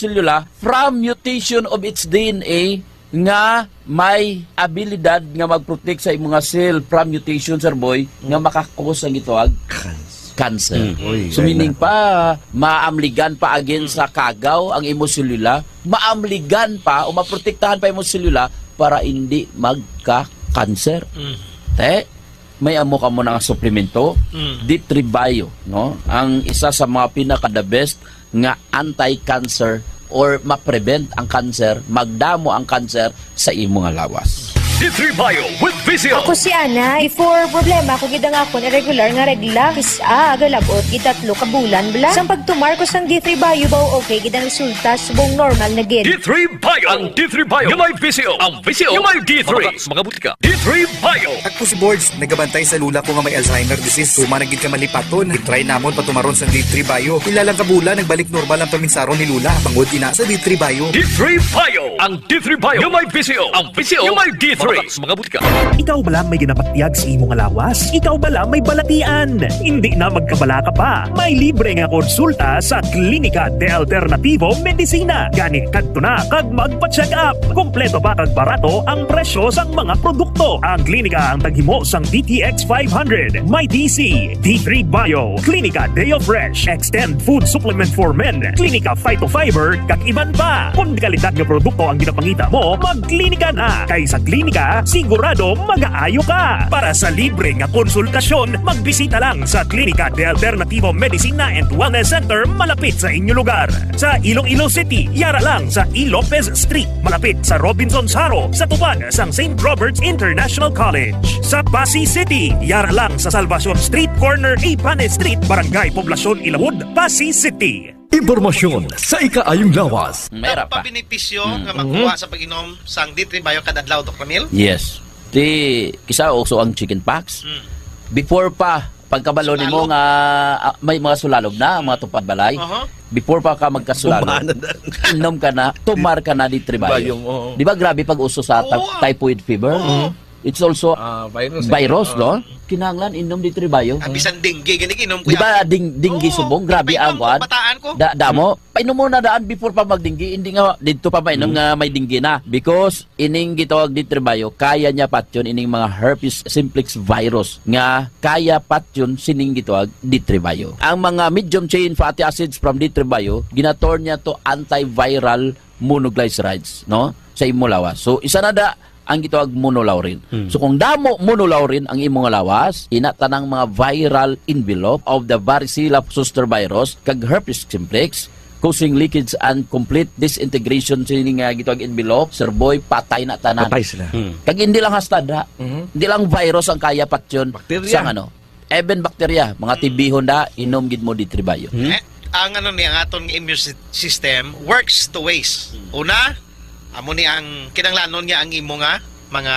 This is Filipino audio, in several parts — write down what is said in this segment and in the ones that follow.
immunocellular from mutation of its DNA nga may abilidad nga mag-protect sa imong mga cell from mutation, sir boy, nga makakos ang ito cancer. So meaning pa, maamligan pa against sa kagaw ang immunocellular, maamligan pa o maprotektahan pa immunocellular para hindi magka-cancer. May amo ka mo ng suplemento, D3 Bio, no? Ang isa sa mga pinaka-the best nga anti-cancer or ma-prevent ang cancer, magdamo ang cancer sa imong lawas. D3 Bio with Visio. Ako si Ana, before problema ko gidang ako na regular nga regla, kisa agalabot gitatlo ka bulan bla. Sang pagtumar ko sang D3 Bio ba okay gidang resulta subong normal na gid. D3 Bio. Ang D3 Bio yung may Visio. Ang Visio yung may D3. Mga butika. D3 Bio. Ako si Borge, nagabantay sa lula ko nga may Alzheimer disease. Tuma naging ka malipaton. I-try namon patumaron sa D3 Bio. Ilalang kabula, nagbalik normal ang paminsaron ni lula. Pangod ina sa D3 Bio. D3 Bio. Ang D3 Bio yung may Visio. Ang Visio yung may D3. Mga butika. Ikaw bala may ginapatiyag sa imong lawas? Ikaw bala may balatian? Hindi na magkabala ka pa. May libre nga konsulta sa Klinika de Alternativo Medicina. Gani kadto na kag magpa-check up. Kompleto pa kag barato ang presyo sang mga produkto. Ang klinika ang taghimo sang DTX 500, My DC, D3 Bio, Klinika Deo Fresh, Extend Food Supplement for Men, Klinika Phytofiber, kag iban pa. Kung kalidad nga produkto ang ginapangita mo, magklinika na. Kay sa klinika, sigurado mag-aayo ka. Para sa libre nga konsultasyon, magbisita lang sa Klinika de Alternativo Medicina and Wellness Center malapit sa inyong lugar. Sa Iloilo City, yara lang sa E. Lopez Street, malapit sa Robinson's Haro, sa tupad sang St. Robert's International College. Sa Pasig City, yara lang sa Salvacion Street, corner Ipane Street, Barangay Poblacion Ilawod, Pasig City. Impormasyon sa ikaayong lawas. Mayra pa. Benepisyo nga makuha sa pag-inom sang D3 Bio kada adlaw, Dr. Camille? Yes. Kisa also ang chicken pox. Before pa, pagkabalo ni mo nga may mga sulalog na, mga tupad balay. Before pa ka magkasulalog, inom ka na, tumar ka na D3 Bio. Di ba grabe pag uso sa typhoid fever? It's also virus, no? Kinahanglan inom D3 Bio. Bisan dengue gani inom ko. Di ba dinggi subong? Grabe ang kwan. Bataan ko. Damo, painom mo na daan before pa magdinggi. Hindi nga dito pa mainom nga may dinggi na. Because ining gitawag D3 Bio, kaya niya pat yun ining mga herpes simplex virus nga kaya pat yun sining gitawag D3 Bio. Ang mga medium chain fatty acids from D3 Bio, ginator niya to antiviral monoglycerides, no? Sa imong lawas. So isa na da ang gitawag monolaurin. So kung damo monolaurin ang imong lawas, inatanang mga viral envelope of the varicella zoster virus kag herpes simplex causing leakage and complete disintegration sa nga gitawag envelope, sir boy, patay na tanan. Patay sila. Kag hindi lang hastad ha. Hindi lang virus ang kaya patyon sa even bacteria, mga tibihon da inom gid mo D3 Bio. Ang ang aton immune system works two ways. Una, amo ni ang kinanglanon niya ang imo nga mga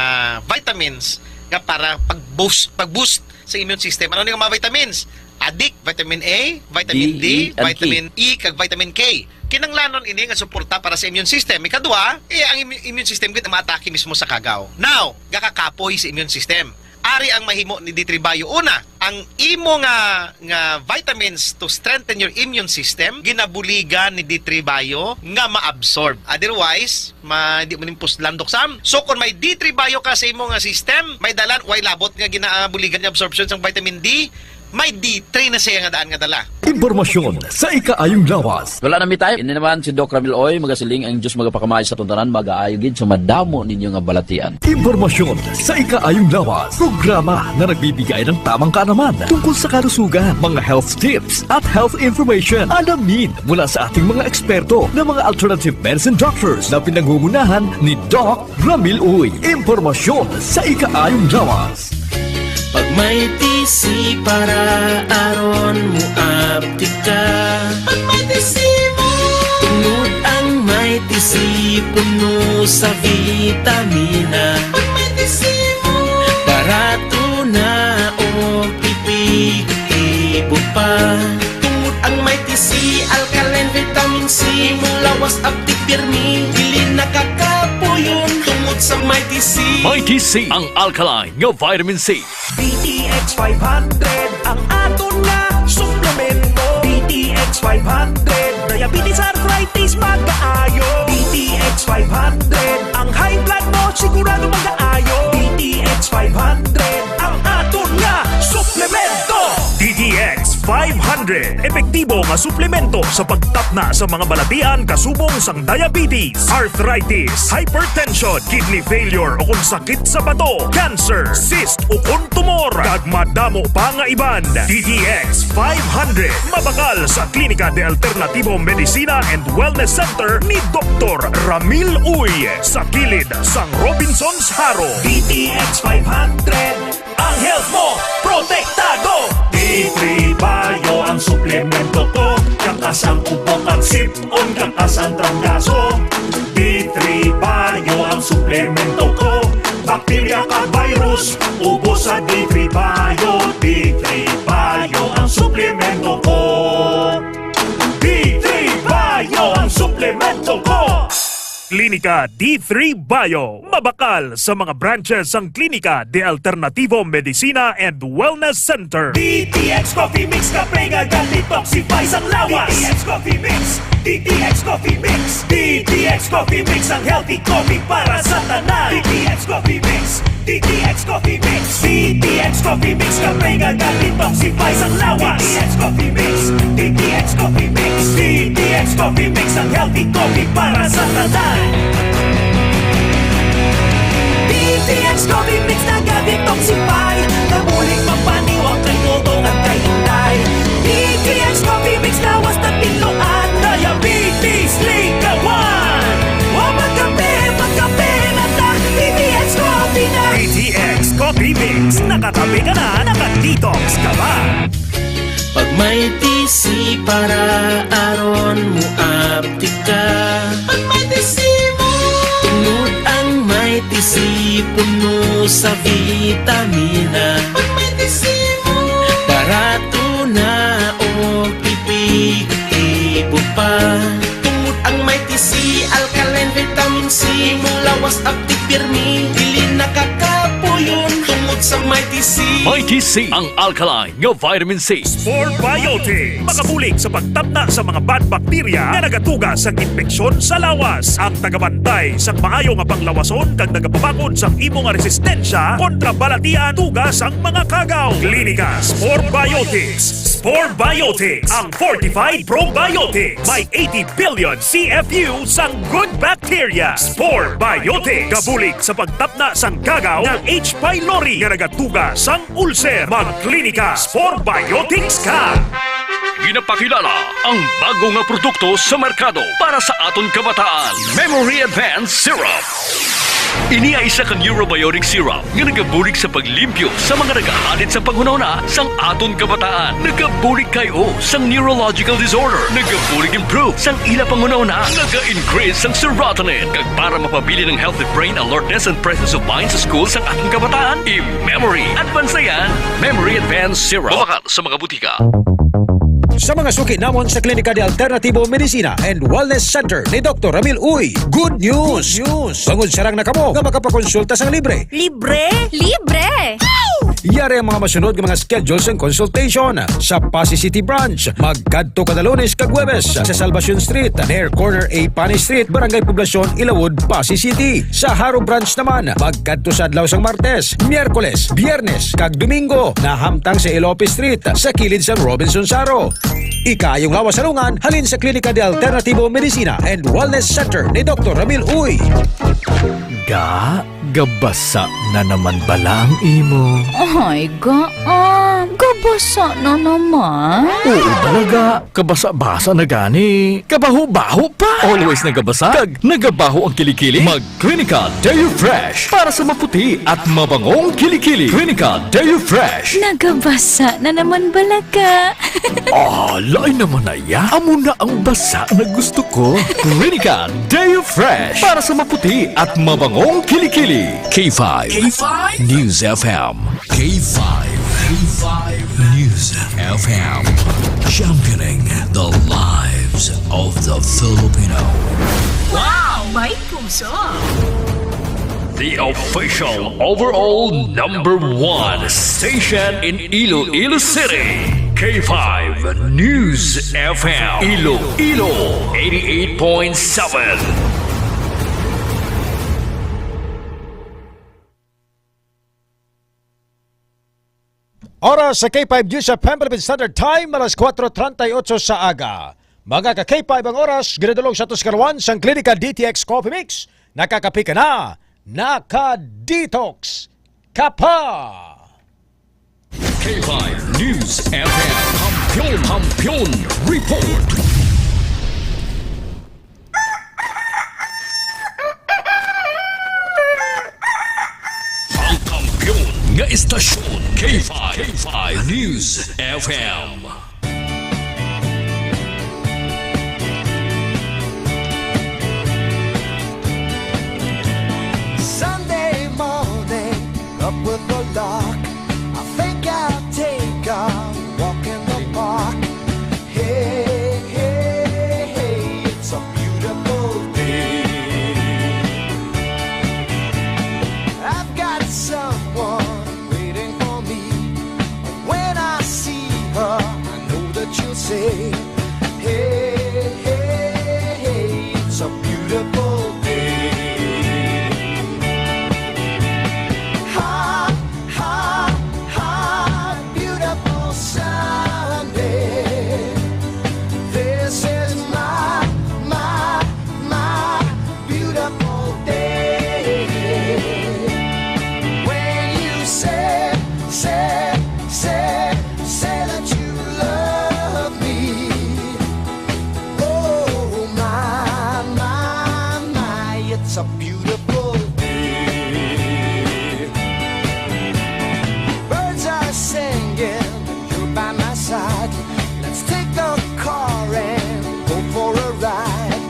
vitamins nga para pag-boost sa immune system. Ano ni nga mga vitamins? Adik, vitamin A, vitamin D, vitamin E, kag vitamin K. Kinanglanon ini nga suporta para sa immune system. Ikadua, ang immune system gid maatake mismo sa kagaw. Now, gakakapoy sa immune system. Ari ang mahimo ni D3 Bio. Una, ang imo nga vitamins to strengthen your immune system, ginabuligan ni D3 Bio nga ma-absorb. Otherwise, di mo nimpos landok sam. So, kung may D3 Bio ka sa imo nga system, may dalan, way labot nga ginabuligan ni absorption sa vitamin D, may D3 na siya nga daan nga dala. Impormasyon sa ikaayong lawas. Wala na mi tayo. Ini naman si Doc Ramil Oy, magasiling ang Diyos magapakamay sa tuntanan, mag-aayogin sa madamo ninyo nga balatian. Impormasyon sa ikaayong lawas. Programa na nagbibigay ng tamang kaalaman tungkol sa kalusugan, mga health tips at health information. Alamin mula sa ating mga eksperto na mga alternative medicine doctors na pinangungunahan ni Doc Ramil Oy. Impormasyon sa ikaayong lawas. Pag may tisi para aron mo aptika. Pag may tisi mo, tungod ang may tisi puno sa vitamina. Pag may tisi mo, barato na o pipig-ibo pa. Tungod ang may tisi, alkaline vitamin C, mulawas aptik birmi, dili nakakapuyon. Tungod sa may tisi, Mighty C, ang alkaline nga vitamin C. DTX 500 ang aton nga suplemento. DTX 500 diabetes arthritis pagka 500. Epektibo nga suplemento sa pagtapna sa mga balatian kasubong sang diabetes, arthritis, hypertension, kidney failure o kung sakit sa bato, cancer, cyst o kung tumor, kag madamo pa nga iban. DTX 500. Mabakal sa Klinika de Alternativo Medicina and Wellness Center ni Dr. Ramil Uy sa kilid sang Robinson's Haro. DTX 500. Ang health mo, protektado! D3 Bio ang suplemento ko. Kakasang ubok at sip-on, kakasang tranggaso. D3 Bio ang suplemento ko. Bakterya ka virus, ubos sa D3 Bio. D3 Bio ang suplemento ko. D3 Bio ang suplemento ko. Klinika D3 Bio. Mabakal sa mga branches ng Klinika de Alternativo Medicina and Wellness Center. DTX Coffee Mix Kape nga detoxify ang lawas. DTX Coffee Mix. DTX Coffee Mix. DTX Coffee Mix ang healthy coffee para sa tanan. DTX Coffee Mix. DTX Coffee Mix. DTX Coffee Mix Kape nga detoxify ang lawas. DTX Coffee Mix. DTX Coffee Mix. DTX Coffee Mix ang healthy coffee para sa tanan. DTX Coffee Mix na ga-detoxify. Namuling mapaniwang kay Dodong at kay Inday. DTX Coffee Mix lawas na tinuan. Diabetes, ligawan. O magkape na ta. DTX Coffee na. DTX Coffee Mix. Nakakape ka na, nakadetox ka ba? Pag may TC para aron mo aptika. Pag may TC mo, tungod ang may TC puno sa vitamina. Pag may TC mo, barato na o epektibo pa. Tungod ang may TC, alkaline vitamin C, mulawas aktif pirmi, dili nakakapuyon. Tungod sa may TC, Mighty C, ang alkaline nga vitamin C. Spore Biotics. Makabulig sa pagtapna sa mga bad bacteria na nagatugas sa infeksyon sa lawas. Ang tagabantay sa maayo nga panglawason kag nagapabakod sa imo nga resistensya kontra balatian tugas ang mga kagaw. Klinika Spore Biotics. Spore Biotics, ang fortified probiotics. May 80 billion CFU sang good bacteria. Spore Biotics. Kabulig sa pagtapna sang kagaw ng H. pylori nga nagatugas sang ulcer. Magklinika Spore Biotics ka. Ginapakilala ang bago nga produkto sa merkado para sa aton kabataan. Memory Advanced Syrup. Ini ay isa ka neurobiotic syrup nga nagabulig sa paglimpyo sa mga nagahalit sa panghunahuna sang aton kabataan. Nagabulig kayo sang neurological disorder. Nagabulig improve sang ila panghunahuna. Naga-increase sang serotonin. Kag para mapabili ng healthy brain alertness and presence of mind sa school sang ating kabataan, i-Memory Advance na yan. Memory Advanced Syrup. Mabakal sa mga butika. Sa mga suki namon sa Klinika de Alternativo Medicina and Wellness Center ni Dr. Ramil Uy, good news! Bangod sarang na kamo nga makapakonsulta sang libre. Libre? Libre! Yari ang mga masunod nga mga schedules and consultation sa Pasay City Branch. Magkadto kada Lunes kag Huwebes sa Salvacion Street, near corner A Pani Street, Barangay Poblacion, Ilawod, Pasay City. Sa Haro Branch naman, magkadto sa adlaw sang Martes, Miyerkules, Biyernes kag Domingo, nahamtang sa Ilope Street sa kilid sang Robinson's Haro. Ikayong lawas salungan halin sa Klinika de Alternativo Medicina and Wellness Center ni Dr. Ramil Uy. Gabasa na naman bala ang imo. Ay, gabasa na naman. Oo balaga, kabasa-basa na gani. Kabaho-baho pa. Always nagabasa, kag nagabaho ang kilikili. Mag-Klinika Deo Fresh para sa maputi at mabangong kilikili. Klinika Deo Fresh. Nagabasa na naman balaga. Lain naman na ya. Amo na ang basa na gusto ko. Klinika Deo Fresh para sa maputi at mabangong kilikili. K5 News FM. K5 News FM. Championing the lives of the Filipino. Wow, may puso. The official overall #1 station in Iloilo City. K5 News FM. Iloilo 88.7. Oras sa K5 News sa Philippine Standard Time, alas 4:38 sa aga. Mga ka-K5 ang oras, ginadulog sa Tuscarawan sa Klinika DTX Coffee Mix. Nakakapi ka na, naka-detox ka pa! K5 News FM Hampion Report. Ang kampiyon nga istasyon K5 News FM. Sunday morning, up with the lark. I think I'll take a walk in the park. Hey, hey, hey, it's a beautiful day. I've got someone waiting for me. When I see her, I know that you'll say, hey, hey, hey, it's a beautiful day. Hot, hot, hot, beautiful Sunday. This is my beautiful day. When you say that you love me. Oh my, it's a beautiful day. Birds are singing, you're by my side. Let's take the car and go for a ride.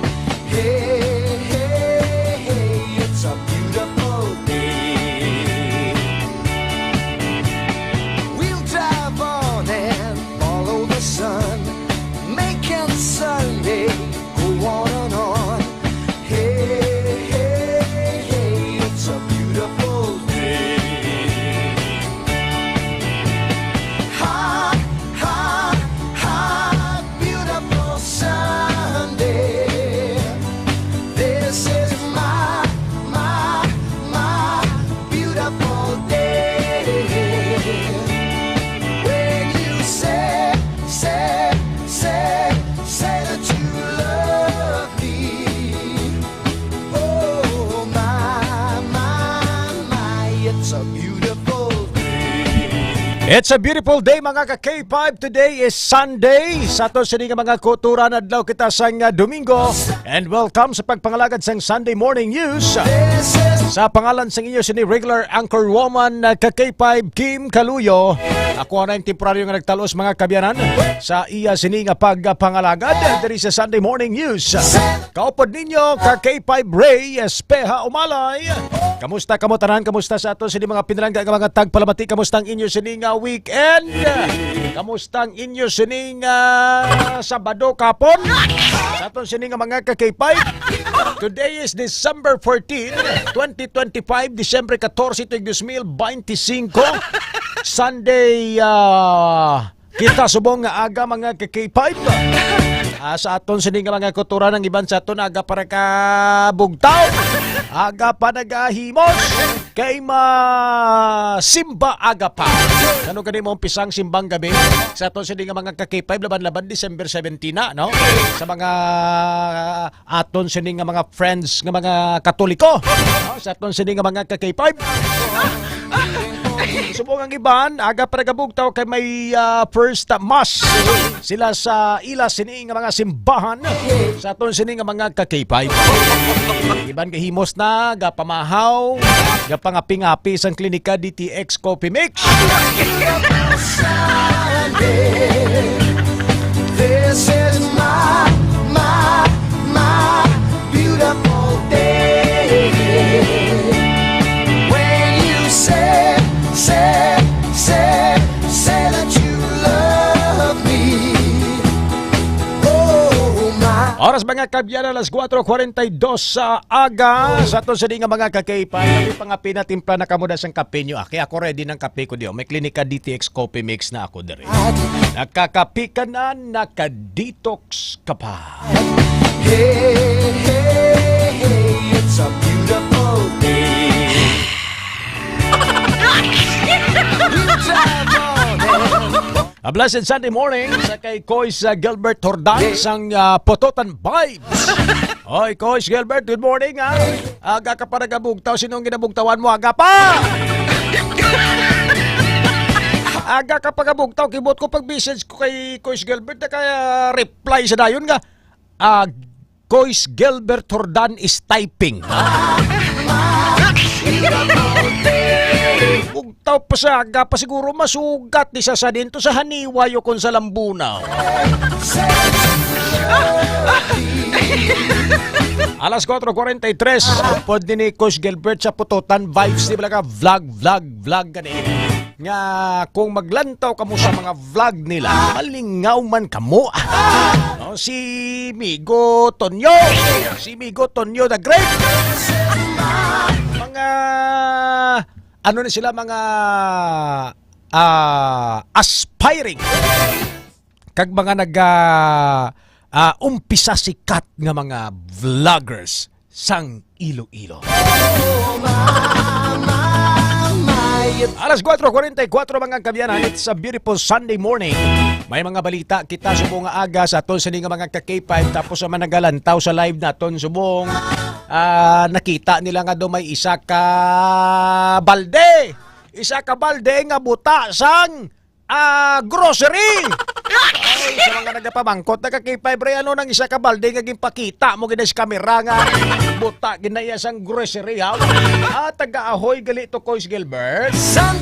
Hey, hey, hey, it's a beautiful day. We'll drive on and follow the sun, making Sunday go on and on. Hey, hey, hey, it's a beautiful day. Hot, hot, hot, beautiful Sunday. This is my beautiful day. When you say that you love me. Oh my, it's a beautiful day. It's a beautiful day mga ka-K5. Today is Sunday. Sa to sini nga mga kuturan adlaw kita sang Domingo. And welcome sa pagpangalagad sang Sunday Morning News. Sa pangalan sang inyo sini regular anchor woman ka-K5 Kim Kaluyo. Ako na yung temporaryo nga nagtalos mga kabyanan sa iya sini nga pagpangalagad diri sa Sunday Morning News. Kaupod ninyo ka-K5 Ray Espeha Umalay. Kamusta kamo tanan? Kamusta sa ato sini mga pinalangga nga mga tagpalamati? Kamusta ang inyo sini nga weekend? Kamusta ang inyo sini nga Sabado kapon? Sa ato sini nga mga ka-K5. Today is December 14, 2025, December 14, 2025. Sunday, kita subong nga aga mga ka-K5. Sa aton sini nga mga kultura ng iban sa aton aga para ka bugtaw. Aga pa nagahimos kay simba aga pa. Ano gani mo pisang simbang gabi sa aton sini nga mga ka-K5 laban-laban December 17 na, no? Sa mga aton sini nga mga friends nga mga Katoliko, no? Sa aton sini nga mga ka-K5. Subong ang iban, aga para gabugtaw kay may first mass sila sa ila sini nga mga simbahan sa aton sini nga mga ka-K5. Iban kahimos na gapamahaw, gapangapi-ngapi sang klinika DTX Coffee Mix. This is my beautiful day. When you say that you love me. Oh my. Oras mga kabyan, alas 4:42 sa aga sa aton sini nga mga ka-K5. Kami pangapi na timpla na kamuda sang kape nyo. Kaya ako ready ng kape ko diyo. May klinika DTX Coffee Mix na ako diri. Nakakapi ka na, naka-detox ka pa. Hey, hey, hey, it's a beautiful day. We drive on Blessed Sunday morning sa kay Kois Gilbert Hordan sang Pototan Vibes. Oy, Kois Gilbert, good morning ha. Aga ka pa nagabugtaw. Sinong ginabugtawan mo? Aga pa! Aga ka pa nagabugtaw. Kibot ko pag-message ko kay Kois Gilbert na kaya reply sa dayon nga. Kois Gilbert Hordan is typing. Bugtaw pa sa aga pa siguro masugat ni sa dito sa haniwayo kon sa lambunaw. Alas 4:43 pod ni Coach Gilbert sa Putotan Vibes di ba ka vlog ganito. Nga kung maglantaw kamo sa mga vlog nila, malingaw man kamo. No, si Migo Tonyo the Great. Mga ano na sila, mga aspiring kag mga umpisa sikat nga mga vloggers sang Iloilo. Alas 4:44 mga kabyanan, it's a beautiful Sunday morning. May mga balita kita subong nga aga sa aton sa mga ka-K5 tapos sa managalantaw sa live naton subong nakita nila nga do may isa ka balde nga buta sang grocery. Ay, sa mga nagapamangkot na ka-K5 re, ano nang isa ka balde nga ginpakita mo gina sa kamera nga buta ginaya sang grocery ha. Taga-ahoy gali to Coach Gilbert.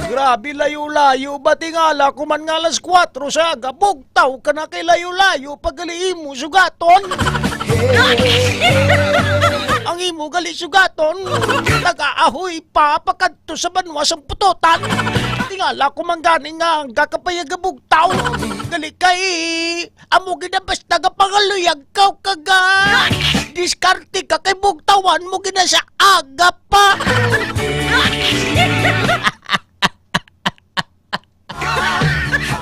Grabe layo-layo ba tingala kuman nga alas 4 sa aga bugtaw ka na kay layo-layo pag gali mo sugaton. Ang imo gali sugaton taga-ahoy pa pakadto sa banwa sang Putotan. Tingala kuman gani nga gakapayag bugtaw gali kay amo gina basta ga pangaluyag kaw kaga diskarte ka kay bugtawan mo gina sa aga pa.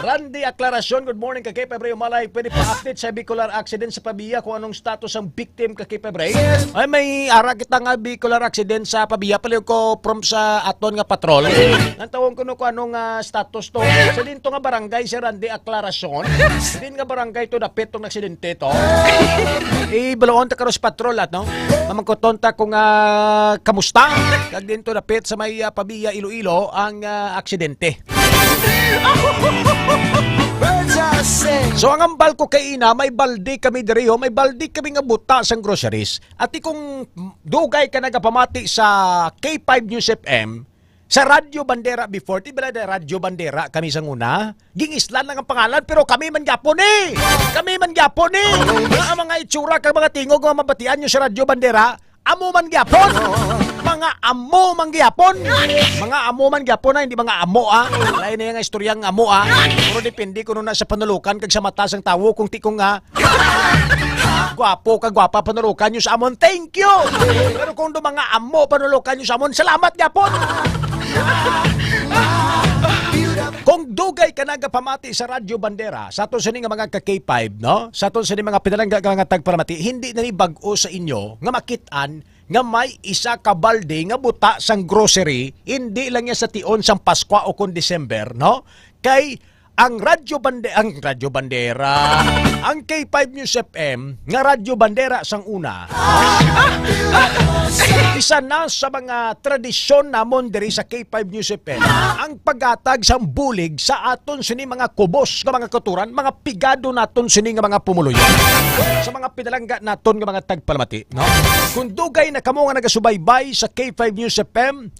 Randy Aclaracion, good morning kay Pebre Malay. Pwede pa update sa vehicular accident sa Pabia kung anong status ang victim kay Pebre? Ay may ara kita nga vehicular accident sa Pabia pala ko from sa aton nga patrol. Nantawon ko no kung anong status to. Sa dinto nga barangay si Randy Aclaracion. Din nga barangay to dapit tong aksidente to. Balaon ta karos patrol at no. Mamangkotonta kung kamusta. Kag dinto dapit sa may Pabia Iloilo ang aksidente. So ang ambal ko kay ina, may balde kami diriho, may balde kami nga buta sang groceries. At kung dugay ka nagapamati sa K5 News FM, sa Radyo Bandera before, tibala na Radyo Bandera kami sang una, gingislan lang ang pangalan, pero kami man gyapon eh! Kami man gyapon eh! Ang mga itsura kag mga tingog nga mabatian nyo sa Radyo Bandera, amo man gyapon! Mga amo man gyapon. Mga amo man gyapon na, hindi mga amo Lain na yung istoryang amo Pero depende kung na sa panulukan kag sa mata sang tawo kung tikong gwapo kag gwapa panulukan nyo sa amon, thank you. Pero kung do mga amo panulukan nyo sa amon, salamat gyapon. Kung dugay ka nagapamati sa Radyo Bandera, sa aton sa nga mga ka-K5, no? Sa aton sa mga pinalangga nga tagparamati, hindi na ni bag-o sa inyo nga makitaan nga may isa ka balde nga buta sang grocery, hindi lang niya sa tion sang Pasko o kung December, no? Kay ang Radyo Bandera, ang K5 News FM, nga Radyo Bandera sang una. Isa na sa mga tradisyon namon diri sa K5 News FM, ang paghatag sang bulig sa aton sini mga kubos nga mga kuturan, mga pigado naton sini nga mga pumuluyo. Sa mga pinalangga naton nga mga tagpalamati, no? Kung dugay na kamo nga nagasubaybay sa K5 News FM,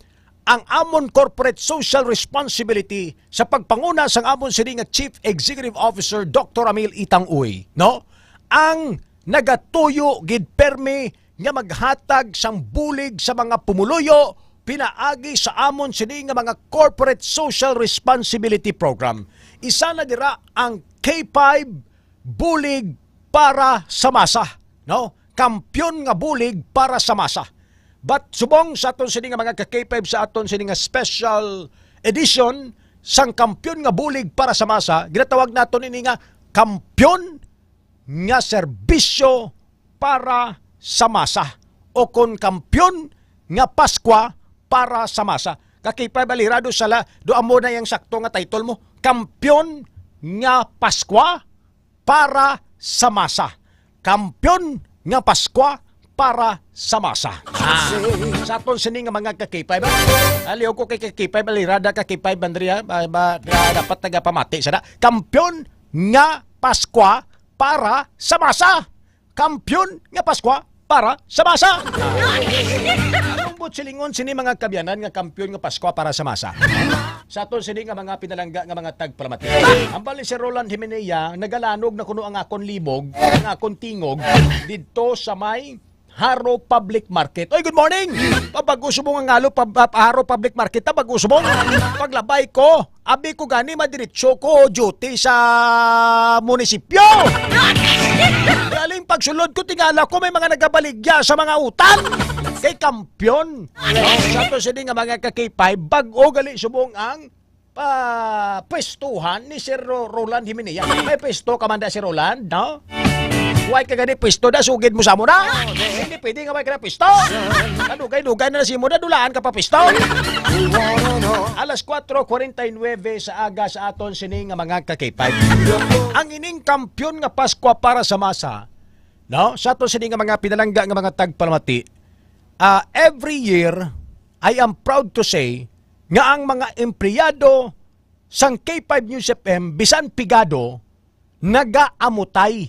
ang amon corporate social responsibility sa pagpanguna sang amon sini nga Chief Executive Officer Dr. Amil Itang Uy, no? Ang nagatuyo gid permi nga maghatag sang bulig sa mga pumuluyo pinaagi sa amon sini nga mga corporate social responsibility program. Isa na dira ang K5 bulig para sa masa, no? Kampyon nga bulig para sa masa. But subong sa aton sini nga mga ka-K5 sa aton sini nga special edition sang kampyon nga bulig para sa masa, ginatawag naton ini nga kampyon nga serbisyo para sa masa o kon kampyon nga Paskwa para sa masa. Ka-K5 alirado sala do amo na yang sakto nga title mo, kampyon nga Paskwa para sa masa. Kampiyon nga Paskwa para sa masa. Sa aton sini nga mga kakipay ba? Aliw ko kay kakipay balirada kakipay bandriya dapat tagapamati sada. Kampiyon nga Paskwa para sa masa. Kampiyon nga Paskwa para sa masa. Anong silingon sini mga kabyanan nga kampiyon nga Paskwa para sa masa? Sa aton sini nga mga pinalangga nga mga tagpalamati. Ang bali si Roland Jimenea nagalanog na kuno ang akon libog, ang akon tingog didto sa may Haro Public Market. Oy, good morning! Pag-uso mo nga ngalo, Haro Public Market, pag-uso mo. Paglabay ko, abi ko gani madiretso ko duty sa munisipyo. Galing pagsulod ko, tingala ko may mga nagabaligya sa mga utang. Kay kampiyon. Sa to sini nga mga kakipay, bag-o gali subong ang pwestuhan ni Sir Roland Jimenea. May pwesto kamanda si Roland, no? Huwag ka gani pwesto na, sugid mo sa muna. Hindi pwede nga may ka na pwesto. Kadugay-dugay na si muna, dulaan ka pa pwesto. Alas 4:49 sa aga sa aton sining nga mga kakipay. Ang ining kampiyon nga Paskwa para sa masa, no? Sa aton sining nga mga pinalangga nga mga tagpalamati, every year, I am proud to say nga ang mga empleyado sang K5 News FM, bisan pigado, nagaamutay,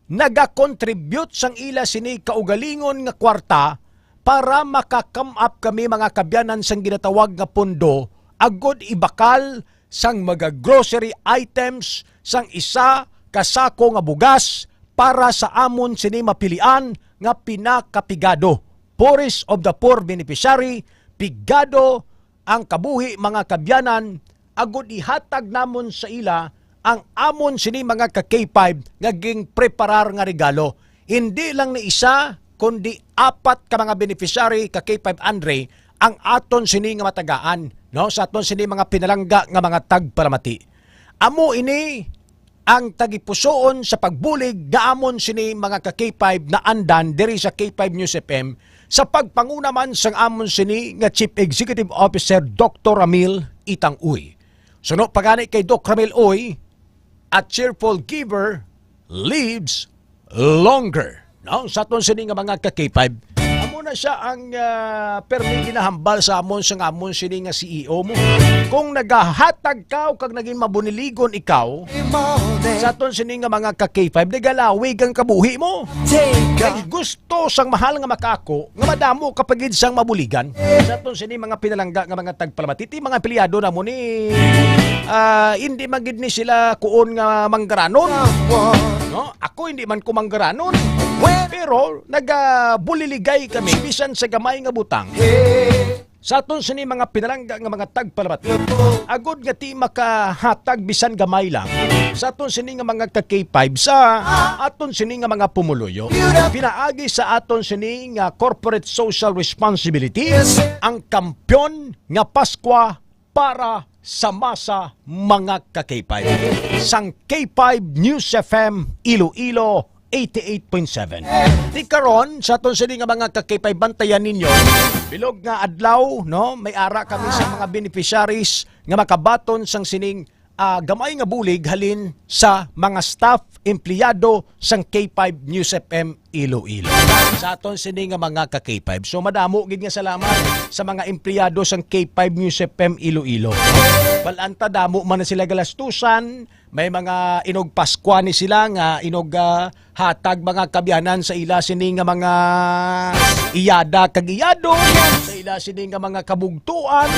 naga-contribute sang ila sini kaugalingon nga kwarta para makakam up kami mga kabyanan sang ginatawag nga pondo agod ibakal sang mga grocery items sang isa kasako nga bugas para sa amon sini mapilian nga pinakapigado. Poorest of the poor beneficiary, pigado ang kabuhi mga kabyanan agod ihatag namon sa ila ang amon sini mga ka-K5 naging preparar nga regalo. Hindi lang ni isa, kundi 4 ka mga beneficiary ka-K5 Andre ang aton sini nga matagaan, no? Sa aton sini mga pinalangga nga mga tagpalamati. Amo ini ang tagipusoon sa pagbulig nga amon sini mga ka-K5 na andan diri sa K5 News FM sa pagpangunaman sang amon sini nga Chief Executive Officer Dr. Ramil Itang Uy. Suno pagani kay Dr. Ramil Uy, a cheerful giver lives longer. No? Sa aton sini nga mga ka-K5, amo na siya ang permi ginahambal sa amon sa amon sini nga CEO mo. Kung nagahatag ka o kag naging mabuniligon ikaw, sa aton sini nga mga ka-K5, nagalawig ang kabuhi mo. Kay gusto sang mahal nga makako, nga madamo kapag sang mabuligan. Sa aton sini mga pinalangga nga mga tagpalamati, mga empleyado na mo ni hindi magid ni sila kuon nga manggaranon. No? Ako hindi man ko manggaranon. Pero nagabuliligay kami bisan sa gamay nga butang. Sa aton sini mga pinalangga nga mga tagpalamati, agod nga ti makahatag bisan gamay lang. Sa aton sini nga mga ka-K5 sa aton sini nga mga pumuluyo, pinaagi sa aton sini nga corporate social responsibility ang kampiyon nga Paskwa para sa masa mga ka-K5. Sang K5 News FM Iloilo 88.7. Di karon sa aton sini nga mga ka-K5 bantayan ninyo. Bilog nga adlaw, no? May ara kami sa mga beneficiaries nga makabaton sang sining gamay nga bulig halin sa mga staff, empleyado sang K5 News FM Iloilo. Sa aton sini nga mga ka-K5. So madamo gid nga salamat sa mga empleyado sang K5 News FM Iloilo. Balanta damo man na sila galastusan, may mga inog Paskwa ni sila nga inog hatag mga kabyanan sa ila sini nga mga iyada kag iyado, sa ila sini nga mga kabugtuan,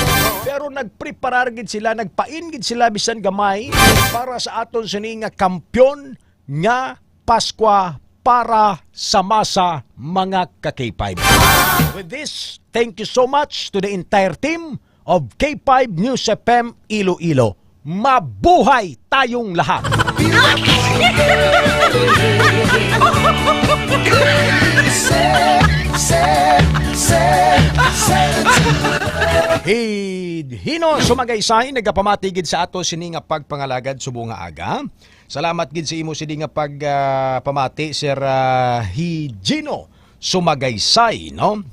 pero nagpreparar gid sila, nagpain gid sila bisan gamay para sa aton sini nga kampiyon nga Paskwa para sa masa mga ka-K5. With this, thank you so much to the entire team of K5 News FM Iloilo. Mabuhay tayong lahat! Hino sumagaysay nagapamatigid sa ato sini nga pagpangalagad subong nga aga. Salamat gid sa imo sini nga pagpamati Sir Higino sumagaysay, no?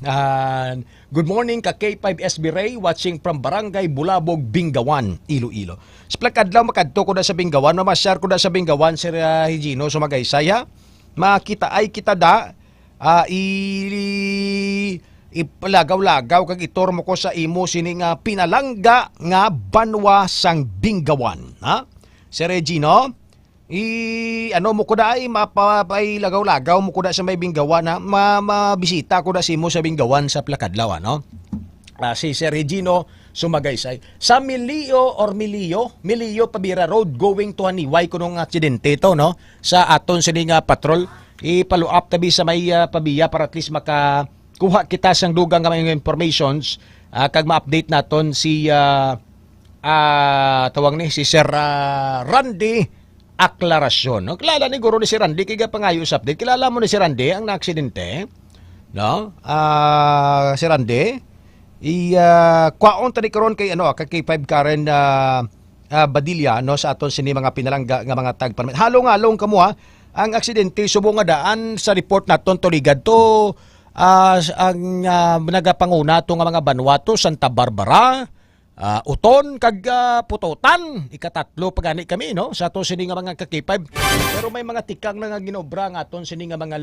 Good morning ka K5SB Ray watching from Barangay Bulabog, Bingawan, Iloilo. Sa plakadlaw makadto ko na sa Bingawan, mamasyar ko na sa Bingawan, Sir Higino, sumagaysaya. Makita ay kita da, ipalagaw-lagaw kag itor mo ko sa imo sining pinalangga nga banwa sang Bingawan. Ha? Sir Regino, ano mo ko da ay mapapay-lagaw-lagaw mo ko da sa may Bingawan na mabisita ko da si mo sa Bingawan sa plakadlaw, no? Si Sir Regino sumagaysay. Sa Milio Pabira Road going to Haniway kunong aksidente ito, no? Sa aton sining patrol, i-follow up tabi sa may pabiya para at least makakuha kita sang dugang nga mga informations kag ma-update naton si tawag ni si Sir Randy Aklarasyon. No? Kilala ni guro ni si Randy, kaya pangayo sa update. Kilala mo ni si Randy, ang na-aksidente. No? Si Randy, kwaon tani karon kay kay 5 Karen Badilla, no, sa aton sini mga pinalangga nga mga tagpan. Halong-halong kamo ha. Ang aksidente subong nga daan sa report naton tuligad to ang nagapanguna to nga mga Vanuatu, Santa Barbara, Uton kag Putotan, ikatatlo pagani kami, no, sa aton sini nga mga kakipay. Pero may mga tikang nga ginobra nga aton sini nga mga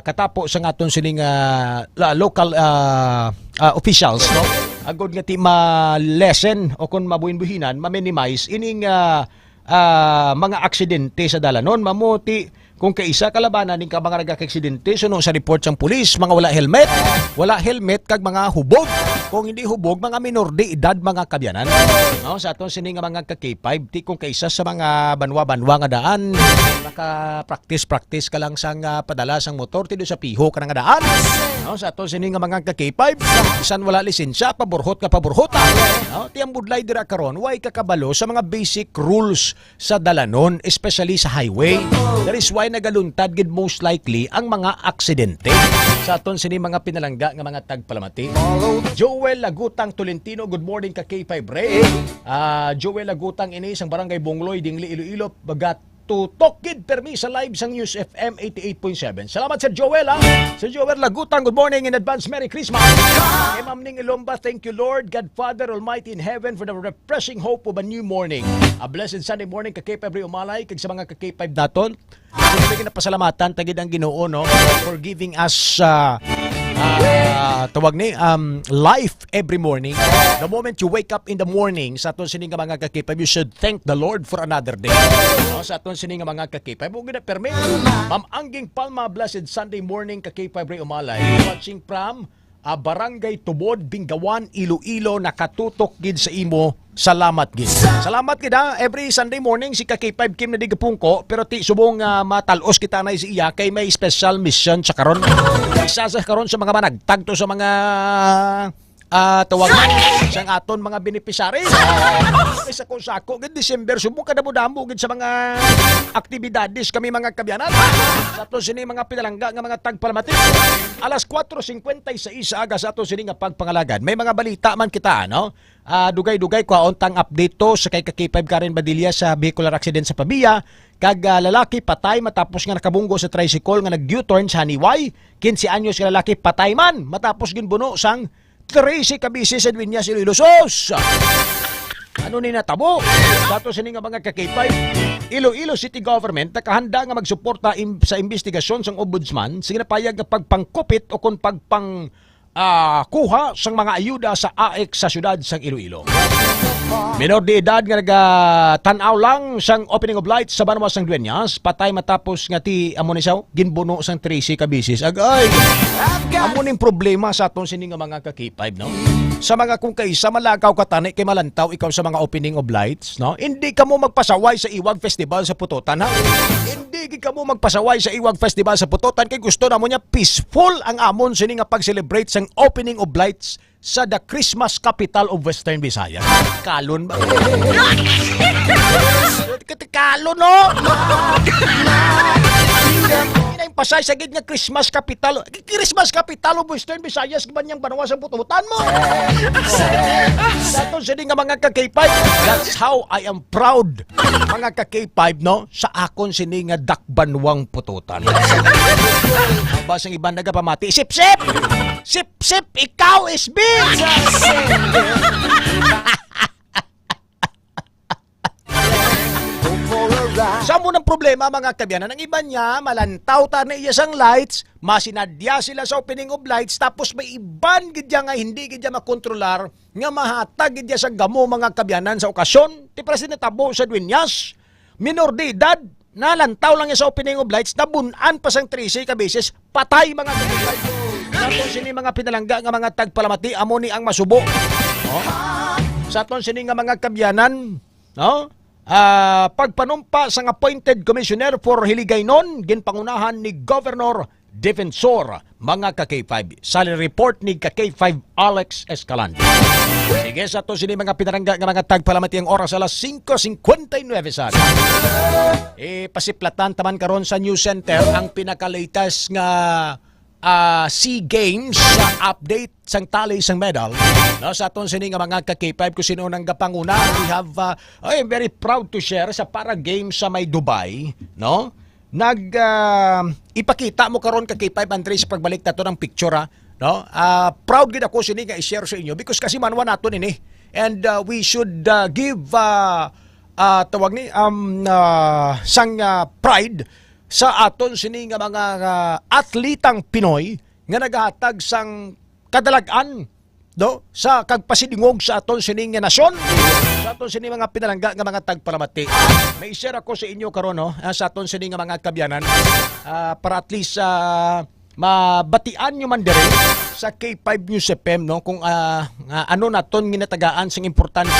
katapo sa aton sini nga local officials, no, agod nga ti ma-lessen o kung mabuhin-buhinan ma-minimize ining mga aksidente sa dalanon. Mamuti kung kaisa kalabanan ning ka mga nagaka-aksidente suno sa report sang pulis, mga wala helmet kag mga hubog. Kung hindi hubog, mga minor de edad, mga kabyanan. No, sa aton sini nga mga ka-K5, ti kung kaisa sa mga banwa-banwa nga daan, maka-practice ka lang sang padala sang motor ti do sa piho ka nga daan. No, sa aton sini nga mga ka-K5, bisan wala lisensya, paburhot. No, ti ang budlay dira karon, way kakabalo sa mga basic rules sa dalanon, especially sa highway. That is why nagaluntad gid most likely ang mga aksidente sa aton sini mga pinalangga nga mga tagpalamati. Joel Lagutang Tolentino, good morning ka K5 Ray. Joel Lagutang ini isang barangay Bongloy, Dingli, Iloilo, bagat tutok gid permi sa live sang News FM 88.7. Salamat Sir Joel, ha. Sir Joel Lagutang, good morning in advance, Merry Christmas. Kay Ma'am Ning Ilomba, thank you Lord God Father Almighty in heaven for the refreshing hope of a new morning. A blessed Sunday morning ka K5 Ray Umalay kag sa mga ka K5 daton. Sige na pasalamatan tagid ang Ginoo, no, for giving us tawag ni life every morning. The moment you wake up in the morning, sa aton sining mga kakipay, you should thank the Lord for another day. No, sa aton sining mga kakipay, mo gina permit. Ma'am Angging Palma, blessed Sunday morning kakipay Ray Umalay, watching from Barangay Tubod, Bingawan, Iloilo, nakatutok gid sa imo. Salamat gid. Salamat gid ha. Every Sunday morning si K5 Kim na digapungko, pero ti subong matalos kita na si iya kay may special mission sa karon. Isa sa karon sa mga managtag to sa mga tawag sang aton mga beneficiary. Isa ko sako gid December subong kada mo gid sa mga aktibidades kami mga kabyanan. Sa aton sini mga pinalangga nga mga tagpalamati. Alas 4:56 aga sa aton sini nga pagpangalagad. May mga balita man kita, no? Dugay-dugay ko ontang update to sa kay K5 Karen Badilla sa vehicular accident sa Pabia. Kag lalaki patay matapos nga nakabunggo sa tricycle nga nag-U-turn sa Haniway. 15 anyos nga lalaki patay man matapos ginbuno sang 13 kabisi sa Dueñas, Iloilo. Sos! Ano ni natabo? Dato sa nga mga ka-K5, Iloilo City Government nakahanda nga magsuporta sa investigasyon sang ombudsman sa ginapayag nga pagpangkupit o kung kuha sang mga ayuda sa AEC sa syudad sang Iloilo. Minor de edad nga nagatanaw lang sang opening of lights sa Banwa sang Dueñas, patay matapos nga ti amo ni siya ginbuno sang 13 kabisis. Agay. Amo ning problema sa aton sini nga mga ka-K5, no? Sa mga kung kaisa malagaw ka tani kay malantaw ikaw sa mga opening of lights, no? Hindi ka mo magpasaway sa Iwag Festival sa Putotan, ha? Hindi ka mo magpasaway sa Iwag Festival sa Putotan kay gusto na mo niya peaceful ang amon sini nga pag-celebrate sang opening of lights sa the Christmas capital of Western Visayas. Kalon ba? Kalon, no? Pasay sa gid nga Christmas capital. Christmas capital of Western Visayas gibanyang banwa sa bututan mo. Dato sini nga mga ka-K5. That's how I am proud. Mga ka-K5 no sa akon sini nga dakbanwang pututan. Basang iban nagapamati. Sip sip. Sip sip ikaw is big. Sa mo ng problema mga kabyanan, ang iba niya, malantaw ta na iya sang lights, masinadya sila sa opening of lights, tapos may iban gidya nga hindi gidya makontrolar, nga mahatag gidya sa gamo mga kabyanan sa okasyon, ti Presidente Tabo sa Dueñas, minor de edad, nalantaw lang niya sa opening of lights, nabunan pa sang 13 ka beses, patay mga kabyanan. Tapos sini mga pinalangga nga mga tagpalamati, amo ni ang masubo. No? Sa aton sini nga mga kabyanan, no? Pagpanumpa sang appointed commissioner for Hiligaynon, ginpangunahan ni Governor Defensor, mga ka-K5. Salary report ni ka-K5 Alex Escalante. Sige, sa to sini mga pinarangga nga mga tagpalamati ang oras alas 5:59 sa pasiplatan taman karon sa News Center ang pinaka-latest nga SEA Games sa update sang tali sang medal. No, sa aton sini nga mga ka-K5 kung sino nang gapanguna, we have I am very proud to share sa para games sa may Dubai, no? Ipakita mo karon ka-K5 Andre sa pagbalik nato ng picture no? Proud gid ako sini nga i-share sa inyo because kasi manwa nato ini and we should give tawag ni sang pride sa aton sini nga mga atletang Pinoy nga nagahatag sang kadalagan do sa kagpasidingog sa aton sini nga nasyon, sa aton sini mga pinalangga nga mga tagpalamati. May share ako sa inyo karon no sa aton sini nga mga kabyanan para at least mabatian nyo man dire sa K5 News FM no kung ano naton ginatagaan sing importansya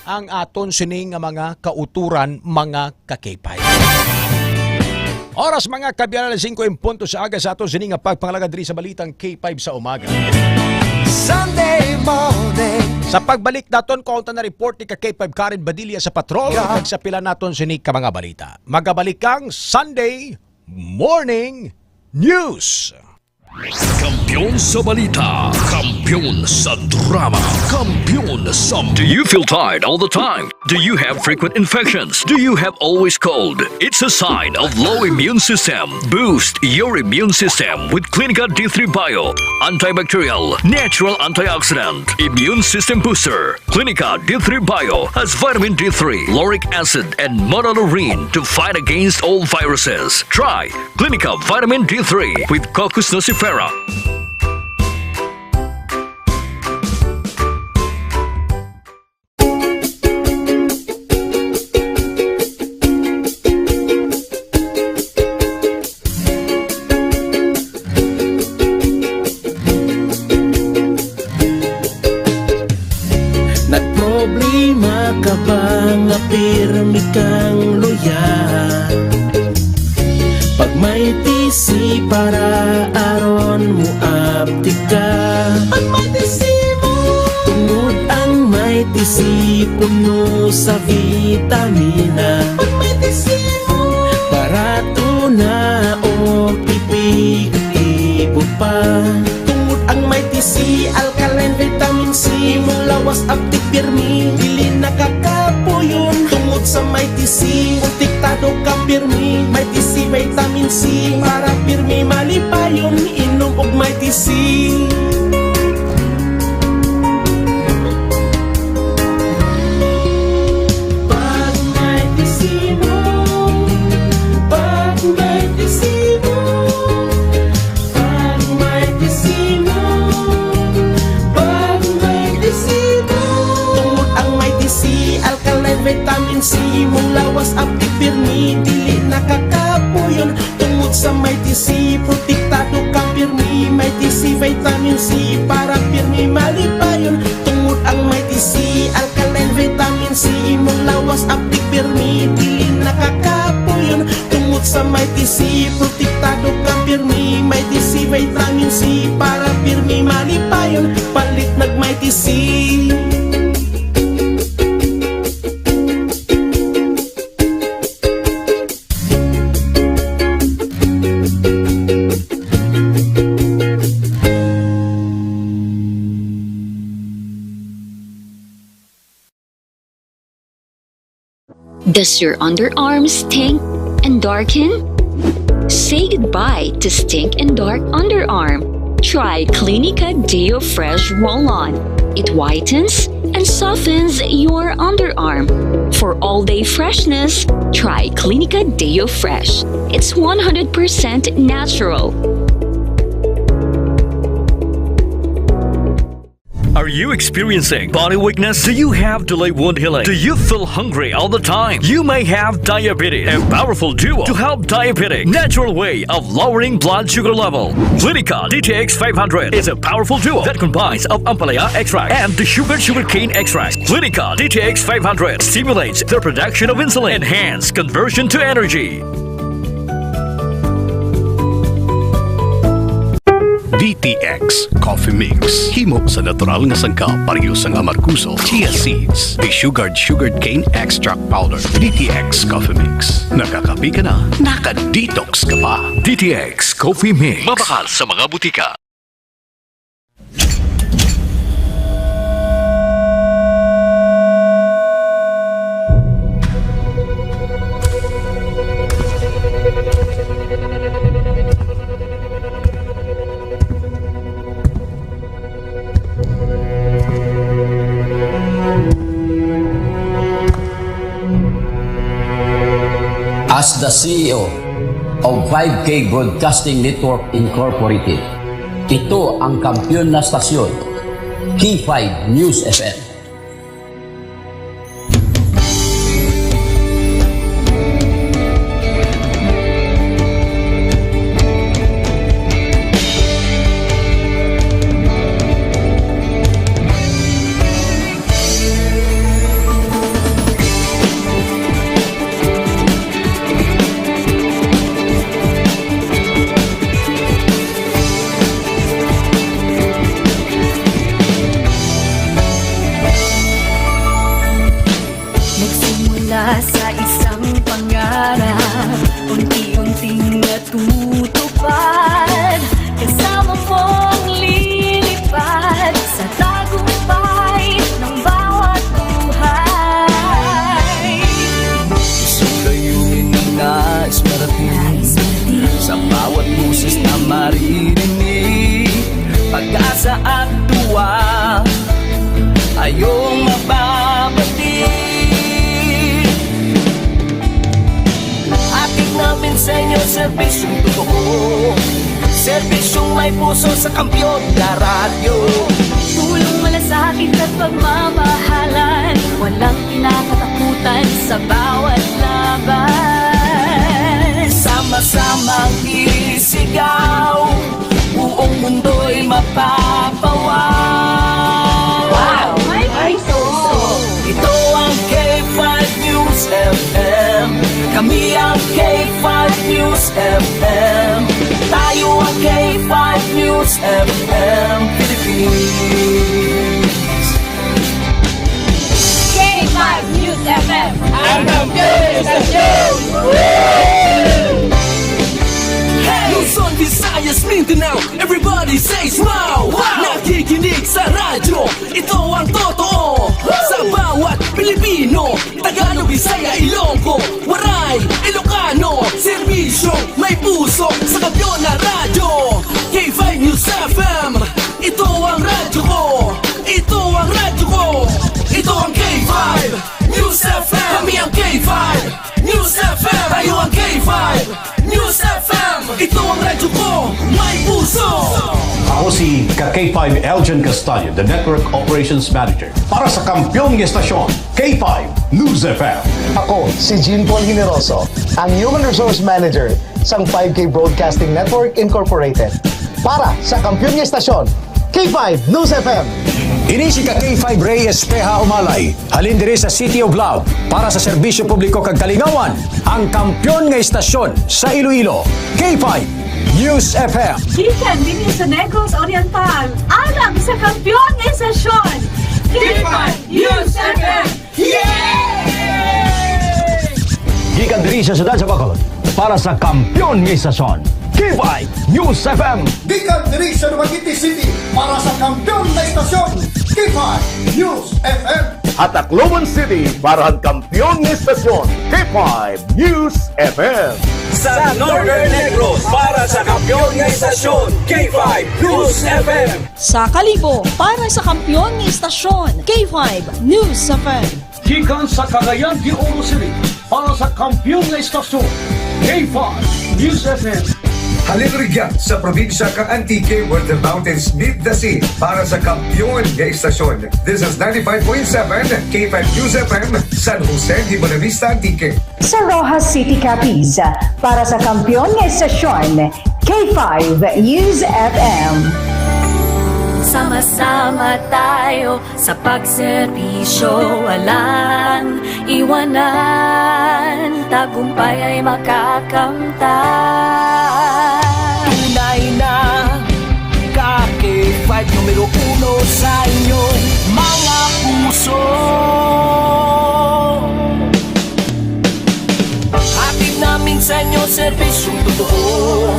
ang aton sini nga mga kauturan mga ka-K5. Oras mga kabyanan 5 in punto sa aga sa ato sining nga pagpangalaga diri sa balitang K5 sa umaga. Sunday morning. Sa pagbalik naton kaunta na report ni ka-K5 Karen Badilla sa patrol sa pila naton sinig ka mga balita. Magabalik kang Sunday Morning News. Kampiyon sa balita, kampiyon sa drama, kampiyon sa... Do you feel tired all the time? Do you have frequent infections? Do you have always cold? It's a sign of low immune system. Boost your immune system with Clinica D3 Bio, antibacterial, natural antioxidant, immune system booster. Clinica D3 Bio has vitamin D3, lauric acid, and monolurine to fight against all viruses. Try Clinica Vitamin D3 with Coccus nocifera. Nagproblema ka ba nga pirmi kang loyal? Pag may tisi para aron mo aptika. Pag may tisi mo, tungod ang may tisi puno sa vitamina. Pag may tisi mo, barato na o pipig-ibo pa. Tungod ang may tisi, alkaline vitamin C, mulawas aptik pirmi, dili nakakapuyon. Tungod sa may tisi, untiktado ka pirmi, may tisi vitamin C, para pirmi malipayon, inom og may tisi. Pag may tisi mo, pag may tisi mo, pag may tisi mo, pag may tisi mo. Tungod ang may tisi, alkaline vitamin C, mulawas aptik pirmi, dili nakakapuyon. Tungod sa may tisi, protektado ka pirmi, may tisi vitamin C, para pirmi malipayon. Tungod ang may tisi, alkaline vitamin C, mulawas aptik pirmi, dili nakakapuyon. Tungod sa may tisi, protektado ka pirmi, may tisi vitamin C, para pirmi malipayon. Palit nag may tisi. Does your underarm stink and darken? Say goodbye to stink and dark underarm. Try Clinica Deo Fresh Roll-On. It whitens and softens your underarm. For all-day freshness, try Clinica Deo Fresh. It's 100% natural. Are you experiencing body weakness? Do you have delayed wound healing? Do you feel hungry all the time? You may have diabetes. A powerful duo to help diabetic. Natural way of lowering blood sugar level. Clinica DTX 500 is a powerful duo that combines of ampalaya extract and the sugarcane extract. Clinica DTX 500 stimulates the production of insulin, enhance conversion to energy. DTX Coffee Mix. Himo sa natural nga sangkap pareho sang amarkuso, chia seeds, sugared cane extract powder. DTX Coffee Mix. Nakakapi ka na, naka-detox ka pa. DTX Coffee Mix. Mabakal sa mga butika. As the CEO of 5K Broadcasting Network Incorporated, ito ang kampiyon na stasyon, K5 News FM. Sa isang pangarap, unti-unting natutupad, kasama mong lilipad sa tagumpay ng bawat buhay. Isang layunin ang nais marating, sa bawat boses na maririnig, pag-asa at tuwa ayong mababati. Namin sa inyo, serbisyong totoo, serbisyong may puso sa kampiyon na radyo. Tulong malasakit at pagmamahalan, walang kinakatakutan sa bawat laban. Sama-samang isigaw, buong mundo'y mapapawaw. Wow! May puso! Ito ang K5 News FM. Kami ang K5 News FM. Tayo ang K5 News FM Philippines. K5 News FM! Ang kampiyon sa Luzon, Visayas, Mindanao, everybody say smile! Nakikinig sa radyo, ito ang totoo. Sa bawat Pilipino, Tagalog, Bisaya, Ilonggo, Waray, Ilocano, serbisyo, may puso sa kampiyon na radyo. K5 News FM, ito ang radyo ko. Ito ang radyo ko. Ito ang K5 News FM. Kami ang K5 News FM. Tayo ang K5 News FM. Ito ang radyo ko, may puso. Ako si K5 Eljan Castallo, the Network Operations Manager. Para sa kampyong estasyon, K5 News FM. Ako si Jean Paul Generoso, ang Human Resource Manager sa 5K Broadcasting Network Incorporated. Para sa kampyong estasyon, K5 News FM. Ini si K5 Ray Espeja Umalay, halin diri sa City of Love para sa serbisyo publiko kag kalingawan, ang kampyon nga istasyon sa Iloilo, K5 News FM. Gikan din sa Negros Oriental, alang sa kampiyon ng estasyon, K5 News FM! Gikan diri sa siyudad sa Bacolod para sa kampyon nga istasyon, K5 News FM. Gikan diri sa Dumaguete City para sa kampyon na istasyon, K5 News FM. at Tacloban City para ang kampyon ng istasyon K5 News FM. Sa Northern Negros para sa kampyon ng istasyon K5 News FM. Sa Kalibo, para sa kampyon ng istasyon K5 News FM. Gikan sa Cagayan de Oro City para sa kampyon ng istasyon K5 News FM. Halilrigyan sa probinsya kang Antique where the mountains meet the sea para sa kampyon ng istasyon. This is 95.7 K5 News FM, San Jose de Buenavista, Antique. Sa Rojas City, Capiz, para sa kampyon ng istasyon K5 News FM. Sama-sama tayo sa pagserbisyo, walang iwanan, tagumpay ay makakamtan. Tunay na K5 numero 1 sa inyong mga puso. Hatid namin sa inyo serbisyong totoo,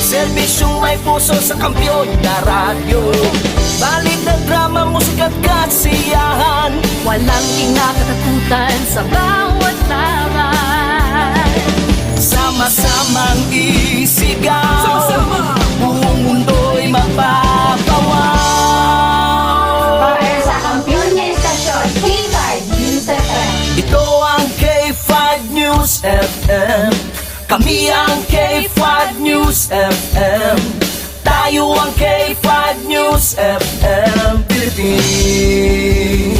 serbisyong may puso sa kampyon na radyo. Balik na drama, musika at kasiyahan, Walang kinakatakutan sa bawat laban. Sama-samang isigaw, sama-sama, buong mundo'y mapapawaw. Para sa kampyon ng istasyon K5 News FM. Ito ang K5 News FM. Kami ang K5 News FM. Tayo ang K5 News FM Philippines.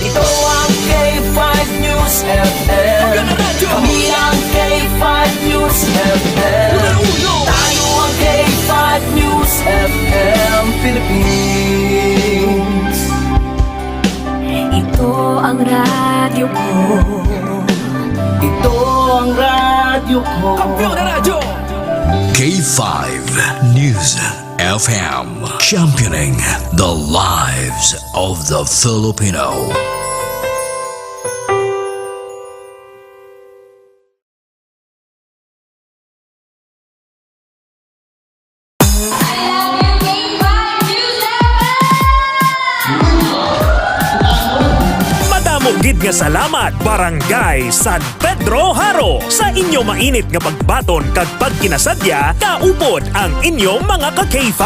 Ito ang K5 News FM. Kami ang K5 News FM. Tayo ang K5 News FM Philippines. Ito ang radyo ko. Ito ang radyo ko. Kampiyon na radyo! K5 News FM, championing the lives of the Filipino. Gid nga salamat Barangay San Pedro Haro sa inyo mainit nga pagbaton kag pagkinasadya kaupod ang inyong mga ka-K5.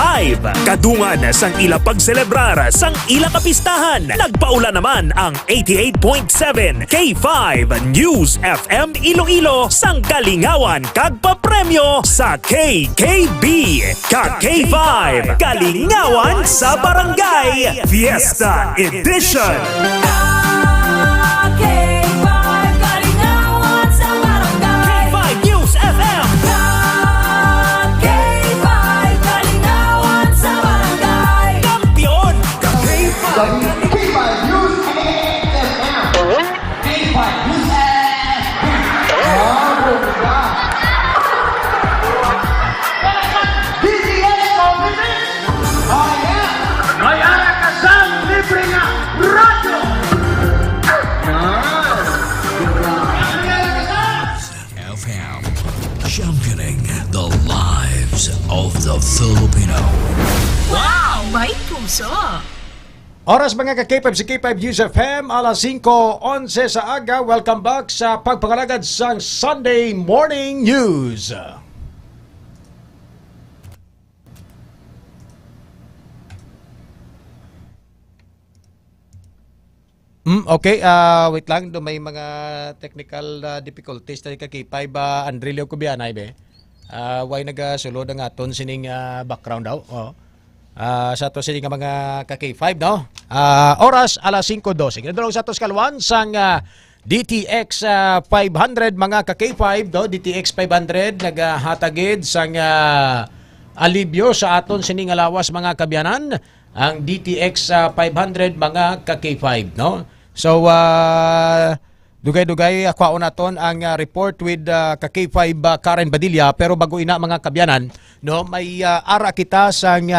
Kadungan sang ila pagselebrar sang ila kapistahan. Nagpaula naman ang 88.7 K5 News FM Iloilo sang kalingawan kag papremyo sa KKB. Ka-K5 Kalingawan sa Barangay Fiesta Edition. Championing the lives of the Filipino. Wow! May puso! Oras mga ka-K5 sa K5 News FM, alas 5:11 sa aga. Welcome back sa pagpangalagad sa Sunday Morning News. Okay, wait lang. May mga technical difficulties tayo ka-K5. Andrilio Cubianay, be. Why nagasulod ang aton sining background daw. Sa to sining mga ka-K5, no? Oras, alas 5:12. Kinadulong sa to skalwan sang DTX 500 mga ka-K5, no? DTX 500 naghatagid sang alibyo sa aton sining alawas mga kabyanan. Ang DTX 500 mga ka-K5, no? So, dugay-dugay kwaon naton ang report with ka-K5 Karen Badilla, pero bago ina mga kabyanan, no, may ara kita sang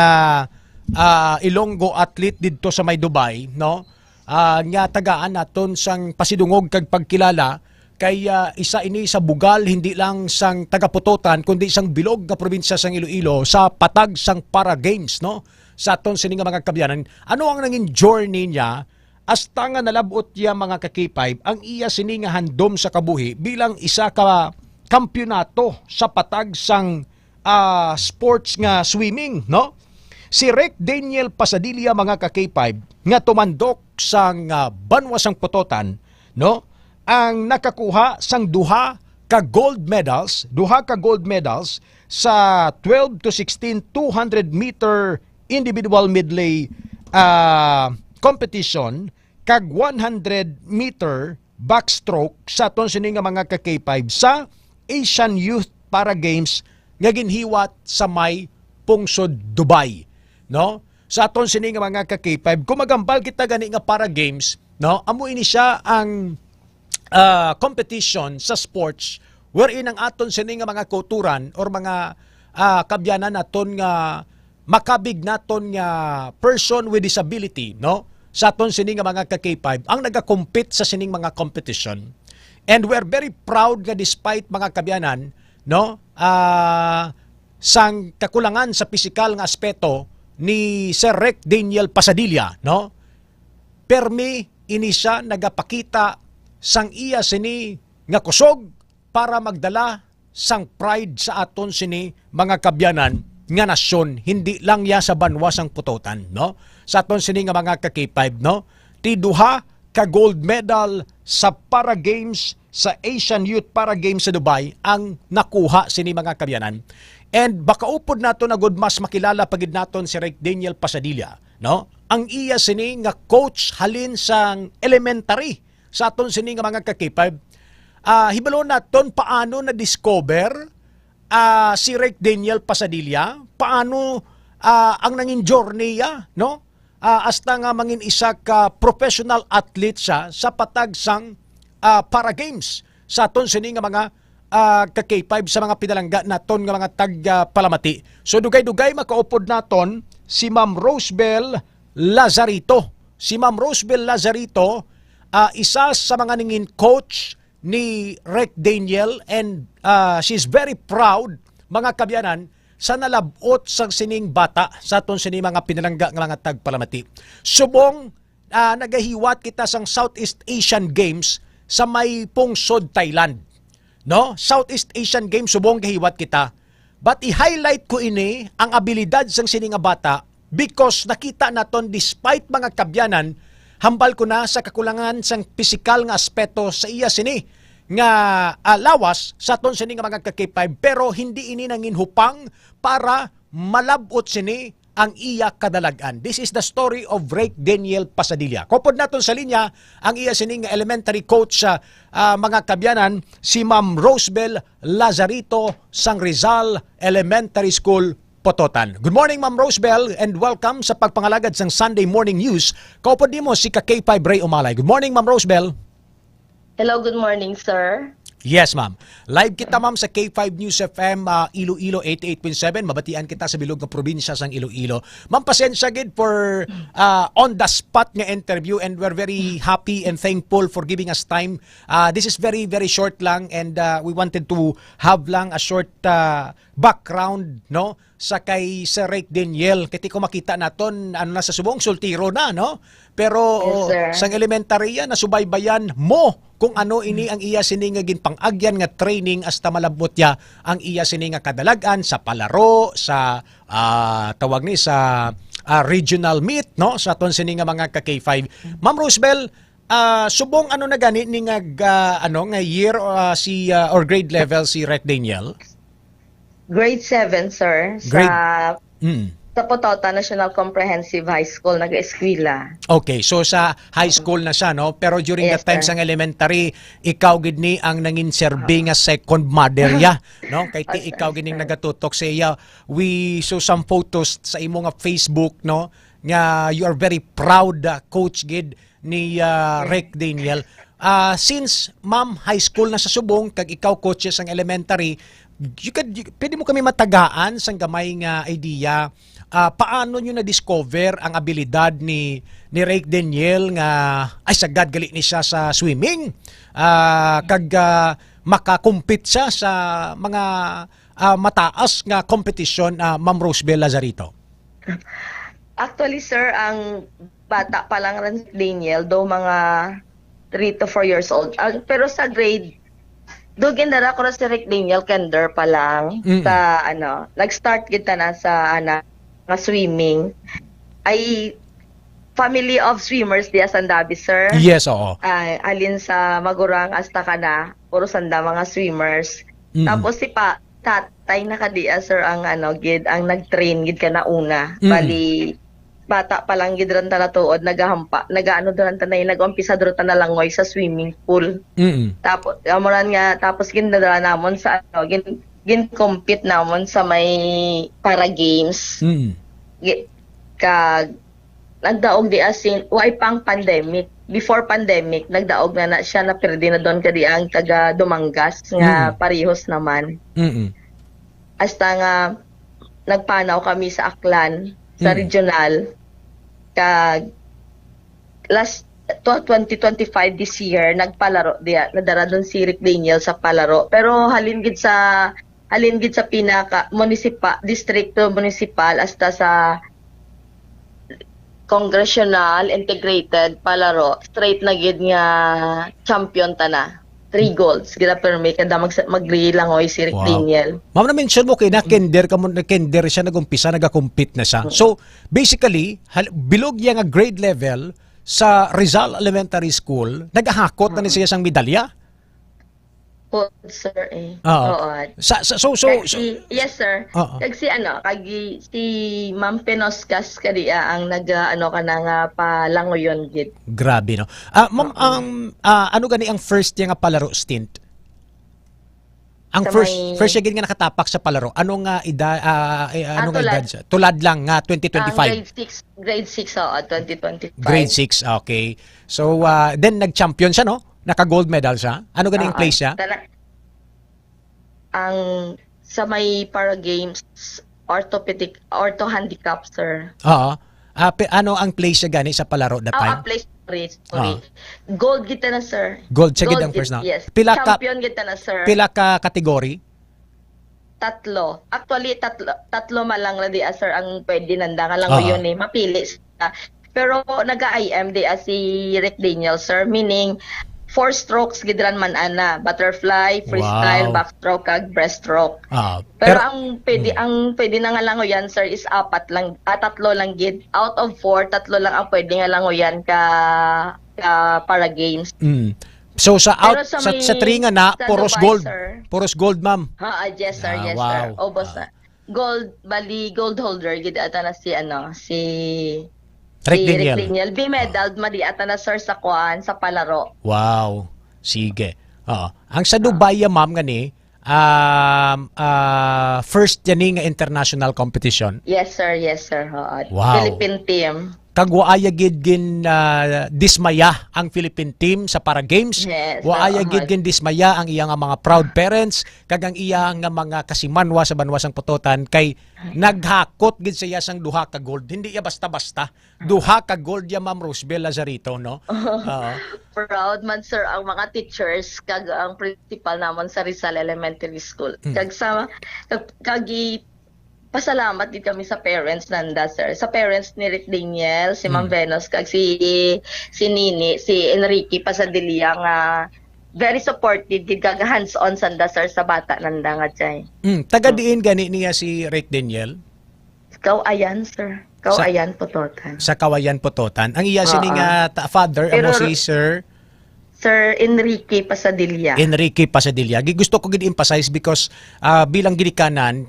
Ilonggo athlete didto sa may Dubai, no? Nga tagaan naton sang pasidungog kag pagkilala kay isa ini sa bugal hindi lang sang tagaputotan kundi sang bilog nga probinsya sang Iloilo sa patag sang Para Games, no? sa aton sini nga mga kabyanan. Ano ang nanging journey niya hasta nga nalabot niya mga ka-K5 ang iya sini nga handom sa kabuhi bilang isa ka kampyonato sa patag sang sports nga swimming, no? Si Rick Daniel Pasadilla mga ka-K5 nga tumandok sang banwa sang Putotan, no? Ang nakakuha sang duha ka gold medals sa 12 to 16 200 meter individual medley competition kag 100 meter backstroke sa aton sini nga mga ka-K5 sa Asian Youth Para Games nga ginhiwat sa may pungsod Dubai, no? Sa aton sini nga mga ka-K5 kung magambal kita gani nga Para Games, no? Amo ini siya ang competition sa sports wherein ang aton sini nga mga kulturan or mga kabyanan naton nga makabig naton nga person with disability, no? Sa aton sini nga mga ka-K5 ang nagakompete sa sining mga competition. And we're very proud nga despite mga kabyanan, no? Sang kakulangan sa pisikal nga aspeto ni Sir Rick Daniel Pasadilla, no? Permi ini siya nagapakita sang iya sini nga kusog para magdala sang pride sa aton sini mga kabyanan nga nasyon, hindi lang ya sa banwa sang Putotan, no? Sa aton sini nga mga ka-K5, no? Ti duha ka gold medal sa Para Games sa Asian Youth Para Games sa Dubai ang nakuha sini mga kabyanan. And baka upod nato na good mas makilala pagid naton si Rick Daniel Pasadilla, no? Ang iya sini nga coach halin sang elementary sa aton sini nga mga ka-K5. Hibalo naton paano na-discover si Rick Daniel Pasadilla, paano ang nanging journey ya, no? Hasta nga mangin isa ka professional athlete siya sa patag sang Para Games sa aton sini nga mga ka-K5 sa mga pinalangga naton nga mga tag-palamati. So dugay-dugay makaupod naton si Ma'am Rosebel Lazarito. Si Ma'am Rosebel Lazarito, isa sa mga ningin coach ni Rick Daniel, and she's very proud mga kabyanan sa nalabot sa sining bata sa aton sini mga pinalangga nga mga tagpalamati. Subong nagahiwat kita sang Southeast Asian Games sa may pungsod Thailand, no? Southeast Asian Games subong gahiwat kita. But i-highlight ko ini ang abilidad sang sini nga bata because nakita naton despite mga kabyanan hambal ko na sa kakulangan sang pisikal nga aspeto sa iya sini nga lawas sa aton sini nga mga ka-K5, pero hindi ini nangin hupang para malabot sini ang iya kadalagan. This is the story of Rick Daniel Pasadilla. Kopod naton sa linya ang iya sini nga elementary coach sa mga kabyanan, si Ma'am Rosebel Lazarito sang Rizal Elementary School, Putotan. Good morning, Ma'am Rosebel, and welcome sa pagpangalagad sang Sunday Morning News. Kaupod nimo si ka-K5 Ray Umalay. Good morning, Ma'am Rosebel. Hello, good morning, sir. Yes, ma'am. Live kita, ma'am, sa K5 News FM Iloilo 88.7. Mabatian kita sa bilog nga probinsya sang Iloilo. Ma'am, pasensya gid for on the spot nga interview, and we're very happy and thankful for giving us time. This is very, very short lang, and we wanted to have lang a short background, no, sa kay Sir Rick Daniel. Kiti ko makita naton ano na sa subong sultiro na, no? Pero Yes, sang elementary yan, nasubaybayan mo kung ano ini ang iya sini nga ginpang-agyan nga training hasta malabot ya ang iya sini nga kadalagan sa palaro, sa tawag ni sa regional meet, no, sa aton sini nga mga ka-K5. Ma'am Rosebel, subong ano na gani ni nga nga year si or grade level si Rick Daniel? Grade 7, sir. Sa Putotan National Comprehensive High School, nag-eskwela. Okay, so sa high school na siya, no? Pero during Yes, the time sir. sang elementary, ikaw gid ni ang nangin serbi nga second mother ya, no? Kay ti ikaw gining nagatutok sa iya. We saw some photos sa imo nga Facebook, no? Nga you are very proud coach gid ni Rick Daniel. Since ma'am high school na sa subong kag ikaw coaches ang elementary, pwede mo kami matagaan sang gamay nga idea paano nyo na-discover ang abilidad ni Rick Daniel nga ay sagad gali ni siya sa swimming kag makakumpit siya sa mga mataas nga competition, Ma'am Rosebel Lazarito? Actually, sir, ang bata pa lang rin si Daniel, do mga 3 to 4 years old. Pero sa grade, do gindara ko na si Rick Daniel kinder pa lang sa nag-start kita na sa nga swimming. Ay family of swimmers diya Sandabi, sir. Yes, oo. Alin sa Magurang hasta kana, puro sanda mga swimmers. Tapos si tatay na kadiya, sir, ang ang nag-train gid ka na una. Bali bata pa lang gid ran ta natuod nagaano duran ta nag-umpisa duran ta na langoy sa swimming pool. Tapos tapos ginadala namon sa gin-compete namon sa may para games. Kag nagdaog di asin way pang pandemic. Before pandemic, nagdaog na siya na perdi na doon kadi ang taga Dumangas nga parehos naman. Hasta nga nagpanaw kami sa Aklan, sa regional. Kag last 2025 this year, nagpalaro diya. Nadara doon si Rick Daniel sa palaro. Pero halin gid sa pinaka distrito municipal hasta sa congressional integrated palaro, straight na gid nga champion ta na. 3 golds gida permi kada maglangoy si Rick Daniel. Ma'am, na-mention mo kay na kinder siya nagumpisa, nagakompete na siya. So basically bilog yang nga grade level sa Rizal Elementary School, nagahakot na ni siya sang medalya. Sir, eh. Oo. Yes, sir. Kag si Ma'am Penoscas kadiya ang nga palangoyon gid. Grabe, no. Ma'am, ano gani ang first yang palaro stint? Ang first gid nga nakatapak sa palaro. Ano nga edad siya? Tulad lang nga 2025. Grade 6 2025. Grade 6, okay. So then nag-champion siya, no? Naka-gold medal siya. Ano gani ang place siya? Ang sa may para games ortho handicap, sir. Oo. Ano ang place siya gani sa palaro that time? Place sorry. Gold kita na, sir. Gold siya gid ang first na. Yes. Champion kita na, sir. Pila ka kategory? 3. Actually, tatlo malang na di, sir, ang pwede nanda nga lang yun mapili siya. Pero naga-IM di si Rick Daniel, sir, meaning 4 strokes gidran man ana, butterfly, freestyle, backstroke kag breaststroke. Pero ang pwede na nga langoyan, sir, is 3 lang gid. Out of 4, 3 lang ang pwede nga langoyan ka para games. So sa 3 nga na puros Dubai, gold. Sir. Puros gold, ma'am. Yes, sir. Yes, wow. sir. Obos na. Gold holder gid ata na si Rick Daniel. B-medal madi ata na, sir, sa palaro. Wow. Sige. Ang sa Dubai, ma'am, gani, first yan nga international competition. Yes, sir. Wow. Philippine team. Kag waaya gid gin dismaya ang Philippine team sa para games. Yes, waaya gid gin dismaya ang iyang mga proud parents kag ang iyang mga kasimanwa sa banwasang putotan kay naghakot gid siya sang 2 ka gold. Hindi ya basta-basta. 2 ka gold ya, Ma'am Rosebel Lazarito, no? Proud man, sir, ang mga teachers kag ang principal namon sa Rizal Elementary School. Kag pasalamat din kami sa parents nanda, sir. Sa parents ni Rick Daniel, si Ma'am Venus, kag si Nini, si Enrique Pasadilia nga very supportive, gid kag hands-on sanda, sir, sa bata nanda nga jay. Taga diin gani niya si Rick Daniel? Kawayan, sir. Kawayan Pototan. Sa Kawayan Pototan. Ang iya sini nga father amo si Sir Enrique Pasadilia. Enrique Pasadilia. Gusto ko gid emphasize because bilang gidikanan,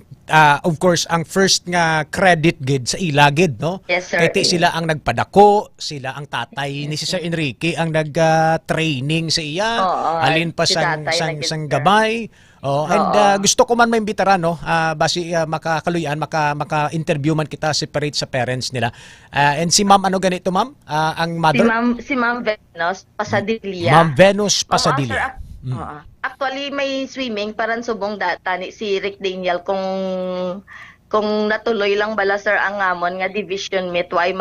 of course, ang first nga credit gid sa ila gid, no? Yes, sir. Kaya sila ang nagpadako, sila ang tatay ni si Sir Enrique ang nag-training sa iya. Alin pa sang gabay. And gusto ko man maimbitara, no, basi makakaluyan, maka-interview man kita separate sa parents nila. And si Ma'am, ano ganito, Ma'am? Ang mother? Si Ma'am Venus Pasadilia. Ma'am Venus Pasadilia. Actually, may swimming parang subong data ni si Rick Daniel kung kung natuloy lang bala sir ang amon nga division meet I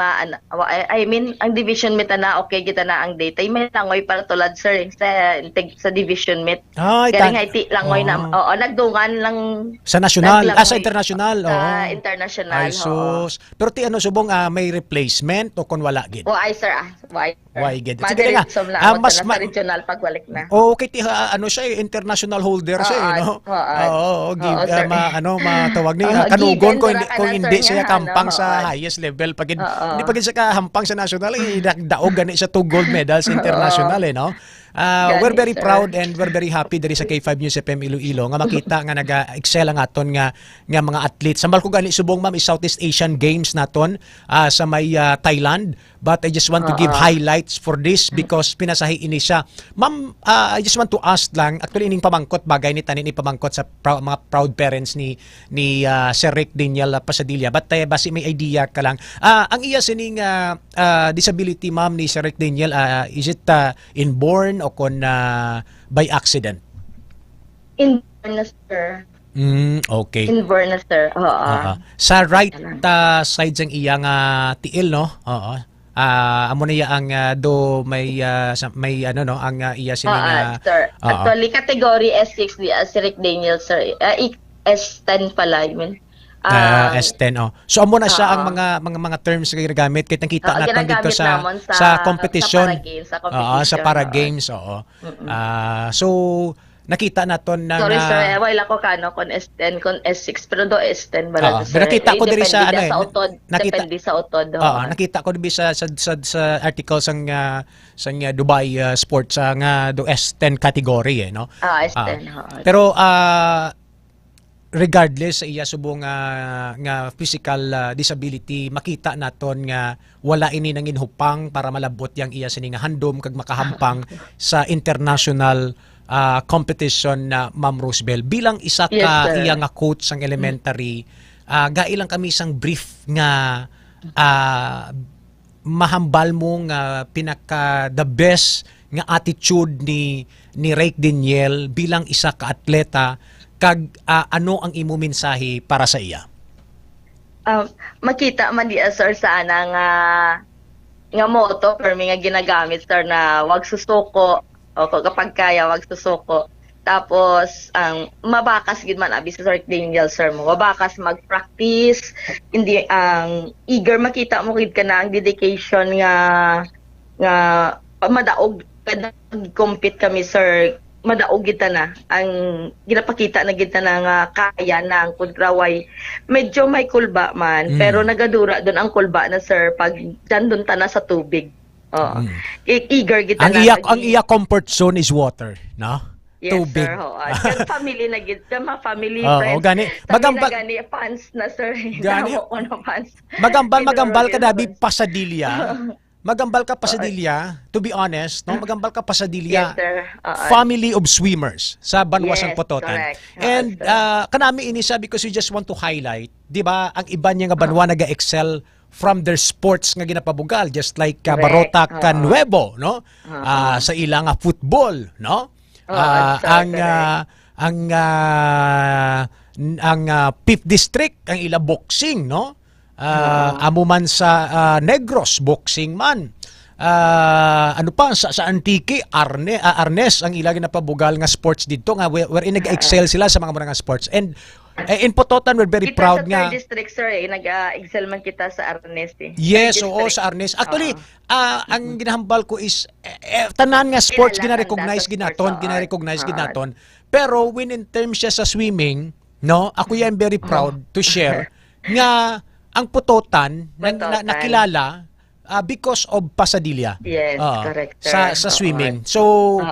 mean ang division meet na okay kita na ang data may langoy para tulad sir sa division meet galing haiti langoy na nagdungan lang sa national sa international international ay sus pero ti ano subong may replacement o kun wala gid ay sir why gid sige nga mas regional pagbalik na okay ti ano siya international holder siya no matawag ni kanugon kung hindi siya kampang sa highest level pag hindi pag siya kahampang sa national daog gani siya 2 gold medals international no. We're very proud and we're very happy diri sa K5 News FM Iloilo nga makita nga naga-excel ang aton nga mga athletes. Sambal ko gani subong ma'am is Southeast Asian Games naton sa may Thailand, but I just want to give highlights for this because pinasahi ini siya. Ma'am, I just want to ask lang, actually ining pamangkot bagay ni tanin ni pamangkot sa mga proud parents ni Sir Rick Daniel Pasadilla. But basi may idea ka lang. Ang iya sining disability ma'am ni Sir Rick Daniel, is it inborn o kon by accident? Inborn na sir. Okay. Inborn na sir. Sa right side sang iyang tiil no. Amo na iya ang do may ano no ang iya sining sir. Actually category S6 di si Rick Daniel sir. S10 pala I mean. S10 So amo na siya ang mga terms nga ginagamit kay nakita natin dito sa competition. Sa para games so nakita naton na sorry sir, wala ko kano kon S10 kon S6 pero do S10 bala sir. Nakita ko diri sa depende sa utod. Nakita ko diri sa article sang Dubai Sports nga do S10 category no. S10. Pero regardless sa iya subong nga physical disability, makita naton nga wala ini nang inhupang para malabot yang iya sini nga handom kag makahampang sa international competition na Ma'am Rosebel. Bilang isa ka iya nga coach sang elementary, gailang kami sang brief nga mahambal mo nga pinaka the best nga attitude ni Rick Daniel bilang isa ka atleta kag ano ang imo mensahe para sa iya? Makita man di sir sa ana nga motto per nga ginagamit sir na wag susuko o kapag kaya wag susuko. Tapos ang mabakas gid man abi sa Rick Daniel sir mo. Mabakas mag-practice, hindi ang eager makita mo gid kana ang dedication nga madaog kada compete kami sir. Madaog kita na ang ginapakita na kita na nga kaya na ang kundraway medyo may kulba man pero nagadura doon ang kulba na sir pag dandun ta na sa tubig eager kita ang iya comfort zone is water no. Yes, tubig sir family na gid family friends gani magambal gani fans na sir gani fans magambal ka dabi Pasadilla. Magambal ka Pasadilla, to be honest, no? Magambal ka Pasadilla, family of swimmers sa Banwasang Pototan. Correct. And kanami ini sabi because we just want to highlight, 'di ba, ang iba niya nga banwa naga-excel from their sports nga ginapabugal just like Barota Canuevo, no? Sa ilang football, no? Ang 5th district ang ila boxing, no? Amo man sa Negros boxing man. Ano pa sa Antique Arnes ang ila ginapabugal nga sports dito nga wherein nag-excel sila sa mga sports. And in Pototan we're very proud nga. Kita sa 3rd district sir nag-excel man kita sa Arnes Yes, sa Arnes. Actually, ang ginahambal ko is tanan nga sports gina-recognize ginaton. Pero when in terms siya sa swimming, no, ako yan very proud to share nga ang Pototan nakilala because of Pasadilla. Yes, correct. Sa swimming. So,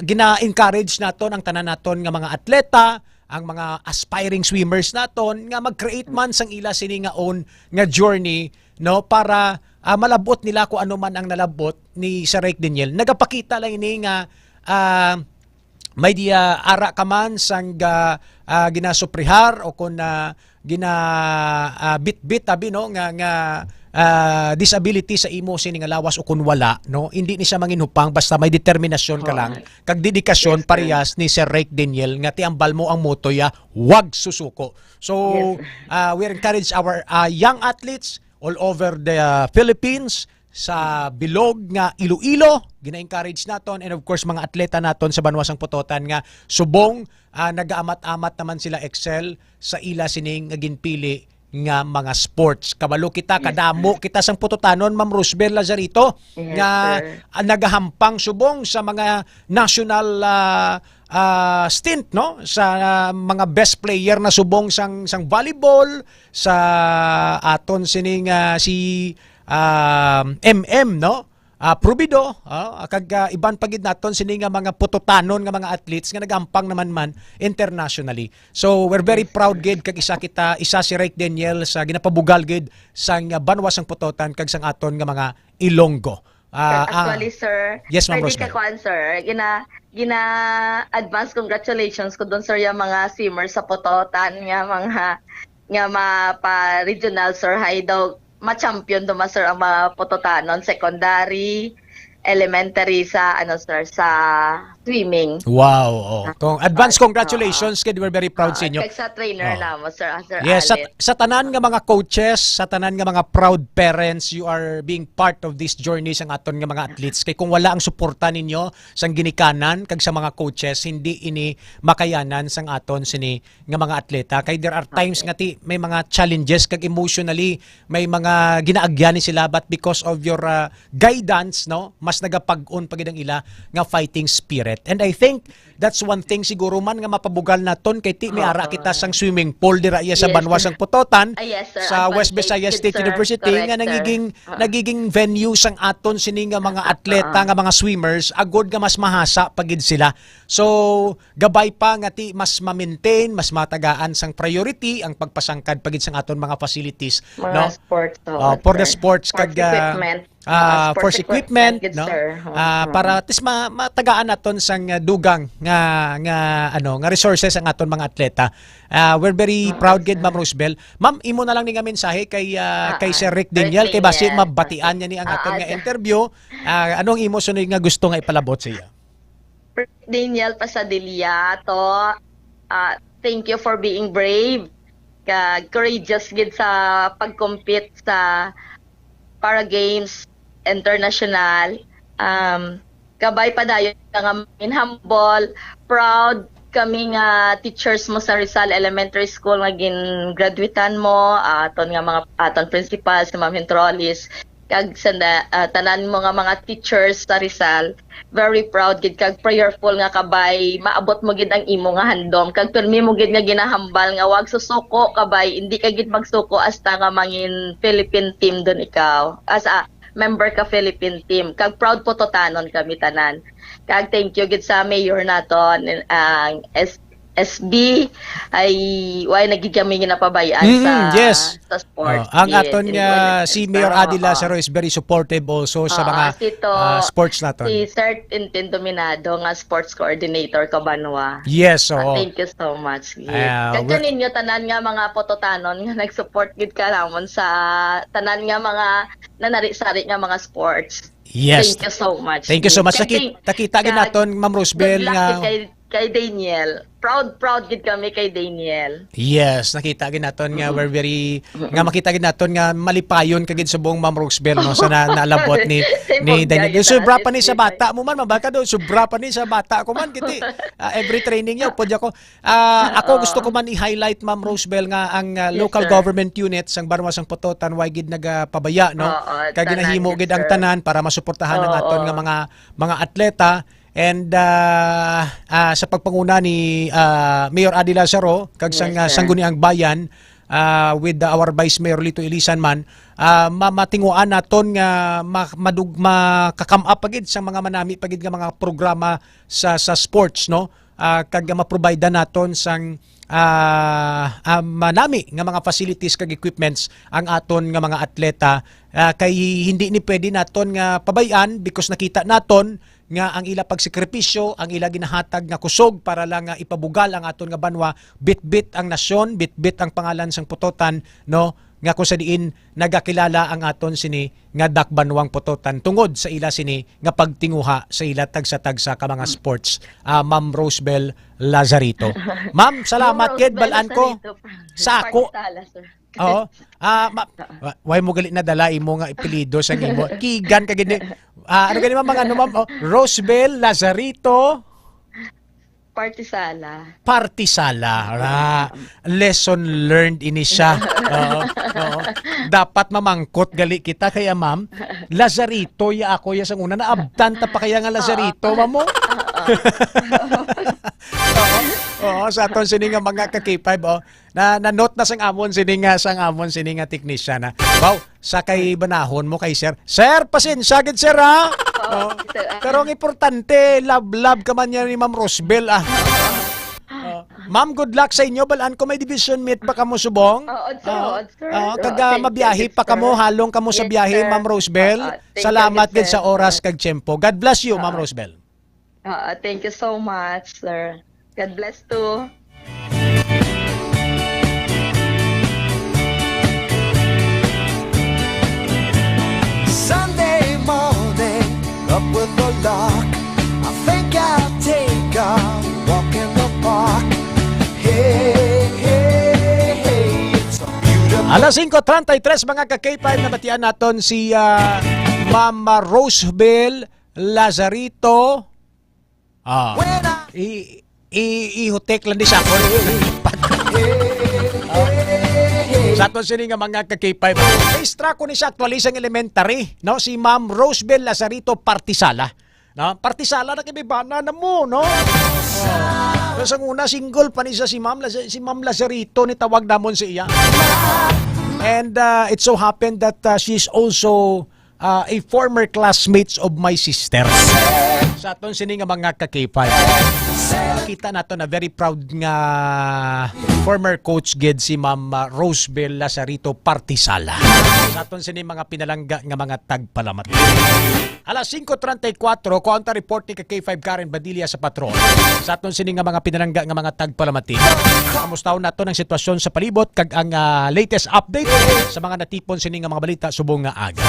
gina-encourage naton ang tanan naton nga mga atleta, ang mga aspiring swimmers naton nga mag-create man sang ila sini nga own nga journey, no, para malabot nila kung ano man ang nalabot ni Sir Rick Daniel. Nagapakita lang ini nga may dia ara ka man sang ginasuprihar o kun bit-bit abi no nga disability sa imo sining nga lawas o kun wala, no, hindi ni siya manginhupang basta may determinasyon ka lang kag dedikasyon parehas ni Sir Rick Daniel nga tiambal mo ang moto ya wag susuko. So we encourage our young athletes all over the Philippines, sa bilog nga Iloilo, gina-encourage naton, and of course mga atleta naton sa Banwasang Putotan nga subong nagaamat-amat naman sila excel sa ila sining nga ginpili nga mga sports. Kabalo kita, kadamo kita sang putotanon, Ma'am Rosbel Lazarito, nga nagahampang subong sa mga national stint, no, sa mga best player na subong sang volleyball, sa aton sining si MM, no? Prubido, kag iban pagid naton sini nga mga putotanon nga mga athletes nga nagampang naman man internationally. So we're very proud gid kag isa si Rick Daniel sa ginapabugal gid sang Banwasang Putotan kag sang aton nga mga Ilonggo. Actually, sir, yes, Ma'am pwede Rosmel. ka kuan, sir. Advance congratulations ko doon, sir, yung mga swimmers sa Putotan, nga pa regional, sir, hay daw ma-champion duma, sir, ang mga Putotanon, secondary, elementary sa sir, sa swimming. Wow. Advance congratulations kid, we're very proud sa inyo. Kag sa trainer na mo, sir, Sir Yes, Alex. sa tanan nga mga coaches, sa tanan nga mga proud parents, you are being part of this journey sang aton nga mga athletes. Kay kung wala ang suporta ninyo sang ginikanan kag sa mga coaches, hindi ini makayanan sang aton sini nga mga atleta. Kay there are times nga may mga challenges kag emotionally may mga ginaagyan sila, but because of your guidance, no, mas nagapag-on pagid ang ila nga fighting spirit. And I think that's one thing siguro man nga mapabugal naton kay ti may ara kita sang swimming pool dira iya sa Banwasang Putotan, Yes, sir. sa West Advantage Visayas yun, State sir. University Correct, nga sir. nagiging venue sang aton sini nga mga atleta nga mga swimmers, agod nga mas mahasa pagid sila. So gabay pa nga ti mas ma-maintain, mas matagaan sang priority ang pagpasangkad pagid sang aton mga facilities, Mga no, sports, for the sports kag equipment. sports equipment, no, sir. para tis matagaan naton sang dugang nga resources ang aton mga atleta. We're very proud gid, Ma'am Rosbel. Ma'am, imo na lang ni nga mensahe kay Sir Rick Daniel, kay basi mabatian niya ni ang aton nga interview. Anong imo sunod nga gusto nga ipalabot sa iya? Daniel Pasadilla to, thank you for being brave, courageous gid sa pag-compete sa Para Games International. Kabay pa dayon nga humble, proud kami nga teachers mo sa Rizal Elementary School nga gin-graduatean mo, aton principal si Ma'am Hintrolis, kag tanan mo nga mga teachers sa Rizal, very proud gid kag prayerful nga kabay maabot mo gid ang imo nga handom, kag pirmi mo gid nga ginahambal nga wag susuko kabay, hindi ka gid magsuko hasta nga mangin Philippine team don ikaw as a member ka Philippine team, kag proud Putotanon kami tanan. Kag thank you gid sa mayor naton ang SB ay way nagigami napabayaan sa sports. Ang aton nga si Mayor Adi Lazaro is very supportive also sa mga sports naton. Si Sir Tintin Dominado nga sports coordinator Kabanwa. Yes, thank you so much. Kag kaninyo tanan nga mga Putotanon nga nag-support gid ka namon sa tanan nga mga nanari-sari nga mga sports. Yes. Thank you so much. Thank you so much. Nakita gid naton, Ma'am Rosbel, nga kay Daniel. Proud gid kami kay Daniel. Yes, nakita gid naton nga we're very nga makita gid naton nga malipayon kagid sa buong Ma'am Rosbel, no, sa naalabot ni Daniel. Sobra pa ni sa bata mo man, mabaka do, sobra pa ni sa bata ko man kiti. Every training niya pud ako. Ako gusto ko man i-highlight, Ma'am Rosbel, nga ang local government units ang Banwasang Putotan way gid nagapabaya, no. Kag ginahimo gid ang tanan para masuportahan ang aton nga mga atleta. And sa pagpanguna ni Mayor Adi Lazaro kag sangguniang bayan with our Vice Mayor Lito Ilisan man, matinguan naton nga makakam up pagid sa mga manami pagid nga mga programa sa sports, no, kag ma-provide naton sang manami nga mga facilities kag equipments ang aton nga mga atleta, kay hindi ni pwede naton nga pabayan because nakita naton nga ang ila pagsakripisyo, ang ila ginahatag nga kusog para lang ipabugal ang aton nga banwa, bit-bit ang nasyon, bit-bit ang pangalan sang Putotan, no, nga kung sa diin nagakilala ang aton sini nga dakbanwang putotan tungod sa ila sini nga pagtinguha sa ila tagsa-tagsa ka mga sports. Ma'am Rosebel Lazarito. Ma'am, salamat kid balaan ko sa ako. Oo. Why mo galit na dala imo nga ipilido sa imo. Kigan ka gini. Ano gani mga ano ma'am? Rosebel Lazarito Partisala. Lesson learned ini siya. Oo. Dapat mamangkot gali kita kaya ma'am. Lazarito ya ako ya sang una naabtan ta pa kaya nga Lazarito mamo. Oo, sa aton sini nga mga ka-K5 na note na sang amon sini nga technician na. Wow, sa kay banahon mo kay sir. Sir, pasensya gid sir ha. Pero ang importante, love ka man yan ni Ma'am Rosebel Ma'am, good luck sa inyo. Balaan ko may division meet pa kamo subong. Kaga mabiyahe pa kamo, halong kamo sa biyahe, Ma'am Rosebel. Salamat gid sa oras kag tiyempo. God bless you, Ma'am Rosebel. Thank you so much, sir. God bless too. Sunday morning, up with the lark. I think I'll take a walk in the park. Hey, hey, hey, it's a beautiful... Alas 5:33 mga ka-K5 na batian naton si Ma'am Rosebel Lazarito. Ihutek lang di siya ako. Sa aton sini nga mga ka-K5. Extra ko ni siya actualisang elementary, no? Si Ma'am Rosebel Lazarito Partisala. No? Partisala na kibibana na mo, no? Kasi ang una single pa ni siya si Ma'am Lazarito ni tawag namon si iya. And it so happened that she's also a former classmates of my sister. Sa aton sini nga mga ka-K5. Kita nato na very proud nga former coach gid si Ma'am Rosebel Lazarito Partisala. Sa aton sini mga pinalangga nga mga tagpalamat. Alas 5:34 counter report ni K5 Karen Badilla sa patrol. Sa aton sini nga mga pinalangga nga mga tagpalamati. Kamusta nato ng sitwasyon sa palibot kag ang latest update sa mga natipon sini nga mga balita subong nga aga.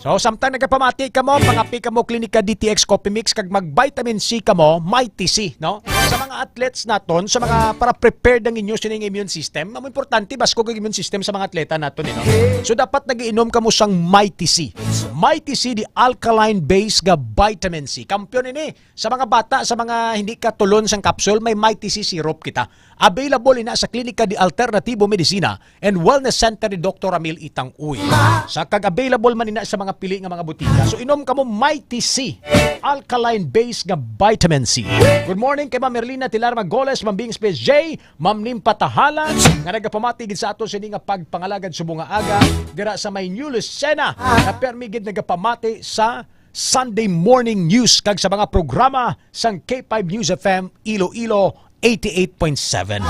So samtang nagapamati kamo, pangapi kamo Klinika DTX Coffee Mix kag mag-vitamin C kamo, Mighty C, no? Sa mga athletes naton, sa mga para prepared ang inyo sining immune system, ang importante basko kag immune system sa mga atleta naton, no? So dapat nagiinom kamo sang Mighty C. Mighty C di alkaline base nga vitamin C. Kampiyon ini sa mga bata, sa mga hindi katulon sang capsule, may Mighty C syrup kita. Available ina sa Klinika di Alternativo Medicina and Wellness Center ni Dr. Ramil Itang Uy. Sa kag-available man ina sa mga pili nga mga butika. So inom kamo Mighty C, alkaline base nga vitamin C. Good morning kay Ma'am Merlina Tilar Magoles, Ma'am Bing Space J, Ma'am Nim Patahalan, nga nagapamati gid sa ato sini nga pagpangalagad subong nga aga dira sa may New Lucena. Na permigid nagapamati sa Sunday Morning News kag sa mga programa sang K5 News FM Iloilo 88.7.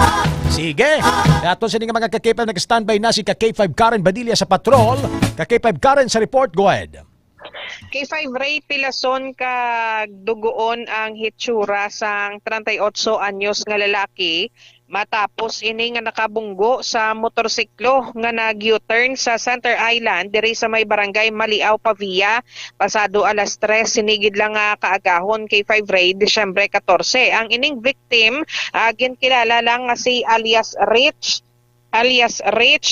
Sige. Ato sini nga mga ka-K5 nag-standby na si ka-K5 Karen Badilla sa patrol. Ka-K5 Karen sa report. Go ahead. K5 Ray Pilason kag dugoon ang hitsura sang 38 anyos nga lalaki matapos ini nga nakabunggo sa motorsiklo nga nag-U-turn sa Center Island diri sa may barangay Maliaw, Pavia pasado alas 3 sinigid lang nga kaagahon K5 Ray Disyembre 14. Ang ining victim ginkilala lang nga si alias Rich,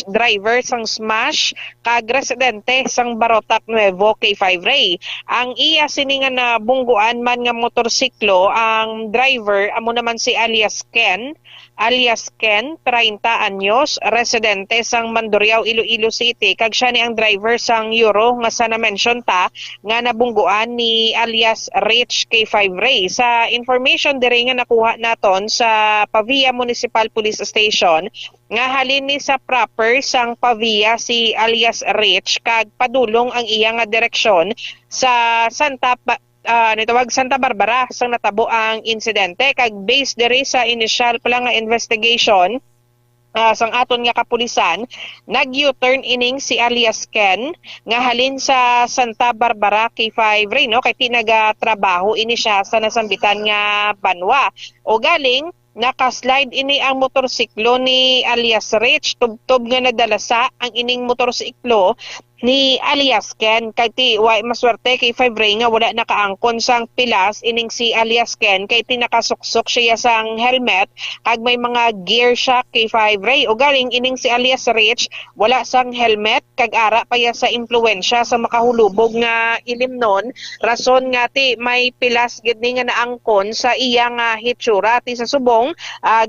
driver sang Smash, kag residente sang Barotac Nuevo K5 Ray. Ang iya sini nga nabungguan man nga motorsiklo, ang driver amo naman si alias Ken, 30 anyos, residente sang Mandurriao, Iloilo City. Kag siya ni ang driver sang Euro nga sa na-mention ta nga nabungguan ni alias Rich K5 Ray. Sa information diri nga nakuha naton sa Pavia Municipal Police Station, nga halin ni sa proper sang Pavia si alias Rich kag padulong ang iya nga direksyon sa Santa Barbara sang natabo ang insidente kag based diri sa initial pa lang nga investigation sang aton nga kapulisan nag-U-turn ining si alias Ken nga halin sa Santa Barbara K5 Ray, no? Kay tinaga trabaho ini siya sa nasambitan nga Banwa o galing nakaslide ini ang motorsiklo ni alias Rich, tubtob nga nadalasa ang ining motorsiklo ni alias Ken. Kay ti maswerte kay 5 Ray nga wala nakaangkon sang pilas ining si alias Ken, kay ti nakasuksok siya sang helmet kag may mga gear shock kay 5 Ray. O galing ining si alias Rich wala sang helmet kag ara pa ya sa impluwensya sa makahulubog nga ilimnon, rason nga ti may pilas gid ni nga naangkon sa iya nga hitsura. Ti sa subong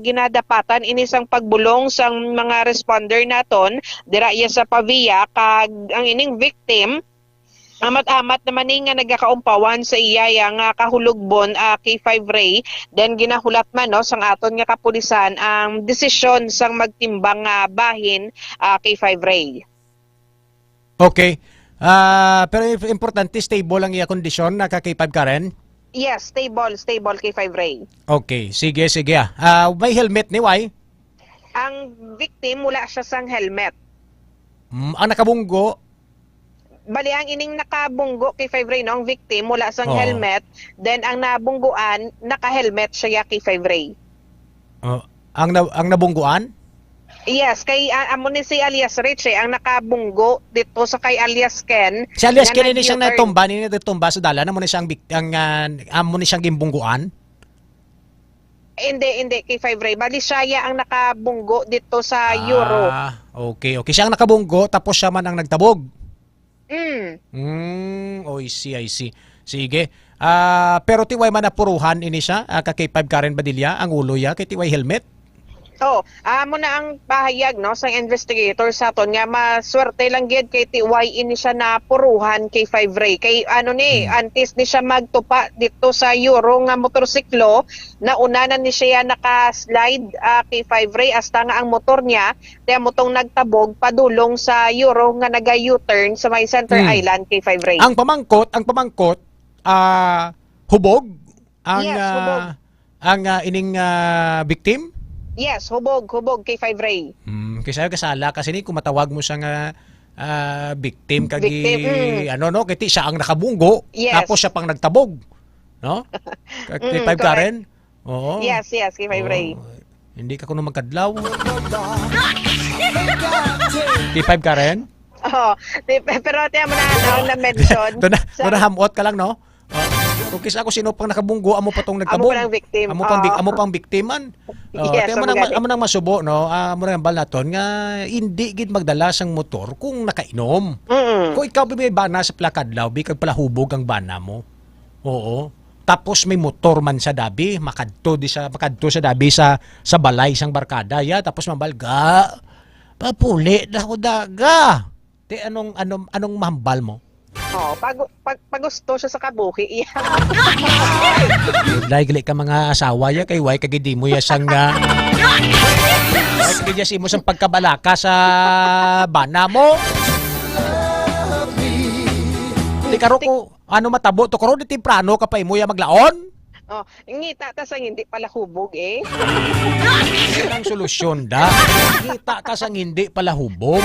ginadapatan ini sang pagbulong sang mga responder naton dira iya sa Pavia, kag ang ining victim amat-amat naman nga nagakaumpawan sa iya nga kahulugbon kay 5 Ray. Then ginahulat man sang aton nga kapulisan ang desisyon sang magtimbang bahin kay 5 Ray. Okay. Pero importante stable ang iya kondisyon na kay 5 Karen. Yes, stable kay 5 Ray. Okay, sige. May helmet ni Y? Ang victim wala siya sang helmet. Ang nakabunggo? Bali, ang ining nakabunggo kay 5 Ray, no? Ang victim wala sang Oo. helmet. Then ang nabungguan, naka-helmet siya kay 5 Ray. Ang nabungguan? Yes, kay amo ni si alias Rich ang nakabunggo dito sa kay alias Ken. Si alias nga Ken ni siyang nag-U-turn. natumba sa dalan, amo ni siyang amo ni siyang gimbungguan? Hindi kay 5 Ray. Bali siya ang nakabunggo dito sa Euro. Okay. Siya ang nakabunggo tapos siya man ang nagtabog. I see. Sige. Pero tiway man napuruhan ini siya kay 5 Karen Badilla ang ulo ya kay tiway helmet. Amo na ang pahayag no sa investigator sa aton nga maswerte lang gid kay TY ini siya na puruhan kay 5 Ray. Kay antes ni siya magtupa dito sa Euro nga motorsiklo, nauna na ni siya naka-slide kay 5 Ray hasta nga ang motor niya kaya motong nagtabog padulong sa Euro nga naga-U-turn sa may Center Island kay 5 Ray. Ang pamangkot hubog ang Yes, hubog. ang ining victim. Yes, hubog kay 5 Ray. Kasi kasala kasi ni kung matawag mo sa victim kagi Victim, kiti siya ang nakabunggo Yes. tapos siya pang nagtabog, no? Kay 5 Karen. Oo. Yes, kay 5 Ray. Hindi ka kuno magkadlaw. Kay 5 Karen? Pero tiyan mo na mention. Doon hamot ka lang, no? Kung kisa ako sino pang nakabunggo, amo pa tong nagtabog. Amo pa ng victim. Amo pang biktiman. Yes, amo nang masubo, no? Amo nang bal naton nga hindi gid magdala sang motor kung nakainom. Kung ikaw may bana sa plakadlaw, kag pala hubog ang bana mo. Oo. Tapos may motor man sa dabi, makadto sa dabi sa balay sang barkada ya, tapos mabalga. Papuli na ko daga. Te anong mahambal mo? Pag gusto siya sa kabuhi. Dahil ka mga asawa ya kay way kagidi mo ya sang kagidi si mo sang pagkabalaka sa bana mo. Di karo ko matabo to karo di temprano ka pa imo ya maglaon. Ngita ta sang hindi pala hubog eh. Yan ang solusyon da. Kita ka sang hindi pala hubog.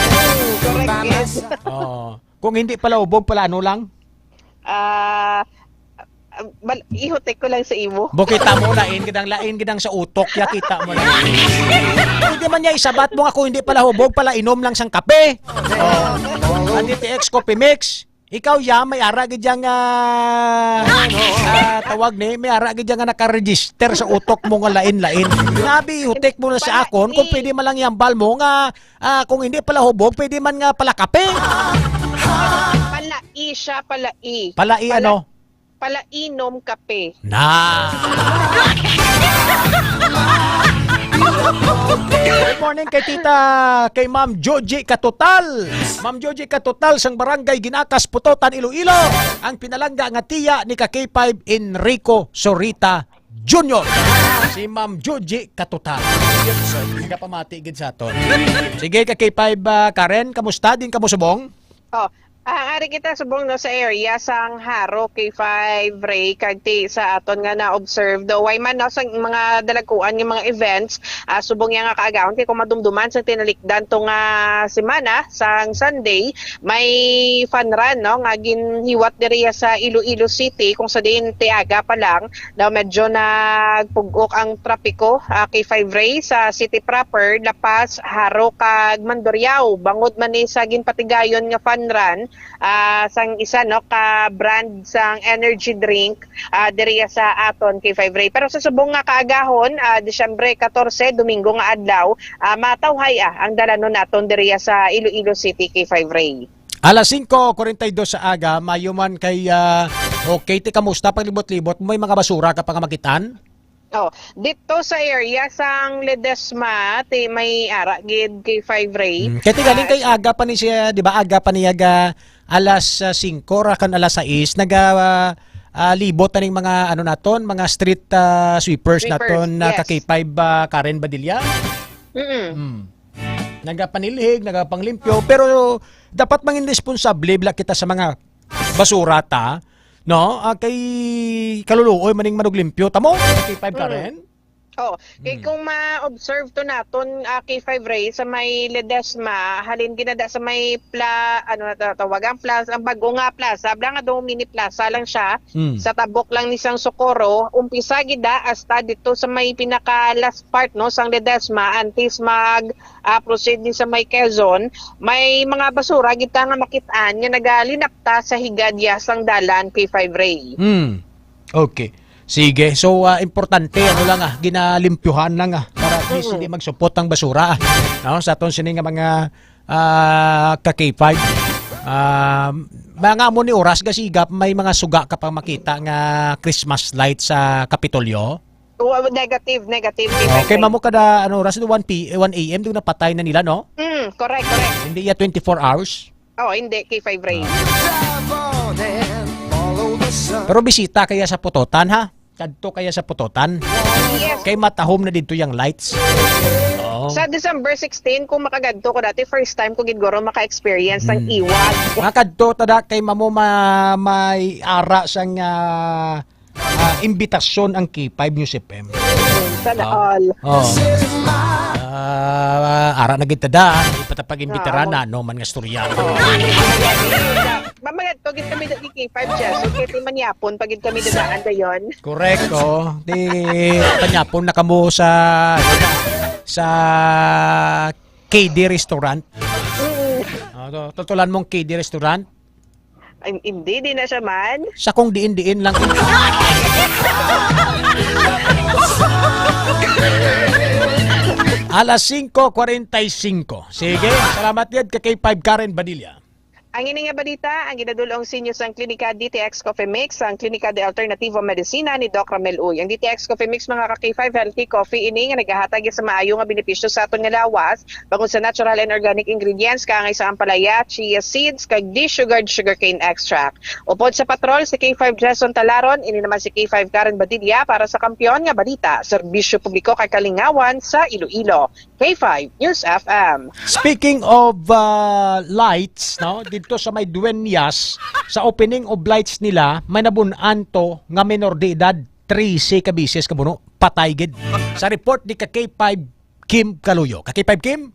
Correct, yes. Kung hindi pala hubog pala ano lang? Ihotek ko lang sa imo. Kita mo lain gidang sa utok ya kita mo na. Hindi man niya isabat mo ako hindi pala hubog pala inom lang sang kape. DTX Coffee Mix. Ikaw ya may ara gid yang tawag ni may ara gid yang naka-register sa utok mo nga lain-lain. Nabi hutek mo na sa akon kung pwede man lang yambal mo nga kung hindi pala hubog pwede man nga pala kape. Palai siya, palai. Palai ano? Palainom kape. Good morning kay kay Ma'am Joji Katotal. Ma'am Joji Katotal sang barangay Ginakas, Putotan, Iloilo. Ang pinalangga nga tiya ni K5 Enrico Sorita Jr. Si Ma'am Joji Katotal. Hindi pamati gid sa aton. Sige K5 Karen, kamusta din kamo subong? Ari kita subong no sa area sang Haro K5 Ray kagti sa aton nga na-observe do way man no sa mga dalaguan ng mga events subong nga kaagahon kay kung madumduman sa tinalikdan tong semana sang Sunday may fun run no nga ginhiwat diri sa Iloilo City kung sa din tiaga pa lang daw medyo nagpugok ang trapiko K5 Ray sa city proper Lapas, Haro kag Mandurriao bangod man ni sa ginpatigayon nga fun run sang isa no ka brand sang energy drink diri sa aton K5 Ray pero sa subong nga kaagahon Disyembre 14 Domingo nga adlaw matawhay ang dalanon naton diri sa Iloilo City K5 Ray. Alas 5:42 sa aga mayuman kay okay ti kamusta paglibot-libot may mga basura ka pa nga makitan? Dito sa area sang Ledesma may ara gid K5 Ray. Kaya galing kay aga pa ni siya, di ba? Aga pa niya alas 5 rakan alas 6 libot na ning mga ano naton, mga street sweepers naton na yes. K5 Karen Badilla. Nagapanilhig, nagapanglimpyo pero dapat mangin responsable bila kita sa mga basura ta. No, kay kaluluoy maning manuglimpyo tamo K5 Karen. Kay kung ma-observe to naton K5 Ray sa may Ledesma halin ginada sa may tawagang plaza ang bago nga plaza bla nga do mini plaza lang siya sa tabok lang ni sang Socorro umpisa gida hasta dito sa may pinaka last part no sang Ledesma antes proceed din sa may Quezon may mga basura kita nga makitaan nga nagalinapta sa higadya sang dalan K5 Ray. Okay. Sige, so importante ano lang ginalimpyuhan lang para at least hindi magsupot ang basura no sa aton sini nga mga ka-K5 mga mo ni oras gasigap may mga suga ka pang makita nga Christmas light sa Kapitolyo. Negative. Okay, mamo kada oras 1 AM doon napatay na nila no? Correct. Hindi ya 24 hours. Hindi K5 Ray. Pero bisita kaya sa Putotan ha? Kadto kaya sa Putotan? Yes. Kay matahom na dito yung lights. Sa December 16 kung makagadto ko dati first time ko gid guro maka-experience ng iwag. Makadto tada kay mamo may ara sang imbitasyon ang K5 News FM. Sana all. Ara na gid tada, ipatapag-imbitara na no man nga storya. Mamagat to gid kami dati K5 Jess. Okay, manyapon pagid kami dadaan dayon. Correct Di panyapon na kamo sa KD restaurant. Tutulan mong KD restaurant? Hindi na siya man. Sa kung diin-diin lang. Alas 5:45. Sige, salamat yan kay K5 Karen Badilla. Ang ini nga balita, ang ginadulong sinyo sa Klinika DTX Coffee Mix, ang Klinika de Alternativo Medicina ni Doc Ramel Uy. Ang DTX Coffee Mix mga ka-K5 healthy coffee ini nga nagahatag sa maayo nga benepisyo sa aton nga lawas, bangod sa natural and organic ingredients kaangay sa ampalaya, chia seeds, kag de-sugared sugarcane extract. Upod sa patrol si K5 Jason Talaron, ini naman si K5 Karen Badilla para sa kampiyon nga balita, serbisyo publiko kay kalingawan sa Iloilo. K5 News FM. Speaking of lights, no, dito sa may Dueñas, sa opening of lights nila, may nabunan to nga menor de edad 13 ka bisis kabuno, patay gid. Sa report ni K5 Kim Kaluyo. K5 Kim?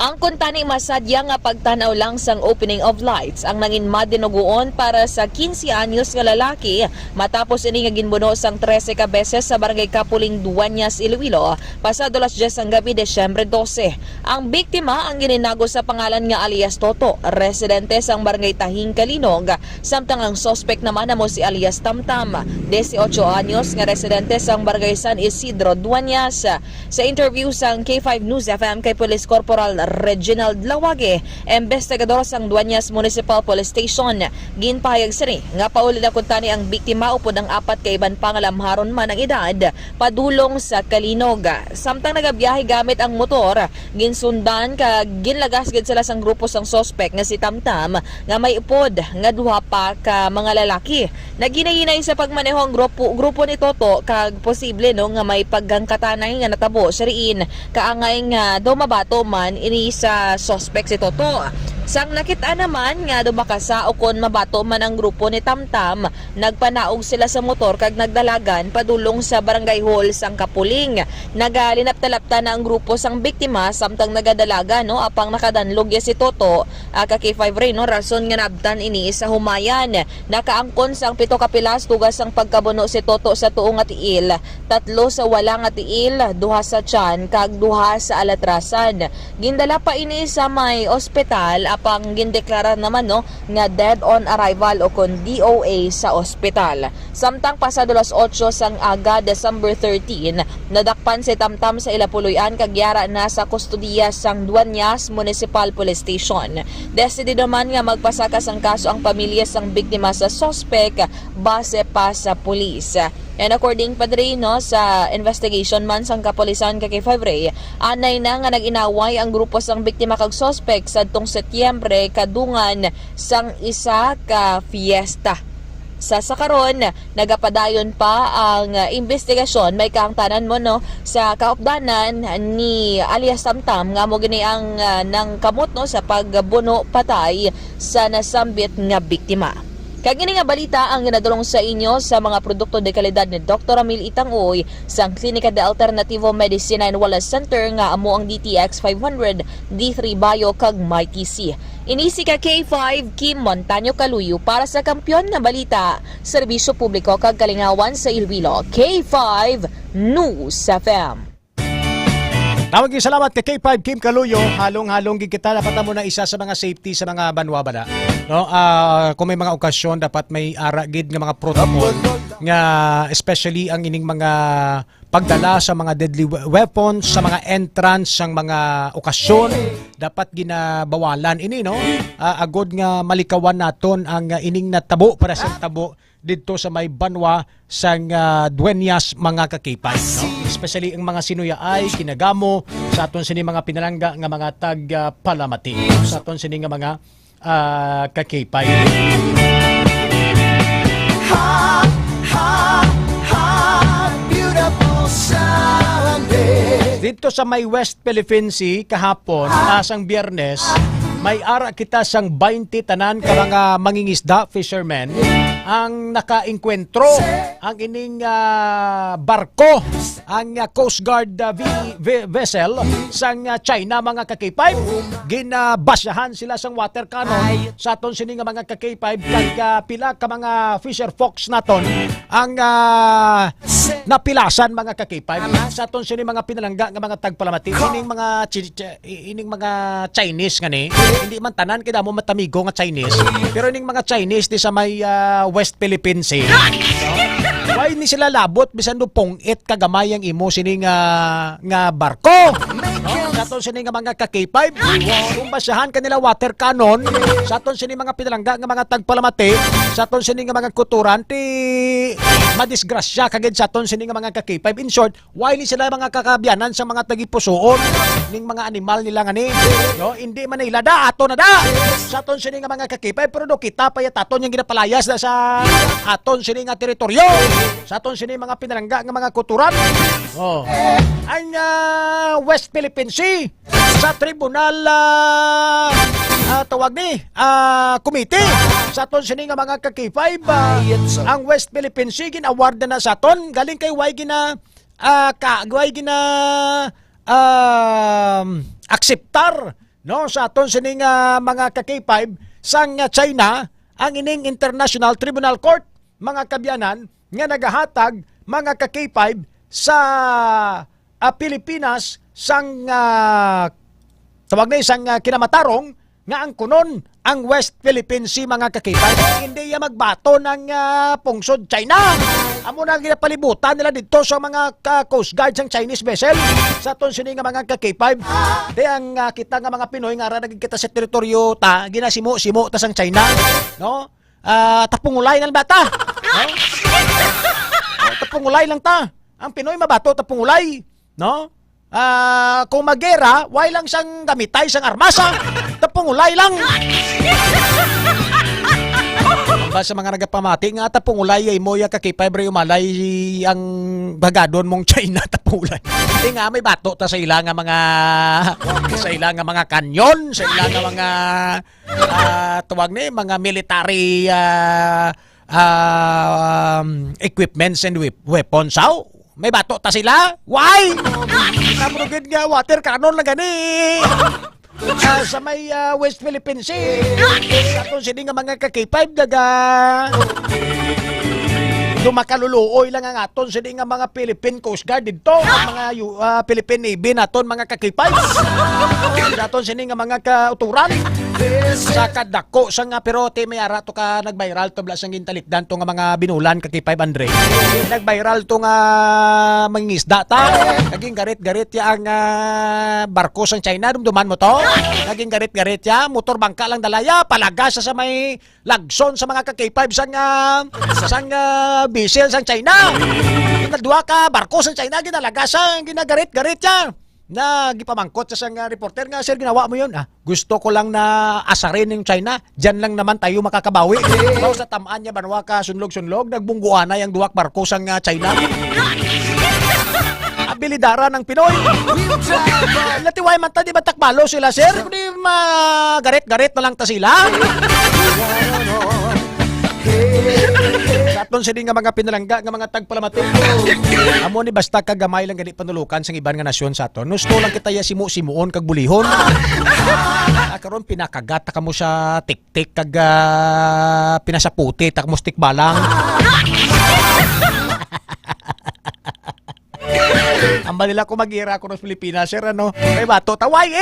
Ang kuntani masadya nga pagtanaw lang sang opening of lights ang nangin madinuguon para sa 15 anyos nga lalaki matapos ini nga ginbuno sang 13 ka beses sa barangay Kapuling, Dueñas, Iloilo pasado las 10 ang gabi Desyembre 12. Ang biktima ang gininago sa pangalan nga alias Toto, residente sang barangay Tahing, Kalinog, samtang ang suspect naman namo si alias Tamtam, 18 anyos nga residente sang barangay San Isidro, Dueñas. Sa interview sang K5 News FM kay Police Corporal Reginald Lawage, investigador sang Dueñas Municipal Police Station, ginpahayag sini nga pauli na kuntani ang biktima upod ang 4 ka iban pangalamharon man ang edad padulong sa Kalinog. Samtang nagabiyahe gamit ang motor, ginsundan kag ginlagas gid sila sang grupo sang suspect nga si Tamtam nga may upod nga duha pa ka mga lalaki. Naginahinay sa pagmaneho ang grupo ni Toto kag posible no nga may paggangkatanay nga natabo sa riin kaangay nga daw mabato man ini sa suspect si Toto. Sang nakita naman nga dumakasa o kon mabato man ang grupo ni Tamtam, nagpanaog sila sa motor kag nagdalagan padulong sa barangay hall sang Kapuling. Nagalinap-talapta na ang grupo sang biktima samtang nagadalaga no apang nakadanlog ya si Toto ka K5 Ray no rason nga nabtan ini sa humayan. Nakaangkon sang 7 kapilas tugas sang pagkabuno si Toto sa tuong nga tiil, 3 sa wala nga tiil, 2 sa tiyan kag 2 sa alatrasan. Gindala pa ini sa may ospital apang gindeklara naman no nga dead on arrival o kon DOA sa ospital. Samtang pasado las 8 sang aga December 13, nadakpan si Tamtam sa Ilapuloyan kag yara na sa kustudiya sang Duanyas Municipal Police Station. Decidido naman nga magpasaka sang kaso ang pamilya sang biktima sa sospek base pa sa pulis. And according pa rin no, sa investigation man sang kapulisan kay K5 Ray, anay na nga nag-inaway ang grupo sang biktima kag suspect sa tong Setyembre kadungan sang isa ka fiesta. Sa sakaron, nagapadayon pa ang investigasyon may kahangtanan mo no sa kaupdanan ni alias Tamtam nga mo gini ang nang kamot no sa pagbuno patay sa nasambit nga biktima. Kagini nga balita ang ginadulong sa inyo sa mga produkto de kalidad ni Dr. Amil Itangoy sa Klinika de Alternativo Medicina and Wellness Center nga amo ang DTX 500, D3 Bio kag MyTC. Inisi ka K5 Kim Montaño Kaluyo para sa Kampyon na Balita, Serbisyo Publiko kag Kalingawan sa Iloilo. K5 News FM. Tawag yung salamat kay K5 Kim Kaluyo. Halong-halong kita dapat mo na isa sa mga safety sa mga banwa bala. No, kung may mga okasyon dapat may aragid nga mga protocol nga especially ang ining mga pagdala sa mga deadly weapons sa mga entrance sang mga okasyon dapat ginabawalan ini no. Agod nga malikawan naton ang ining natabo para sa tabo dito sa may banwa sang Dueñas mga kakipay no? Especially ang mga sinuyaay kinagamo sa aton sini mga pinalangga nga mga tag palamati sa aton sini nga mga kakipay. Dito sa may West Philippine Sea kahapon asang Biyernes may ara kita sang 20 tanan ka mga mangingisda, fishermen, ang nakainkwentro ang ining barko, ang Coast Guard vessel sang China mga kakipay. Ginabasyahan sila sang water cannon sa aton sini nga mga kakipay kag pila ka mga fisher folks naton ang napilasan mga kakipay sa aton sini mga pinalangga nga mga tagpalamati ining mga Chinese ngani. Hindi man tanan kaya mo matamigo nga Chinese. Pero ining mga Chinese di sa may West Philippine Sea. Why ni sila labot bisan do pongit kagamay ang imo sini nga barko. No? Sa aton sini nga mga ka-K5, kung basahan kanila water cannon, sa aton sini mga pinalangga nga mga tagpalamati, sa aton sini nga mga kuturan ti madisgrasya kagid sa aton sini nga mga ka-K5. In short, why ni sila mga kakabyanan sa mga tagipusoon ning mga animal nila ngani. No, hindi man nila da ato na da. Sa aton sini nga mga ka-K5 pero do kita pa aton yang ginapalayas da sa aton sini nga teritoryo. Sa aton sini mga pinalangga nga mga kuturan. Oh. Ang West Philippine Sea sa tribunal tawag ni committee sa aton sini nga mga ka-K5 ang West Philippine Sea gin-award na sa aton galing kay way gina akseptar no sa aton sini nga mga ka-K5 sang China ang ining International Tribunal Court mga kabyanan nga nagahatag mga ka-K5 sa Pilipinas sang tawag na isang kinamatarong nga ang kunon ang West Philippine Sea mga kakipay. Hindi ya magbato ng pungsod China. Amo na ginapalibutan nila dito sa mga Coast Guard sang Chinese vessel sa aton sini nga mga kakipay. Di ang kita nga mga Pinoy nga ra nagkita sa teritoryo ta ginasimo-simo ta sang China, no? Tapungulay ng bata. No? Tapungulay lang ta. Ang Pinoy mabato tapungulay, no? Kung magera, why lang siyang gamitay sang armasa. Tapungulay lang. Ba sa mga nagapamati nga tapong ulay ay mo ya kakipay bre umalay ang bagadon mong China tapong ulay. Hindi nga may bato ta sa ila nga mga kanyon, sa ila nga mga tuwag ni mga military equipments and weapons. May bato ta sila? Why? Namurugid nga water cannon lang gani. Sa may West Philippine Sea. Atong sini nga mga K5 daga. Dumakaluluoy lang ang aton sini nga mga Philippine Coast Guard dito, ang mga Philippine Navy naton mga K5. Aton sini nga mga kauturan. Sa kadako sa nga pero ti may ara to ka nag-viral to blas ang gintalikdan to nga mga binulan K5 Andre. Nag-viral to nga mangingisda ta. Naging garit-garit ya ang barko sang China dumduman mo to. Naging garit-garit ya motor bangka lang dalaya palagas sa may lagson sa mga K5 sang bisil sang China. Nagduwa ka barko sang China ginalagasan ginagarit-garit ya. Na gipamangkot sa sang reporter nga, sir, ginawa mo yun. Gusto ko lang na asarin ng China. Diyan lang naman tayo makakabawi. Bawa sa tamaan niya, banwa ka, sunlog-sunlog, nagbungguan na yung duwak barko sang China. Abilidara ng Pinoy. Natiway man ta, di ba takbalo sila, sir? Di magarit-garit na lang ta sila. Aton sini nga mga pinalangga nga mga tagpalamatin. Amo ni basta kagamay lang gani panulukan sang iban nga nasyon sa aton. Gusto lang kita ya simuon kag bulihon. Karon pinakagat ka mo sa tik-tik kag pinasaputi tak mo stick balang. Amba nila ko mag-ira ko sa Pilipinas, sir, ano? Ay bato taway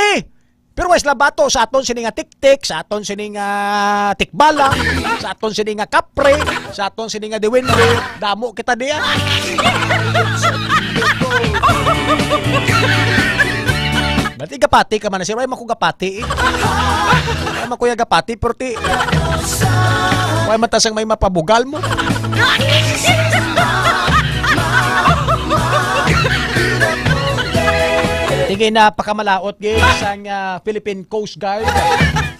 Pero wes labato sa aton sini nga tik-tik, sa aton sini nga tikbala, sa aton sini nga kapre, sa aton sini nga diwende, damo kita diya. Berarti gapati ka man na sir, ay makugapati Ay makuya gapati, pero ti ay matasang may mapabugal mo. Tingin na pakamalaot guys ang Philippine Coast Guard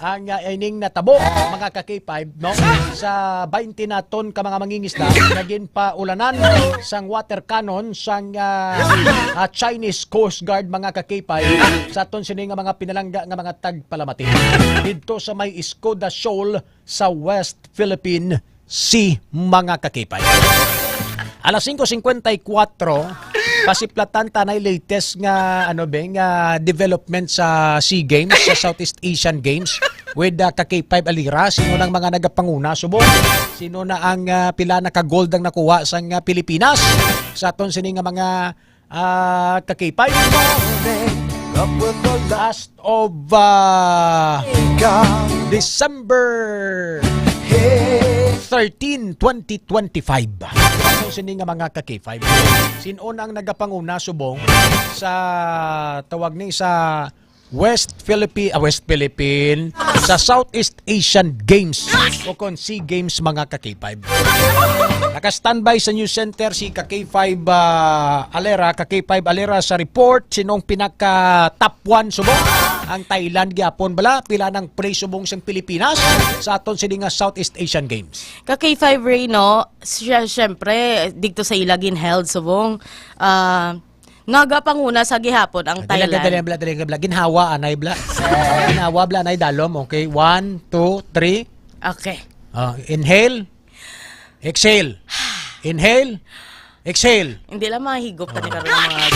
ang ining natabo mga ka-K5 no sa 20 na ton ka mga mangingisda naging paulanan sang water cannon sang Chinese Coast Guard mga ka-K5 sa ton sini nga mga pinalangga nga mga tagpalamati dito sa may Escoda Shoal sa West Philippine Sea mga ka-K5. Alas 5:54 pasiplatan tanay latest nga development sa SEA Games sa Southeast Asian Games with ka-K5 Alira. Sino nang mga nagapanguna subong? Sino na ang pila na ka-gold ang nakuha sa Pilipinas sa aton sini nga mga ka-K5? Last of December 13, 2025. Ano sini nga mga ka-K5? Sino ang nagapanguna subong sa tawag ni sa West Philippine sa Southeast Asian Games o kon SEA Games mga ka-K5. Naka-standby sa news center si ka-K5 Alera, ka-K5 Alera sa report sinong pinaka top 1 subong ang Thailand gyapon bala pila ng pre subong sang Pilipinas sa aton sini nga Southeast Asian Games. Ka-K5 Ray no, syempre dito sa ilagin held subong nagapanguna sa gihapon ang Thailand. Dali ginhawa anay bla. Ginhawa bla anay dalom. Okay, 1 2 3. Okay. Inhale. Exhale. Inhale. Exhale. Hindi lang mahigop tani karon mga.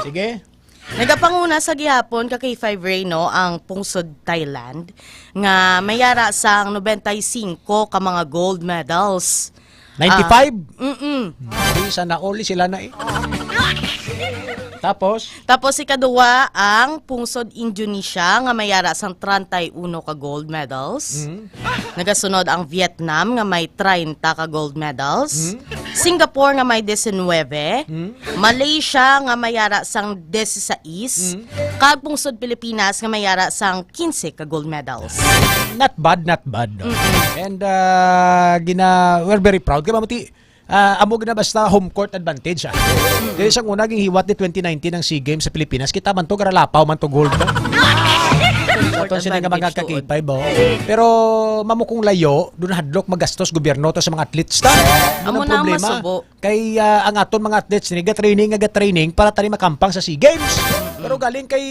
Sige. Nagapanguna sa gihapon ka-K5 Ray no ang pungsod Thailand nga mayara sang 95 ka mga gold medals. 95? Hindi, sana only sila na Tapos ikaduwa ang pungsod Indonesia nga mayara sang 31 ka gold medals. Nagasunod ang Vietnam nga may 30 ka gold medals. Singapore nga may 19. Malaysia nga mayara sang 16. Kag pungsod Pilipinas nga mayara sang 15 ka gold medals. Not bad. No? And we're very proud kaya mamuti amo gina basta home court advantage Dili sang una ging hiwat ni 2019 ang SEA Games sa Pilipinas kita man to garalapaw man to gold Aton sila nga mga kakipay bo. Pero mamukong layo, doon hadlok magastos gobyerno to sa mga athletes ta. Amo na ang masubo. Kay ang aton mga athletes ni ga-training para tani makampang sa SEA Games. Pero galing kay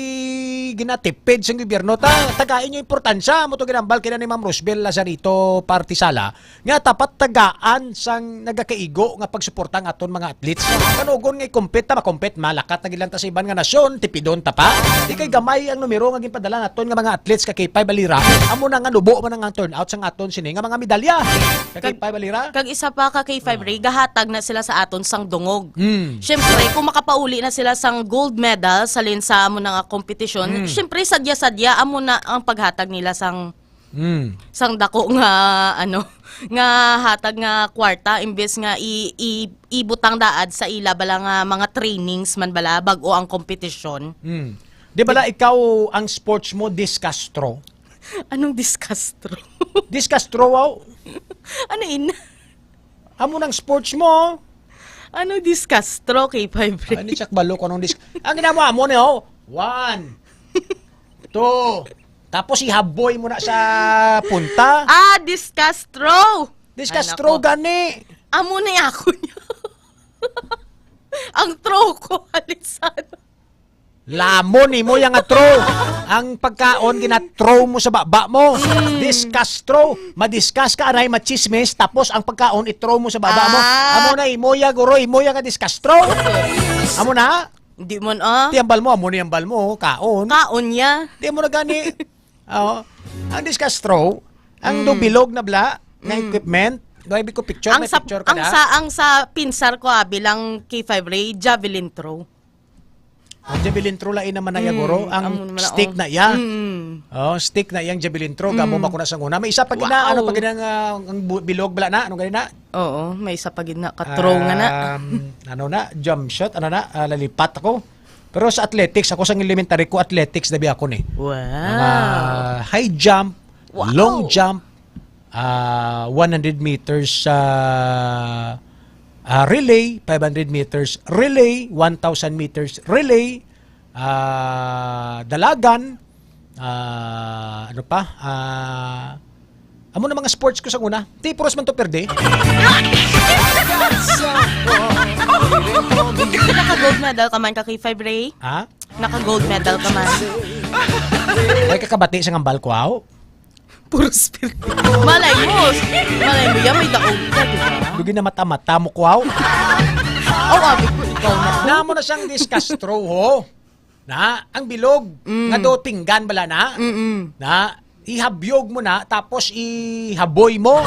ginatipid sa gobyerno ta, tagain yung importansya mo to ginambal kina ni Ma'am Rosbel Lazarito Partisala nga tapat tagaan sang nagakaigo nga pagsuporta ng aton mga athletes. Kanugon nga i-compete ta, makompete malakat na gilang ta sa iban nga nasyon, tipidon ta pa. Di kay gamay ang numero nga ginpadala naton nga mga athletes kay Pay Balira. Amo na nga nubo man ang turnout sang aton sini nga mga medalya. Kay Pay Balira. Kag isa pa ka kay Ray, gahatag na sila sa aton sang dungog. Syempre, kung makapauli na sila sang gold medal sa linsa mo nga kompetisyon, syempre sadya-sadya amo na ang paghatag nila sang dako nga nga hatag nga kwarta imbes nga ibutang daad sa ila bala nga mga trainings man bala bag-o ang kompetisyon. Di bala ikaw ang sports mo Discastro? Anong Discastro? Discastro wow. Ano in? Amo ng sports mo. Ano Discastro kay Ray? Ani check balo ko nung ang ginamo amo ni 1 2 tapos ihaboy mo na sa punta. Discastro. Discastro gani. Amo na ako niya. Ang throw ko alisano. Lamon ni mo yang throw. Ang pagkaon gina-throw mo sa baba mo. Discastro. Madiscuss ka anay machismis tapos ang pagkaon i-throw mo sa baba mo. Amo na imoya guro imoya nga discastro. Amo na. Hindi mo Tiambal mo amo ni ambal mo kaon. Kaon niya. Di mo na gani. Ang discastro, ang dubilog na bla na equipment. Gawin ko picture, may picture ka na. Ang sa pinsar ko Bilang K5 Ray, javelin throw. Ang javelin throw lain naman na guro. Ang stick na yan. Stick na yang javelin throw. Gamo ko na sa una. May isa pag ina, ano pag ina ang bilog bala na? Anong ganina? Oo, may isa pag ina. Ka-throw nga na. Ano na? Jump shot? Ano na? Lalipat ako. Pero sa athletics, ako sa elementary ko, athletics dabi ako ni. Wow. High jump, long jump, 100 meters relay, 500 meters relay, 1,000 meters relay, dalagan, ano pa, amo na mga sports ko sa una. Tipros man to perde. Naka-gold medal ka man ka kay Ray? Ha? Naka-gold medal ka man. Ay kakabati sa ngambal ko, aw. Puro spirit. Malay mo yan, may daog ka, diba? Dugi na mata-mata mo ko, aw. Abi ko, ikaw na. Namo na siyang discastro, ho. Na, ang bilog, nga do pinggan bala na. Na, ihabyog mo na, tapos ihaboy mo.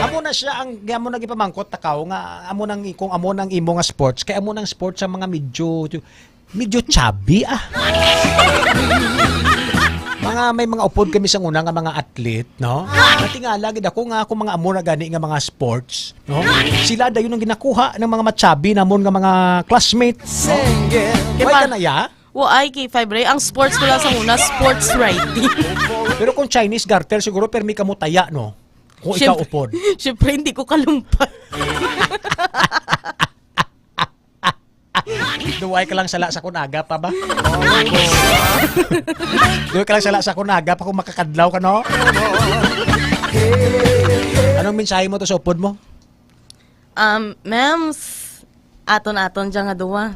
Amo na siya, amo nang ipamangkot takaw, nga amo nang ikong amo nang imo nga sports, kaya amo nang sports sa mga medyo chubby, may mga upod kami sa una nga mga athlete, no? Natingala gid ako nga mga amo na gani nga mga sports, no? Sila dayon ang ginakuha ng mga matchabi namon nga mga classmates, no? Kaya na ya? Ay, K5 Ray, ang sports ko lang sa una, sports writing. Pero kung Chinese garter, siguro permi ka mo taya, no? Kung ikaw upod. Siyempre, hindi ko kalumpan. Duway ka lang sala sa kunaga pa ba? Duway ka lang sala sa kunaga pa kung makakadlaw ka, no? Anong mensahe mo to sa upod mo? Ma'am, aton-aton dyan nga duwa.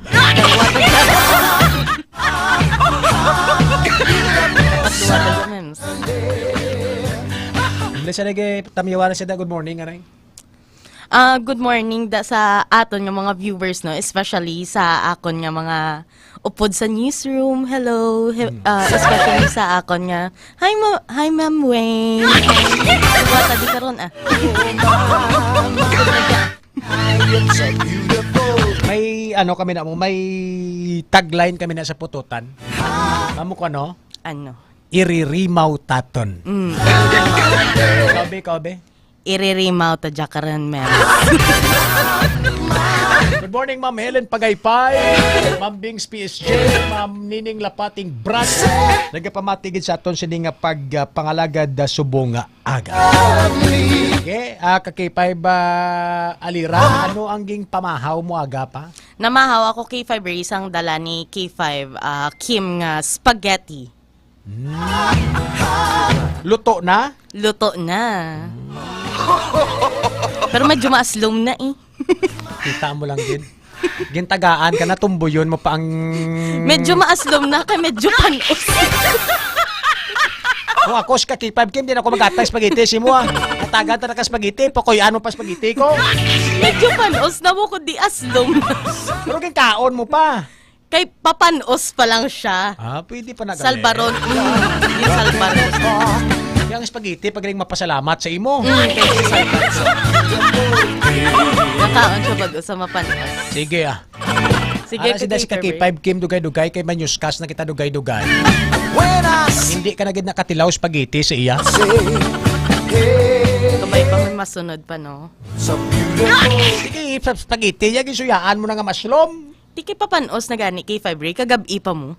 Hindi siya tamyawanan siya good morning, aray. Good morning sa aton nga mga viewers, no, especially sa akon nga mga upod sa newsroom. Hello, especially sa akon nga hi Ma'am Wayne. Wata di karon May kami na mo, may tagline kami na sa pututan. Amo ko ano? Ano? Iririmaw taton. Kabe. Iririmaw ta jakaran men. Good morning, Ma'am Helen Pagaypay, Ma'am Bings PSG, Ma'am Nining Lapating Brad. Nagapamatigid sa aton sini nga pagpangalagad subong nga aga. Okay, kakipay ba Alira, ano ang ging pamahaw mo aga pa? Namahaw ako K5 isang dala ni K5 Kim nga spaghetti. Luto na? Luto na. Pero medyo maaslom na eh. Kita mo lang din. Gintagaan ka na, tumbuyon mo pa ang... Medyo maaslom na kay medyo panos. Kung ako sa K5 Kim, di na ako mag-atay spaghetti. Si mo atagan ta na ka spaghetti, pakoyan mo pa spaghetti ko. Medyo panos na mo kundi aslom. Pero kaon mo pa. Kay papanos pa lang siya. Pwede pa na galing. Salbaron. Yung salbaron. Yung spaghetti, pagaling mapasalamat sa imo. Kay salbaron. Nakaon siya bago sa mapanos. Sige Sige, si K5 Kim dugay-dugay kay Manyuskas na kita dugay-dugay. Hindi ka na gid nakatilaw spaghetti sa iya. Kabay pa may masunod pa no. Sige, spaghetti yag isuyaan mo na nga maslom. Di kay papanos na gani kay Ray kagabi pa mo.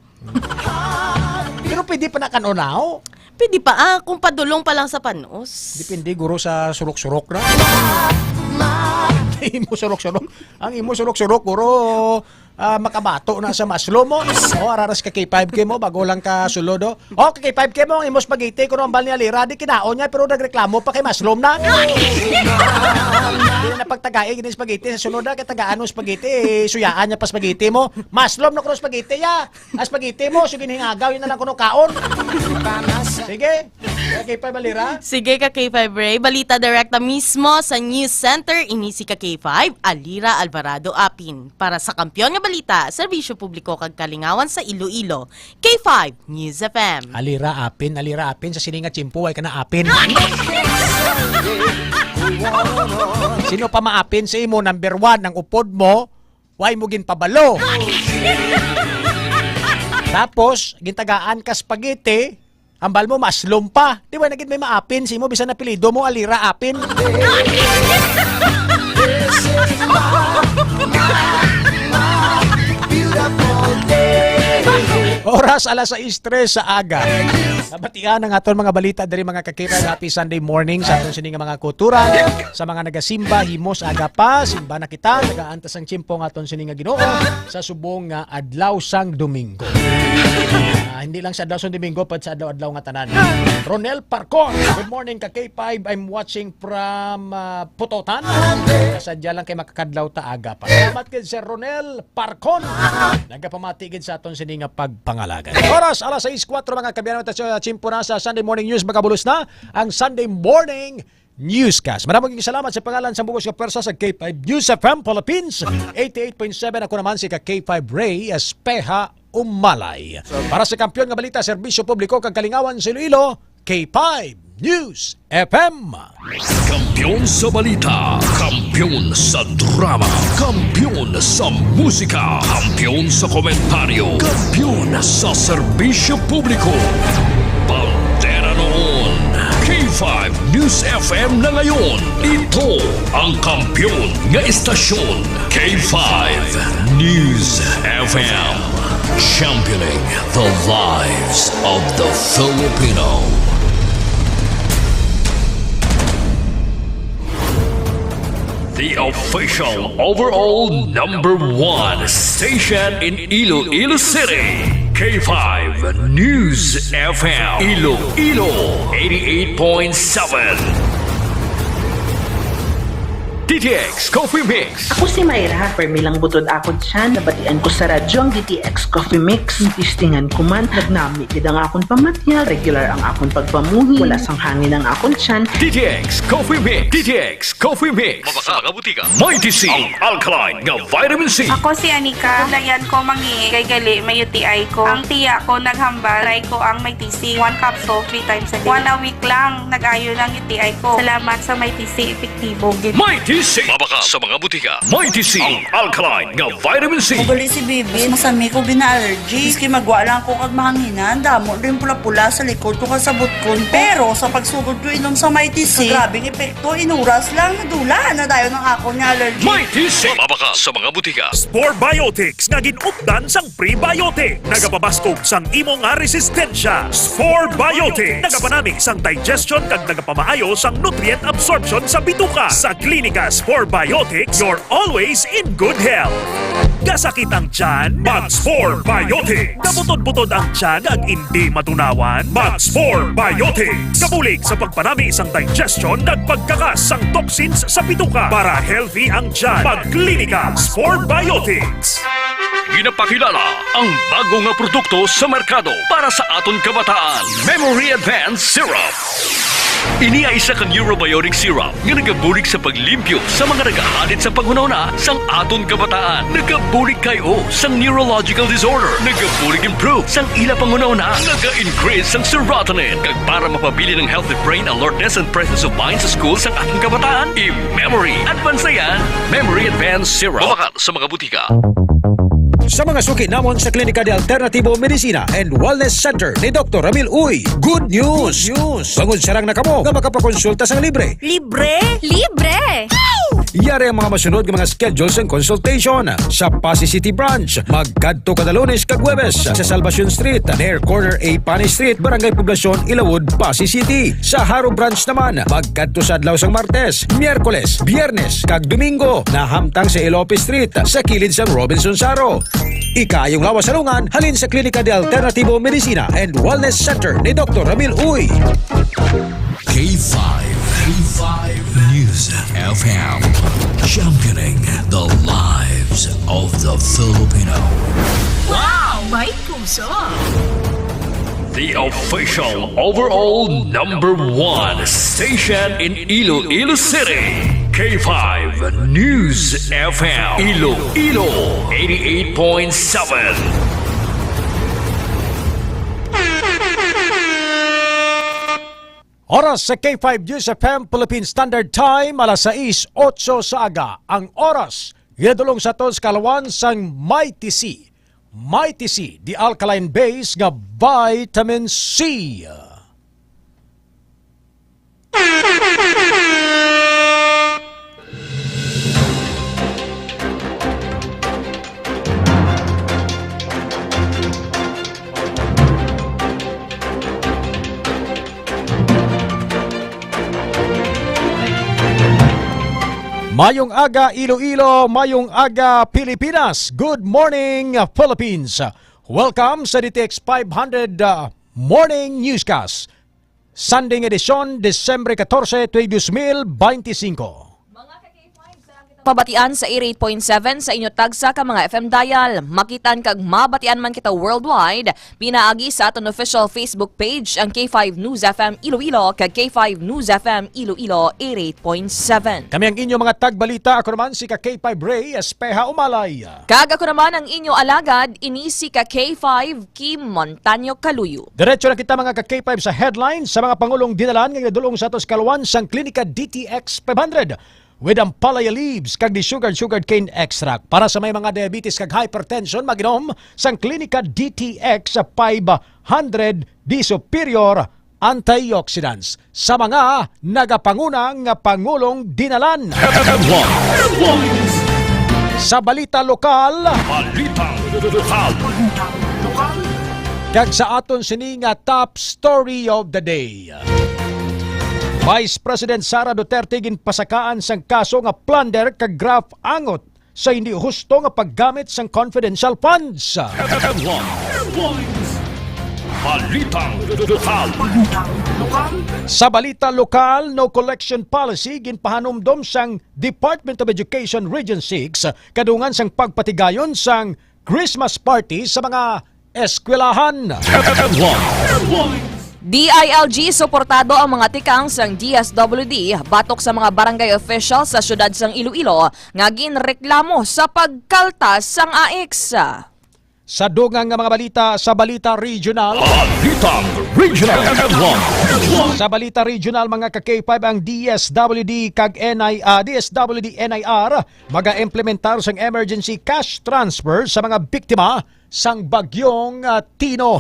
Pero pwede pa na kanunaw. Pwede pa kung padulong pa lang sa panos. Depende guro sa surok-surok na. Imo surok-surok. Ang imo surok-surok guro makabato na sa maslo mo. Araras ka K5K mo bago lang ka sulodo. K5K mo ang imo spaghetti kuno ang bal ni Alira di kinaon niya pero nagreklamo pa kay maslom na. Hindi na pagtagain gini spaghetti sa sunod na katagaan mo spaghetti suyaan niya pa spaghetti mo. Maslom na kuno spaghetti ya. Ang spaghetti mo sige hingagaw yun na lang kuno kaon. Sige. K5 Alira. Sige ka K5 Ray. Balita direkta mismo sa News Center. Inisi ka K5 Alira Alvarado Apin. Para sa Kampiyon nga balita, serbisyo publiko kag kalingawan sa Iloilo. K5 News FM. Alira Apin sa sininga chimpo ay kana apin. Sino pa maapin sa imo number 1 ng upod mo? Why mo ginpabalo? Tapos gintagaan ka spaghetti. Ambal mo maslom pa. Di ba naging may maapin si mo bisan apelyido mo Alira Apin. Oras alas 6:03 sa aga. Nabatian ang aton mga balita diri mga kakita. Happy Sunday morning sa aton sining mga kultura. Sa mga nagasimba himos aga pa simba na kita nagaantas ang chimpo nga aton sining nga Ginoo sa subong nga adlaw sang Domingo. Hindi lang sa adlaw sang Domingo pad sa adlaw nga tanan. Ronel Parcon, good morning ka K5. I'm watching from Putotan. Sadya lang kay makakadlaw ta aga pa. Salamat kay Sir Ronel Parcon. Nagapamati gid sa aton sining nga pagpangalagan. Oras alas 6:04 mga kabiyanan ta chimpo na sa Sunday Morning News. Magabulos na ang Sunday Morning Newscast. Maraming salamat sa pangalan sa bukas nga persa sa K5 News FM Philippines 88.7. Ako naman si K5 Ray Espeha Umalay. Para sa Kampiyon nga balita, serbisyo publiko kag kalingawan sa Iloilo, K5 News FM. Kampiyon sa balita, kampiyon sa drama, kampiyon sa musika, kampiyon sa komentaryo, kampiyon sa serbisyo publiko. Pantera noon, K5 News FM na ngayon. Ito ang kampiyon nga istasyon, K5 News FM. Championing the lives of the Filipino. The official overall number 1 station in Iloilo City. K5 News FM. Iloilo 88.7. DTX Coffee Mix. Ako si Mayra, permilang butod akod siya, nabatian ko sa radyo ang DTX Coffee Mix. Tistingan ko man, nagnami gid ang akon pamatya, regular ang akon pagpamuhi, wala sang hangin ang akon tiyan. DTX Coffee Mix. DTX Coffee Mix. Mabaka mga butika. Mighty C. Ang alkaline nga vitamin C. Ako si Anika, layan ko mangi, kay gali may UTI ko. Ang tiya ko naghambal, try ko ang Mighty C. 1 capsule 3 times a day. 1 a week lang, nag-ayo lang UTI ko. Salamat sa Mighty C, epektibo. Mighty C. Mabaka sa mga butika. Mighty C. Ang alkaline nga vitamin C. Magali si Bibi, masami ko bina-allergy. Iski magwa lang ko kag mahanginan, damo rin pula-pula sa likod ko kasabot ko. Pero sa pagsugod ko inom sa Mighty C, grabing epekto, inuras lang, nadula na dayo ng ako niya allergy. Mighty C. Mabaka sa mga butika. Spore Biotics nga ginupdan sang prebiotic. Nagapabaskog sang imo nga resistensya. Spore Biotics. Nagapanami sang digestion kag nagapamaayo sang nutrient absorption sa bituka. Sa klinika Mag Sporebiotics, you're always in good health. Kasakit ang tiyan, mag Sporebiotics. Kabutod-butod ang tiyan ag hindi matunawan, mag Sporebiotics. Kabulig sa pagpanami isang digestion nagpagkakas ang toxins sa bituka para healthy ang tiyan. Mag-Klinika Sporebiotics. Ginapakilala ang bago nga produkto sa merkado para sa aton kabataan. Memory Advanced Syrup. Ini ay isa ka neurobiotic syrup nga nagabulig sa paglimpyo sa mga nagahalit sa paghunahuna sang aton kabataan. Nagabulig kayo sang neurological disorder. Nagabulig improve sang ila panghunahuna. Naga-increase sang serotonin. Kag para mapabili ng healthy brain alertness and presence of mind sa school sang aton kabataan. I-Memory Advanced na yan. Memory Advanced Syrup. Bumakal sa mga butika. Sa mga suki namon sa Klinika de Alternativo Medicina and Wellness Center ni Dr. Ramil Uy, good news! Bangon sarang na kamo nga makapakonsulta sang libre. Libre? Libre! Yari ang mga masunod ng mga schedules and consultation sa Pasay City Branch. Magkadto kada Lunes kag Huwebes sa Salvacion Street, near corner A Pani Street, Barangay Poblacion, Ilawod, Pasay City. Sa Haro Branch naman, magkadto sa adlaw sang Martes, Miyerkules, Biyernes kag Domingo na hamtang sa Ilope Street sa kilid sang Robinson Saro. Ikayong lawas salungan halin sa Klinika de Alternativo Medicina and Wellness Center ni Dr. Ramil Uy. K5 News FM, championing the lives of the Filipino. Wow! May puso! The official overall #1 station in Iloilo City. K5 News FM. Iloilo 88.7. Oras sa K5 News FM Philippine Standard Time, alas 6:08 sa aga. Ang oras, ginadulong sa tos kalawan sang Mighty C. Mighty C, the alkaline base nga vitamin C. Mayong aga Iloilo, mayong aga Pilipinas. Good morning Philippines. Welcome sa DTX 500 Morning Newscast. Sunday edisyon, Desembre 14, 2025. Pabatian sa 88.7 sa inyo tagsa ka mga FM dial. Makitan kag mabatian man kita worldwide. Pinaagi sa aton official Facebook page ang K5 News FM Iloilo kag K5 News FM Iloilo 88.7. Kami ang inyo mga tagbalita. Ako naman si ka K5 Ray Espeja Umalay. Kag ako naman ang inyo alagad, inisi ka K5 Kim Montaño Caluyo. Diretso na kita mga ka K5 sa headlines sa mga pangulong dinalan nga nadulong sa atos kalawan sang Klinika DTX 500. With ang palaya leaves kag di sugar cane extract para sa may mga diabetes kag hypertension maginom sang Klinika DTX 500 di superior antioxidants sa mga nagapangunang pangulong dinalan. Sa balita lokal, kag sa aton sini nga top story of the day. Vice President Sara Duterte ginpasakaan sang kaso nga plunder kag graft angot sa hindi husto nga paggamit sang confidential funds. Sa balita lokal, no collection policy ginpahanumdom sang Department of Education Region 6 kadungan sang pagpatigayon sang Christmas party sa mga eskwelahan. DILG suportado ang mga tikang sang DSWD batok sa mga barangay officials sa syudad sang Iloilo nga ginreklamo sa pagkaltas sang AX. Sa dugang nga mga balita sa Balita Regional. Sa Balita Regional mga ka-K5 ang DSWD kag DSWD NIR maga-implementar sang emergency cash transfer sa mga biktima sang bagyong Tino.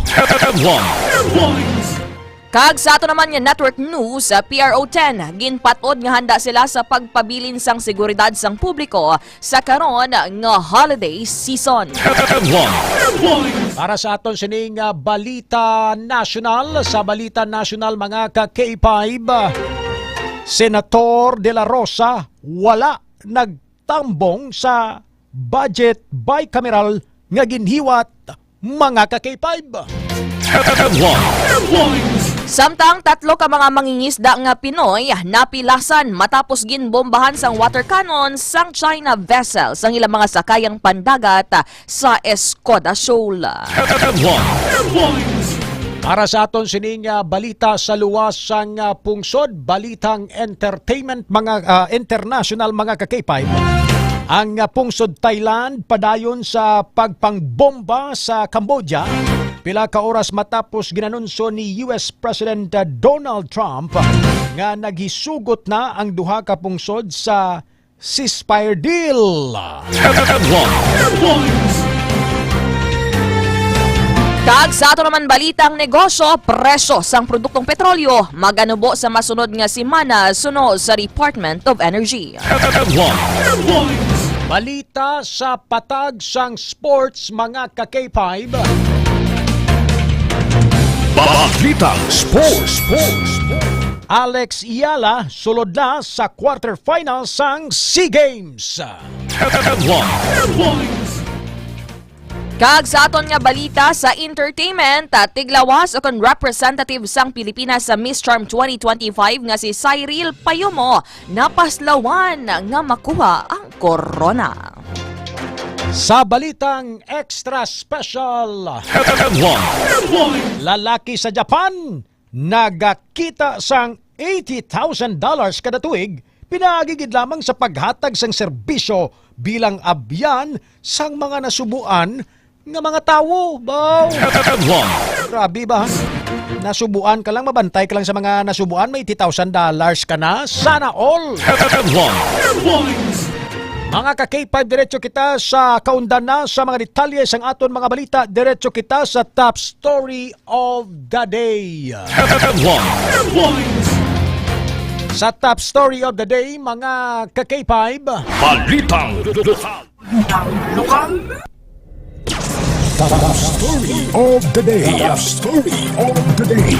Kag sa ato naman yung network news, PRO10, ginpatod nga handa sila sa pagpabilin sang seguridad sang publiko sa karon nga holiday season. Para sa aton sining Balita National, sa Balita National mga ka-K5, Senator De La Rosa wala nagtambong sa budget bicameral nga ginhiwat mga ka-K5. Samtang 3 ka mga mangingisda nga Pinoy napilasan matapos ginbombahan sang water cannon sang China vessel sang ilang mga sakayang pandagat sa Escoda Shoal. Para sa aton sining balita sa luwas sang pungsod, balitang entertainment mga international mga ka-K5. Ang pungsod Thailand padayon sa pagpangbomba sa Cambodia. Pila ka oras matapos ginanunso ni US President Donald Trump nga naghisugot na ang duha ka pungsod sa ceasefire deal. Kag sa ato naman balitang negosyo, presyo sang produktong petrolyo maganubo sa masunod nga semana sunod sa Department of Energy. Balita sa patag sang sports mga ka-K5. Balitang Sports. Alex Iyala sulod na sa quarterfinals sang SEA Games. Kag sa aton nga balita sa entertainment, tiglawas o kon representative sang Pilipinas sa Miss Charm 2025 nga si Cyril Payomo napaslawan nga makuha ang corona. Sa balitang extra special, lalaki sa Japan nagakita sang $80,000 kada tuig pinagigid lamang sa paghatag sang serbisyo bilang abyan sang mga nasubuan nga mga tawo. Wow! Grabe ba? Nasubuan ka lang, mabantay ka lang sa mga nasubuan, may $80,000 ka na. Sana all! Mga ka-K5, diretso kita sa kaundan na sa mga detalye sang aton mga balita. Diretso kita sa top story of the day. Sa top story of the day, mga ka-K5, Balitang Lokal. Top story of the day. Top story of the day.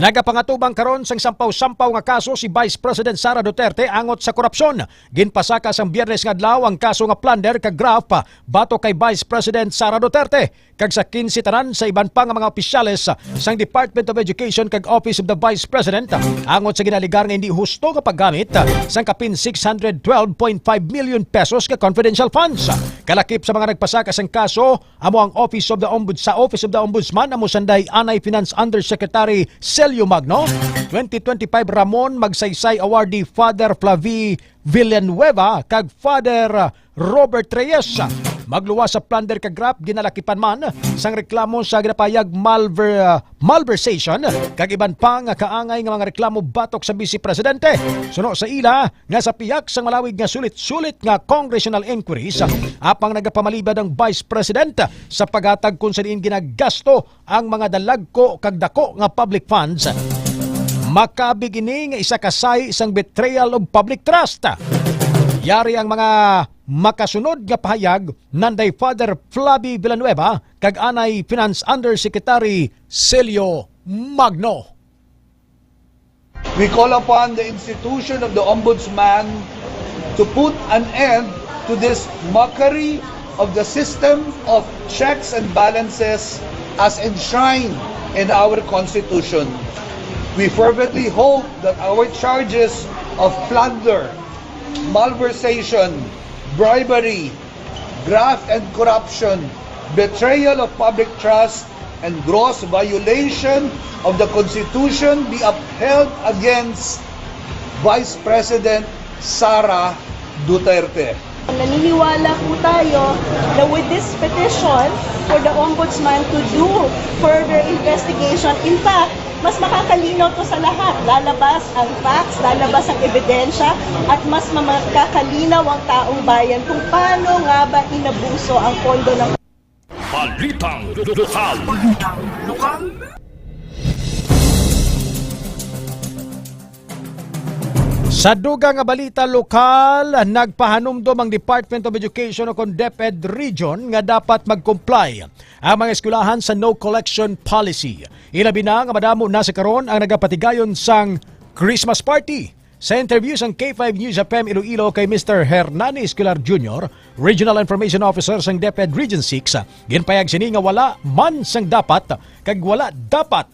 Nagapangatubang karon sang sampaw-sampaw nga kaso si Vice President Sara Duterte angot sa korupsyon. Ginpasaka sang Biyernes nga adlaw ang kaso nga plunder kag graft bato kay Vice President Sara Duterte kag sa 15 tanan sa iban pa nga mga opisyales sang Department of Education kag Office of the Vice President angot sa ginaligar nga hindi husto nga paggamit sang kapin 612.5 million pesos ka confidential funds. Kalakip sa mga nagpasaka sang kaso amo ang Office of the Ombudsman amo sanday Anay Finance Undersecretary Celio Magno, 2025 Ramon Magsaysay awardee Father Flavi Villanueva kag Father Robert Reyes. Magluwas sa plunder kag graft ginalakipan man sang reklamo sa ginapayag malversation kag iban pa nga kaangay nga mga reklamo batok sa Vice Presidente. Suno sa ila nga sa piyak sang malawig nga sulit-sulit nga congressional inquiries apang nagapamalibad ang Vice President sa paghatag kung saan ginagasto ang mga dalagko kag dako nga public funds. Makabig ini nga isa kasay isang betrayal of public trust. Yari ang mga makasunod nga pahayag nanday Father Flavi Villanueva kag Anay Finance Undersecretary Celio Magno. We call upon the institution of the Ombudsman to put an end to this mockery of the system of checks and balances as enshrined in our Constitution. We fervently hope that our charges of plunder, malversation, bribery, graft and corruption, betrayal of public trust, and gross violation of the Constitution be upheld against Vice President Sara Duterte. Naniniwala po tayo na with this petition for the Ombudsman to do further investigation, in fact, mas makakalinaw to sa lahat. Lalabas ang facts, lalabas ang ebidensya, at mas makakalinaw ang taong bayan kung paano nga ba inabuso ang pondo ng Balitang Lokal. Sa dugang nga balita lokal, nagpahanumdom ang Department of Education o DepEd Region nga dapat mag-comply ang mga eskwelahan sa no collection policy. Ilabi na nga madamo na sa karon ang nagapatigayon sang Christmas party Sa interview sang K5 News FM Iloilo kay Mr. Hernani Escolar Jr., Regional Information Officer sang DepEd Region 6, ginpayag sini nga wala man sang dapat kag wala dapat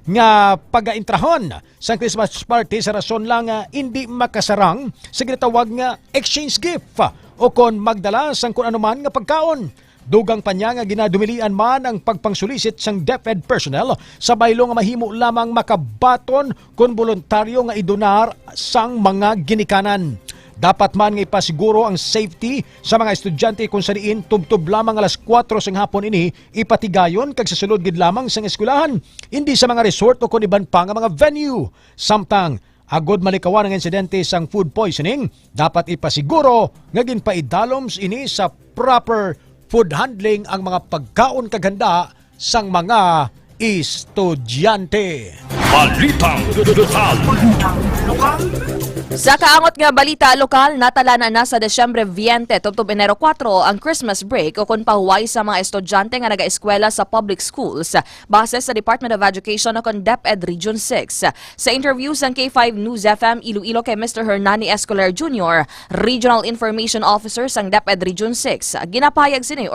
nga pag-intrahon sa Christmas party sa rason lang hindi makasarang sa ginatawag nga exchange gift o kon magdala sang kung anuman nga pagkaon. Dugang pa niya nga ginadumilian man ang pagpangsulisit sang DepEd personnel sa baylo nga mahimo lamang makabaton kung voluntaryo nga idonar sang mga ginikanan. Dapat man nga ipasiguro ang safety sa mga estudyante kung sadiin tubtob lamang alas 4 sang hapon ini ipatigayon kag sa sulod gid lamang sang eskwelahan, hindi sa mga resort o kung iban pa nga mga venue. Samtang agod malikawan ang insidente sang food poisoning, dapat ipasiguro nga ginpaidaloms ini sa proper food handling ang mga pagkaon kaganda sang mga estudyante. Balitang lokal. Sa kaangot nga balita lokal, natalanan na sa Desyembre 20, tubtob Enero 4 ang Christmas break o kung pahuway sa mga estudyante nga nag-eskwela sa public schools base sa Department of Education o kung DepEd Region 6. Sa interview sa K5 News FM Iloilo kay Mr. Hernani Escolar Jr., Regional Information Officer sang DepEd Region 6, ginpayag sini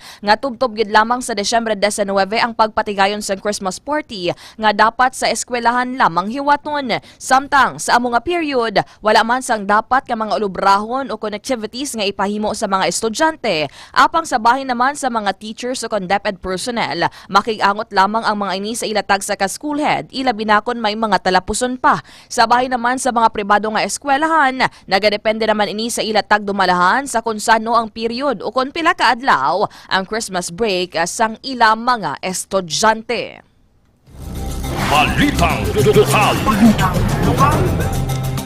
nga tubtob gid lamang sa Desyembre 19 ang pagpatigayon sa Christmas party nga dapat sa eskwelahan lamang hiwaton. Samtang sa among period, wala man sang dapat ka mga ulubrahon o connectivities nga ipahimo sa mga estudyante. Apang sa bahin naman sa mga teachers o DepEd personnel, makigangot lamang ang mga ini sa ilatag sa ka-schoolhead, ilabi na kon may mga talapuson pa. Sa bahin naman sa mga pribado nga eskwelahan, nagadepende naman ini sa ilatag dumalahan sa kung sano ang period o kung pila ka adlaw ang Christmas break sang ilang mga estudyante. Balitang lokal.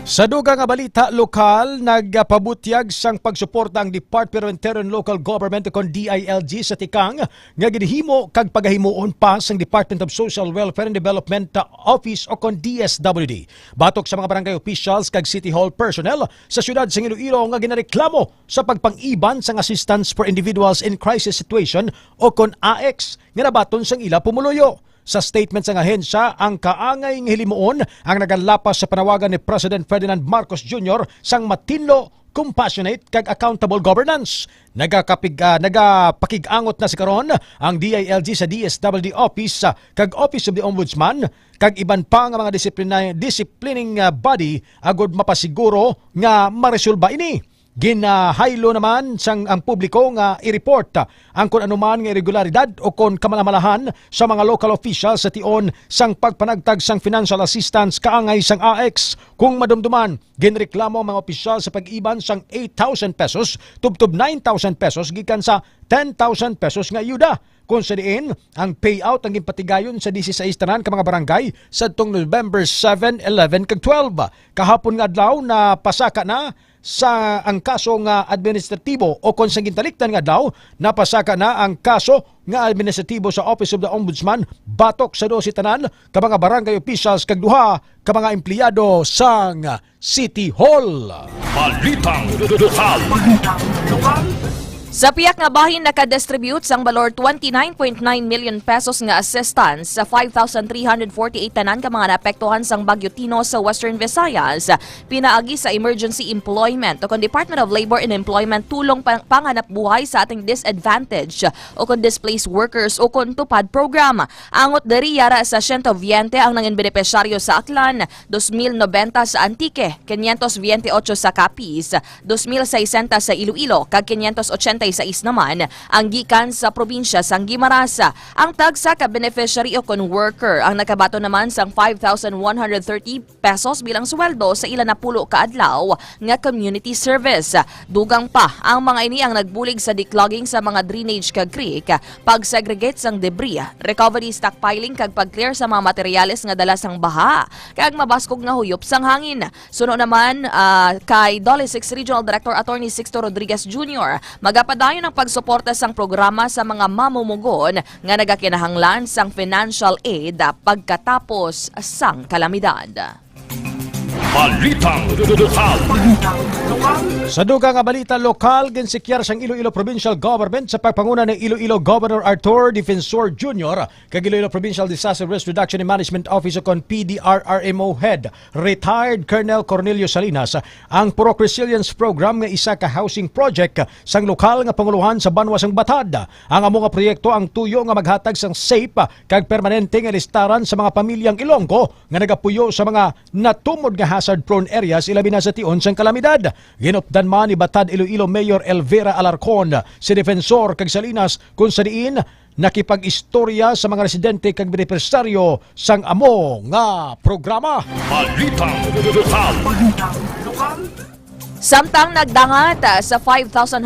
Sa dugang nga balita lokal, nagpabutyag sang pagsuporta ang Department of Interior and Local Government o DILG sa tikang nga ginhimo kag pagahimuon pa sang Department of Social Welfare and Development Office o DSWD. Batok sa mga barangay officials kag City Hall personnel sa siyudad sang Iloilo nga ginareklamo sa pagpang-iban sang Assistance for Individuals in Crisis Situation o AX nga nabaton sang ila pumuluyo. Sa statement sa ahensya, ang kaangay ng hilimuon ang nagalapas sa panawagan ni President Ferdinand Marcos Jr. sang matinlo, compassionate kag accountable governance. Nagapakig-angot na si karon ang DILG sa DSWD Office kag Office of the Ombudsman kag iban pa nga mga disciplining body agod mapasiguro nga maresolba ini. Ginahaylo naman sang ang publiko nga i-report ang kung anuman nga irregularidad o kung kamalamalahan sa mga local officials sa tion sang pagpanagtag sang financial assistance kaangay sang AX. Kung madumduman, ginreklamo ang mga opisyal sa pag-iban sang 8,000 pesos tubtob 9,000 pesos gikan sa 10,000 pesos nga ayuda. Kung sa diin, ang payout ang ginpatigayon sa 16 tanan ka mga barangay sa tong November 7, 11 kag 12. Kahapon nga adlaw na pasaka na sa ang kaso nga administratibo o kung sa gintaliktan nga daw, napasaka na ang kaso nga administratibo sa Office of the Ombudsman batok sa 12 tanan ka mga barangay officials kag duha ka mga empleyado sang City Hall. Balitang lokal. Sa piyak nga bahin nakadistribute sang balor 29.9 million pesos nga assistance sa 5,348 tanan ka mga naapektuhan sang Bagyo Tino sa Western Visayas. Pinaagi sa Emergency Employment o Department of Labor and Employment tulong panganap buhay sa ating disadvantaged o displaced workers o tupad program. Angot diri yara sa 120 ang nangin benepisyaryo sa Aklan, 2,090 sa Antique, 528 sa Capiz, 2,060 sa Iloilo, kag 580 sa naman ang gikan sa probinsya sang Guimaras. Ang tagsa ka beneficiary o worker ang nakabato naman sang 5,130 pesos bilang sweldo sa ilan na pulo ka adlaw nga community service. Dugang pa ang mga ini ang nagbulig sa declogging sa mga drainage kag creek, pag-segregate sang debris, recovery stockpiling kag pag-clear sa mga materyales nga dala sang baha, kag mabaskog nga huyop sang hangin. Suno naman kay Dolly 6 Regional Director Attorney Sixto Rodriguez Jr. Padayon ang pagsuporta sang programa sa mga mamumugon nga nagakinahanglan sang financial aid pagkatapos sang kalamidad. Balitang lokal. Sa dugang nga balita lokal, ginsikyar sang Iloilo Provincial Government sa pagpanguna ni Iloilo Governor Arthur Defensor Jr. kag Iloilo Provincial Disaster Risk Reduction and Management Office o kon PDRRMO Head, retired Colonel Cornelio Salinas, ang Purok Resilience Program nga isa ka housing project sang lokal nga panguluhan sa Banwasang Batad. Ang amo nga proyekto ang tuyo nga maghatag sang safe kag permanente nga listaran sa mga pamilyang Ilonggo nga nagapuyo sa mga natumod nga hazard-prone areas ilabi na sa tion sang kalamidad. Ginupdan man ni Batad Iloilo Mayor Elvira Alarcon si Defensor kag Salinas kung sa diin nakipag-istorya sa mga residente kag benepisaryo sang amo nga programa. Balitang lokal. Samtang nagdangat sa 5,195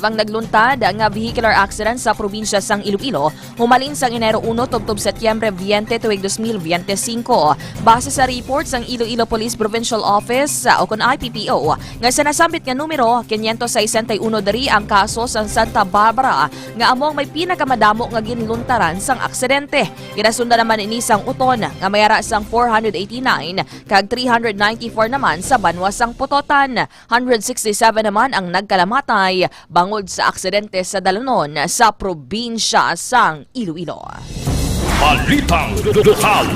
ang nagluntad nga vehicular accident sa probinsya sang Iloilo, humalin sang Enero 1 tubtob Setyembre 20 tuig 2025. Base sa report sang Iloilo Police Provincial Office o kon IPPO, nga sa nasambit nga numero 561 dari ang kaso sang Santa Barbara nga among may pinakamadamo nga ginluntaran sang aksidente. Ginasundan naman ini sang Uton nga mayara sang 489 kag 394 naman sa Banwasang Putotan. 167 naman ang nagkalamatay bangod sa aksidente sa dalanon sa probinsya sang Iloilo. Balitang lokal.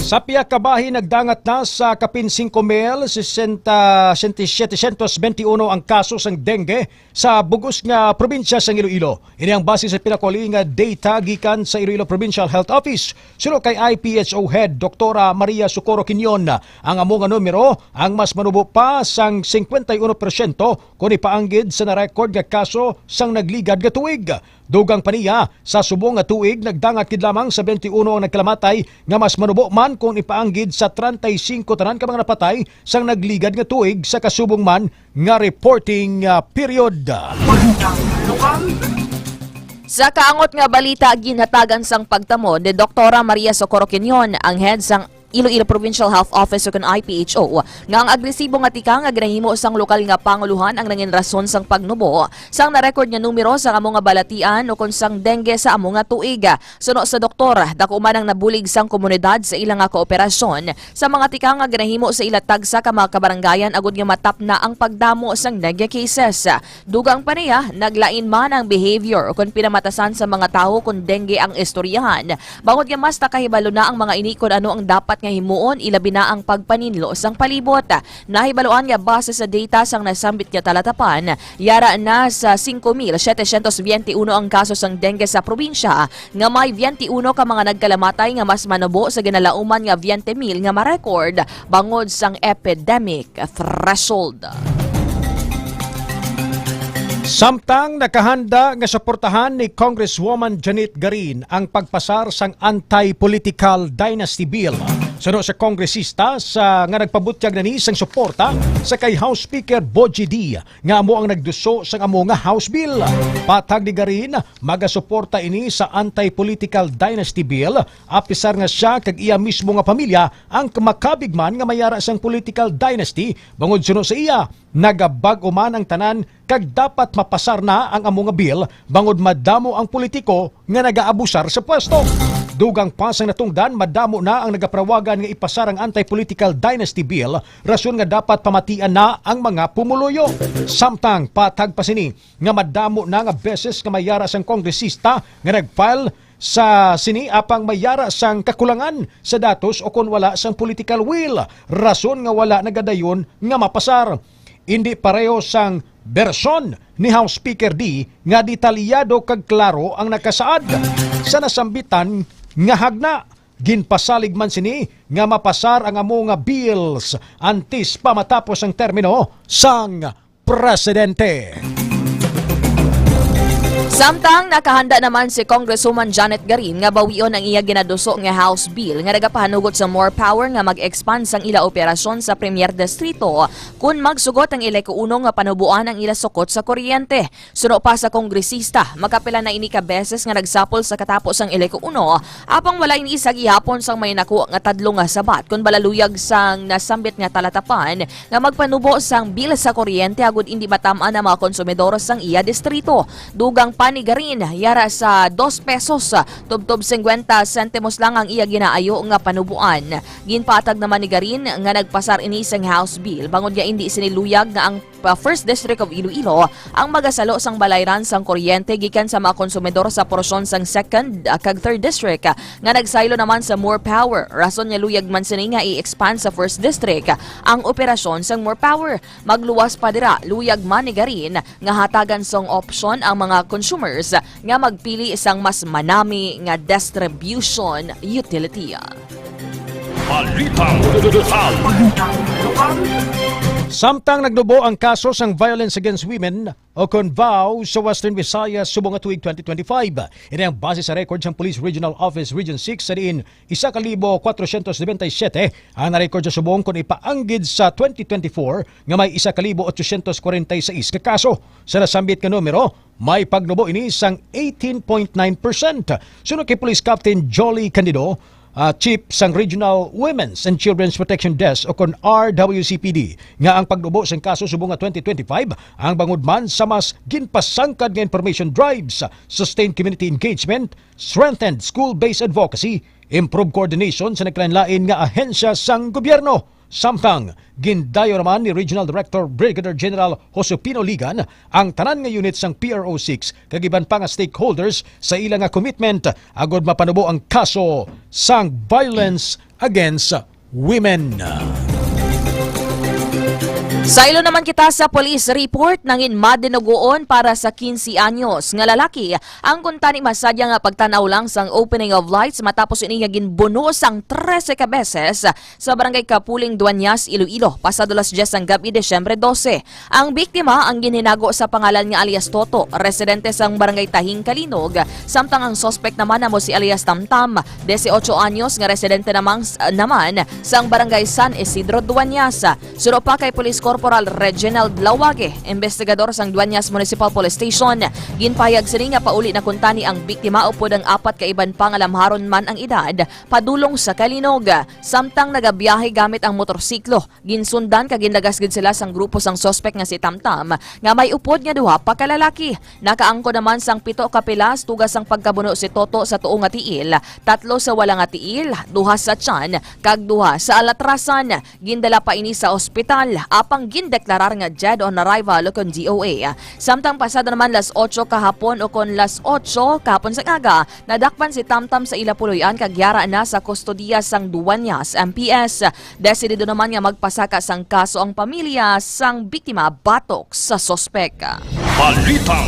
Sa piyak kabahin nagdangat na sa kapin 5,721 ang kaso sang dengue sa bugos nga probinsya sang Iloilo. Ini ang base sa pinakuli nga data gikan sa Iloilo Provincial Health Office. Suno kay IPHO Head Dr. Maria Socorro Quinion, ang amo nga numero ang mas manubo pa sang 51% kung ipaanggid sa na-record nga kaso sang nagligad nga tuig. Dugang paniya, sa subong nga tuig nagdangat kid lamang sa 21 ang nagkalamatay nga mas manubo man kung ipaanggid sa 35 tanan ka mga napatay sang nagligad nga tuig sa kasubong man nga reporting period. Sa kaangot nga balita ginhatagan sang pagtamo ni Dr. Maria Socorro Quinion, ang head sang Iloilo Provincial Health Office o kan IPHO, nga ang agresibo nga tika nga ginahimo sang lokal nga panguluhan ang nangin rason sang pagnubo sang na-record nga numero sang amo nga balatian o kon sang dengue sa amo nga tuig. Suno sa doktor, dako man ang nabulig sang komunidad sa ilang nga kooperasyon sa mga tika nga ginahimo sa ilatag sa ka mga kabaranggayan agud nga matap na ang pagdamo sang dengue cases. Dugang pa niya, naglain man ang behavior o kon pinamatasan sa mga tao kung dengue ang istoryahan. Bangod nga mas nakahibalo na ang mga ini kung ano ang dapat nga himuon ilabi na ang pagpaninlo sang palibot. Nahibaloan nga base sa data sang nasambit nga talatapan, yara na sa 5,721 ang kaso sang dengue sa probinsya, nga may 21 ka mga nagkalamatay nga mas manubo sa ginalauman nga 20,000 nga ma-record bangod sang epidemic threshold. Samtang nakahanda nga suportahan ni Congresswoman Janet Garin ang pagpasar sang Anti-Political Dynasty Bill. Suno sa kongresista sa nga nagpabutyag na ni sang suporta sa kay House Speaker Boji D nga amo ang nagduso sang amo nga House Bill. Patag ni Garin magasuporta ini sa Anti-Political Dynasty Bill, apisar nga siya kag iya mismo nga pamilya ang makabigman nga mayara sang political dynasty. Bangod suno sa iya, nagabag-o man ang tanan kag dapat mapasar na ang amo nga bill bangod madamo ang politiko nga nagaabusar sa pwesto. Dugang pasang natungdan, madamo na ang nagaprawagan nga ipasar ang Anti-Political Dynasty Bill, rason nga dapat pamatian na ang mga pumuluyo. Samtang patag pa sini nga madamo na nga beses nga mayara sang kongresista nga nagfile sa sini apang mayara sang kakulangan sa datos o kung wala sang political will, rason nga wala nagadayon nga mapasar. Hindi pareho sang bersyon ni House Speaker D nga detalyado kag klaro ang nakasaad sa nasambitan nga hagna. Ginpasalig man sini nga mapasar ang amo nga bills antes pa matapos ang termino sang presidente. Samtang nakahanda naman si Congresswoman Janet Garin nga bawion ang iya ginaduso nga House Bill nga nagapahanugot sa more power nga mag-expand sang ila operasyon sa Premier Distrito kung magsugot ang ila kuuno nga panubuan ang ila sukot sa kuryente. Suno pa sa kongresista, makapila na ini ka beses nga nagsapol sa katapos ang ila kuuno apang wala ini isa gihapon sang may nakuha nga tadlo nga sabat kung balaluyag sang nasambit nga talatapan nga magpanubo sang bill sa kuryente agud indi matamaan ang mga konsumidor sang iya distrito. Dugang pa Manigarin yara sa 2 pesos tubtob 50 sentimos lang ang iya ginaayo nga panubuan. Ginpatag na Manigarin nga nagpasar ini sang House Bill bangod nga hindi siniluyag nga ang First District of Iloilo ang magasalo sang balayran sang kuryente gikan sa mga konsumidor sa porsyon sang 2nd kag 3rd District nga nagsaylo naman sa More Power. Rason nga luyag man sini nga i-expand sa 1st District ang operasyon sang More Power. Magluwas pa dira luyag Manigarin nga hatagan sang option ang mga consumers nga magpili isang mas manami nga distribution utility. Balitang lokal. Samtang nagdubo ang kaso sang violence against women o CONVAW sa Western Visayas subong nga tuig 2025. Ini ang base sa record sang Police Regional Office Region 6 sa diin 1,497 ang na-record sa subong kung ipaanggid sa 2024 nga may 1,846 ka kaso. Sa nasambit nga numero, may pagnubo ini sang 18.9%. Sunod kay Police Captain Jolly Candido, Chief sang Regional Women's and Children's Protection Desk o kon RWCPD nga ang pagdubo sang kaso subong nga 2025 ang bangod man sa mas ginpasangkad nga information drives, sustained community engagement, strengthened school-based advocacy, improved coordination sa naglain-lain nga ahensya sang gobyerno. Samtang gindayo naman ni Regional Director Brigadier General Josepino Ligan ang tanan nga unit sang PRO6 kagiban pa nga stakeholders sa ilang nga commitment agod mapanubo ang kaso sang violence against women. Sailo naman kita sa police report nangin madinugoon para sa 15 anyos nga lalaki ang kuntani masadya nga pagtanaw lang sang opening of lights matapos ini nga ginbuno sang 13 ka beses sa barangay Kapuling, Duanyas, Iloilo pasado las 10 ang gabi Desyembre 12. Ang biktima ang ginhinago sa pangalan nga alias Toto, residente sang barangay Tahing, Kalinog, samtang ang suspect naman amo si alias Tamtam, 18 anyos nga residente naman sang barangay San Isidro, Duanyas. Suno pa kay Police Corporal Reginald Lawage, investigador sang Duanyas Municipal Police Station, ginpayag sini nga pauli na kuntani ang biktima upod ang 4 ka iban pang alamharon man ang edad padulong sa Kalinog. Samtang nagabiyahe gamit ang motorsiklo, ginsundan kag gindagasgid sila sang grupo sang suspect nga si Tamtam nga may upod nga duha pa ka lalaki. Nakaangko naman sang 7 ka pilas tugas sang pagkabuno si Toto sa tuong nga tiil, 3 sa wala nga tiil, 2 sa tiyan kag 2 sa alatrasan. Gindala pa ini sa ospital apang gindeklarar nga dead on arrival kon DOA. Samtang pasado naman las 8 kahapon o kon las 8 kahapon sa aga, nadakpan si Tamtam sa Ilapuluyan kag yara na sa kustodiya sang Duanyas MPS. Desidido naman nga magpasaka sang kaso ang pamilya sang biktima batok sa sospek. Balitang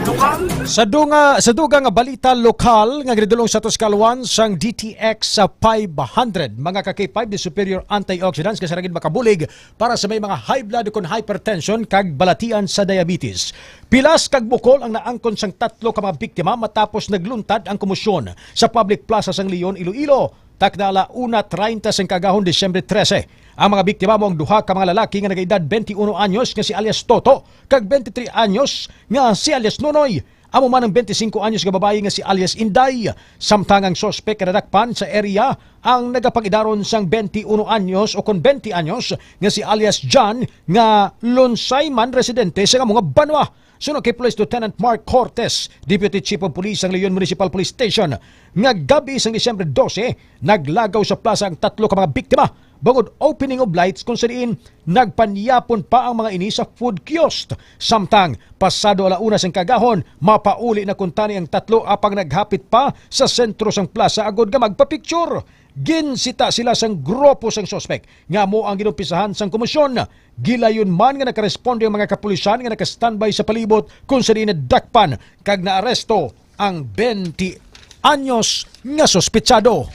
lokal. Sa duga nga balita lokal nga gidulong sa Tuscalwan sang DTX sa 500 mga ka-K5 di superior antioxidants kasi ragid makabulig para sa may mga high blood kon hypertension kag balatian sa diabetes. Pilas kag bukol ang naangkon sang 3 ka mga biktima matapos nagluntad ang komosyon sa public plaza sang Leon, Iloilo. Takdala 1:30 sang kagahon Desyembre 13. Ang mga biktima mo ang 2 ka mga lalaki nga nagaedad 21 anyos nga si alias Toto kag 23 anyos nga si alias Nonoy. Amo man ang 25 anyos nga babae nga si alias Inday. Samtang ang suspect nadakpan sa area ang nagapangidaron sang 21 anyos o kon 20 anyos nga si alias John nga Lonsayman residente sa mga Banwa. Sunod kay Police Lieutenant Mark Cortez, Deputy Chief of Police ng Leon Municipal Police Station, nga gabi sang Desyembre 12, naglagaw sa plaza ang 3 ka mga biktima bangod opening of lights kung saan nagpanyapon pa ang mga ini sa food kiosk. Samtang pasado alauna sang kagahon, mapauli na kuntani ang 3 apang naghapit pa sa sentro sang plaza agod nga magpa-picture. Ginsita sila sang grupo sang suspect nga mo ang ginumpisahan sang komosyon. Gilayon man nga nakaresponde ang mga kapulisan nga nakastandby sa palibot kung saan nadakpan kag naaresto ang 20 anyos nga suspetsado.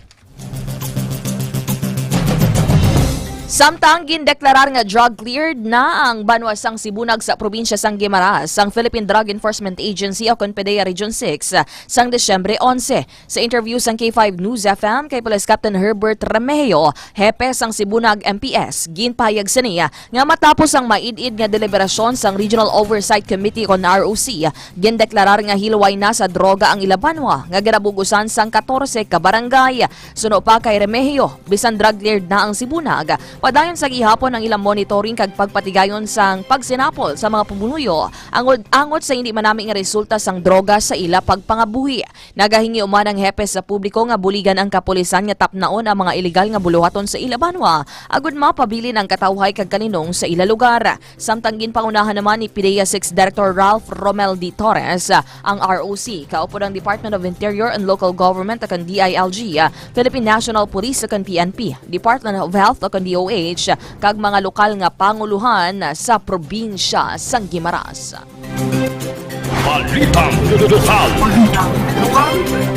Samtang gindeklarar nga drug cleared na ang Banwa sang Sibunag sa probinsya sang Guimaras sang Philippine Drug Enforcement Agency o PDEA Region 6 sang Desyembre 11. Sa interview sang K5 News FM kay Police Captain Herbert Remehio, hepe sang Sibunag MPS, ginpayag saniya nga matapos ang maid-id nga deliberasyon sang Regional Oversight Committee kon ROC, gindeklarar nga hilway na sa droga ang Ilabanwa nga ginabugusan sang 14 ka barangay. Suno pa kay Remehio, bisan drug cleared na ang Sibunag, Padayon sa gihapon ang ilang monitoring kag pagpatigayon sang pagsinapol sa mga pumunuyo angot sa hindi manami nga resulta sang droga sa ila pagpangabuhi. Nagahingi uman ang hepe sa publiko nga buligan ang kapulisan nga tapnaon ang mga ilegal nga buluhaton sa ila banwa agud mapabilin ang katawhay kag kaninong sa ila lugar. Samtang ginpangunahan naman ni PDEA 6 Director Ralph Romel D. Torres ang ROC kaupod ang Department of Interior and Local Government akan DILG, Philippine National Police akan PNP, Department of Health akan DOH kag mga lokal nga panguluhan sa probinsya sang Guimaras. Balitang lokal.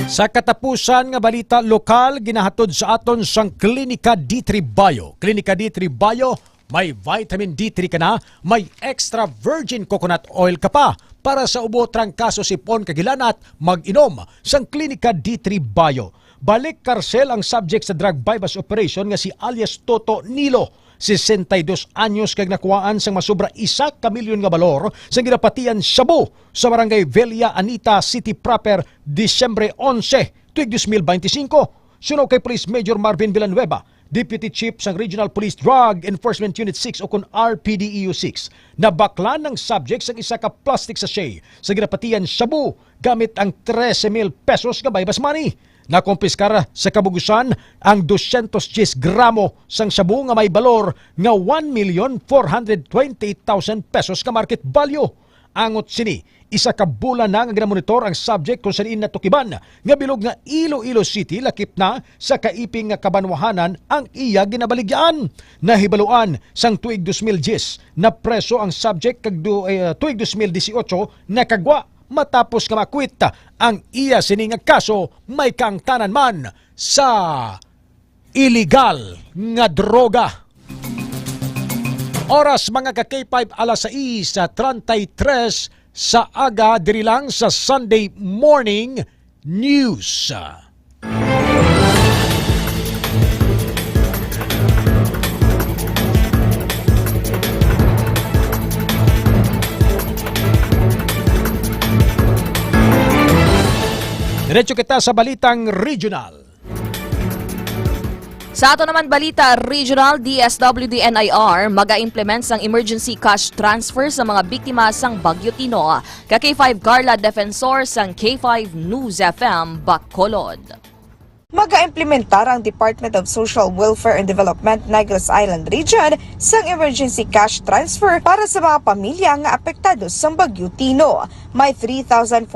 Sa katapusan nga balita lokal, ginahatod sa aton sang Klinika D3 Bio. Klinika D3 Bio, may vitamin D3 ka na, may extra virgin coconut oil ka pa. Para sa ubo trangkaso sipon kagilanat, mag-inom sang Klinika D3 Bio. Balik karsel ang subject sa drug bypass operation nga si alias Toto Nilo. 62 anyos kag nakuhaan sang masubra 1 milyon nga balor sa ginapatian Shabu sa barangay Velia Anita City proper Disyembre 11, 2025. Suno kay Police Major Marvin Villanueva, Deputy Chief sang Regional Police Drug Enforcement Unit 6 o kun RPDEU 6. Nabaklan ng subject sang isa ka plastic sachet sa ginapatian Shabu gamit ang 13,000 pesos nga bypass money. Nakumpiskar sa kabugusan ang 210 gramo sang shabu nga may balor nga 1,428,000 pesos ka market value. Angot sini, isa ka bulan na nga ginamonitor ang subject kung saan natukiban nga bilog nga Iloilo City lakip na sa kaiping nga kabanwahanan ang iya ginabaligyan. Nahibaluan sang tuig 2010 na preso ang subject kag tuig 2018 nakagwa matapos nga makwit ang iya sining nga kaso may kangtanan man sa illegal nga droga. Oras mga ka-K5 alas 6:33 sa aga diri lang sa Sunday Morning News. Diretso kita sa balitang regional. Sa ato naman balita regional, DSWD NIR mag-a-implement sang emergency cash transfer sa mga biktima sang Bagyo Tino. Ka K5 Carla Defensor sang K5 News FM Bacolod. Mag-a-implementar ang Department of Social Welfare and Development Negros Island Region sang emergency cash transfer para sa mga pamilya nga apektado sa Bagyo Tino. May 3,430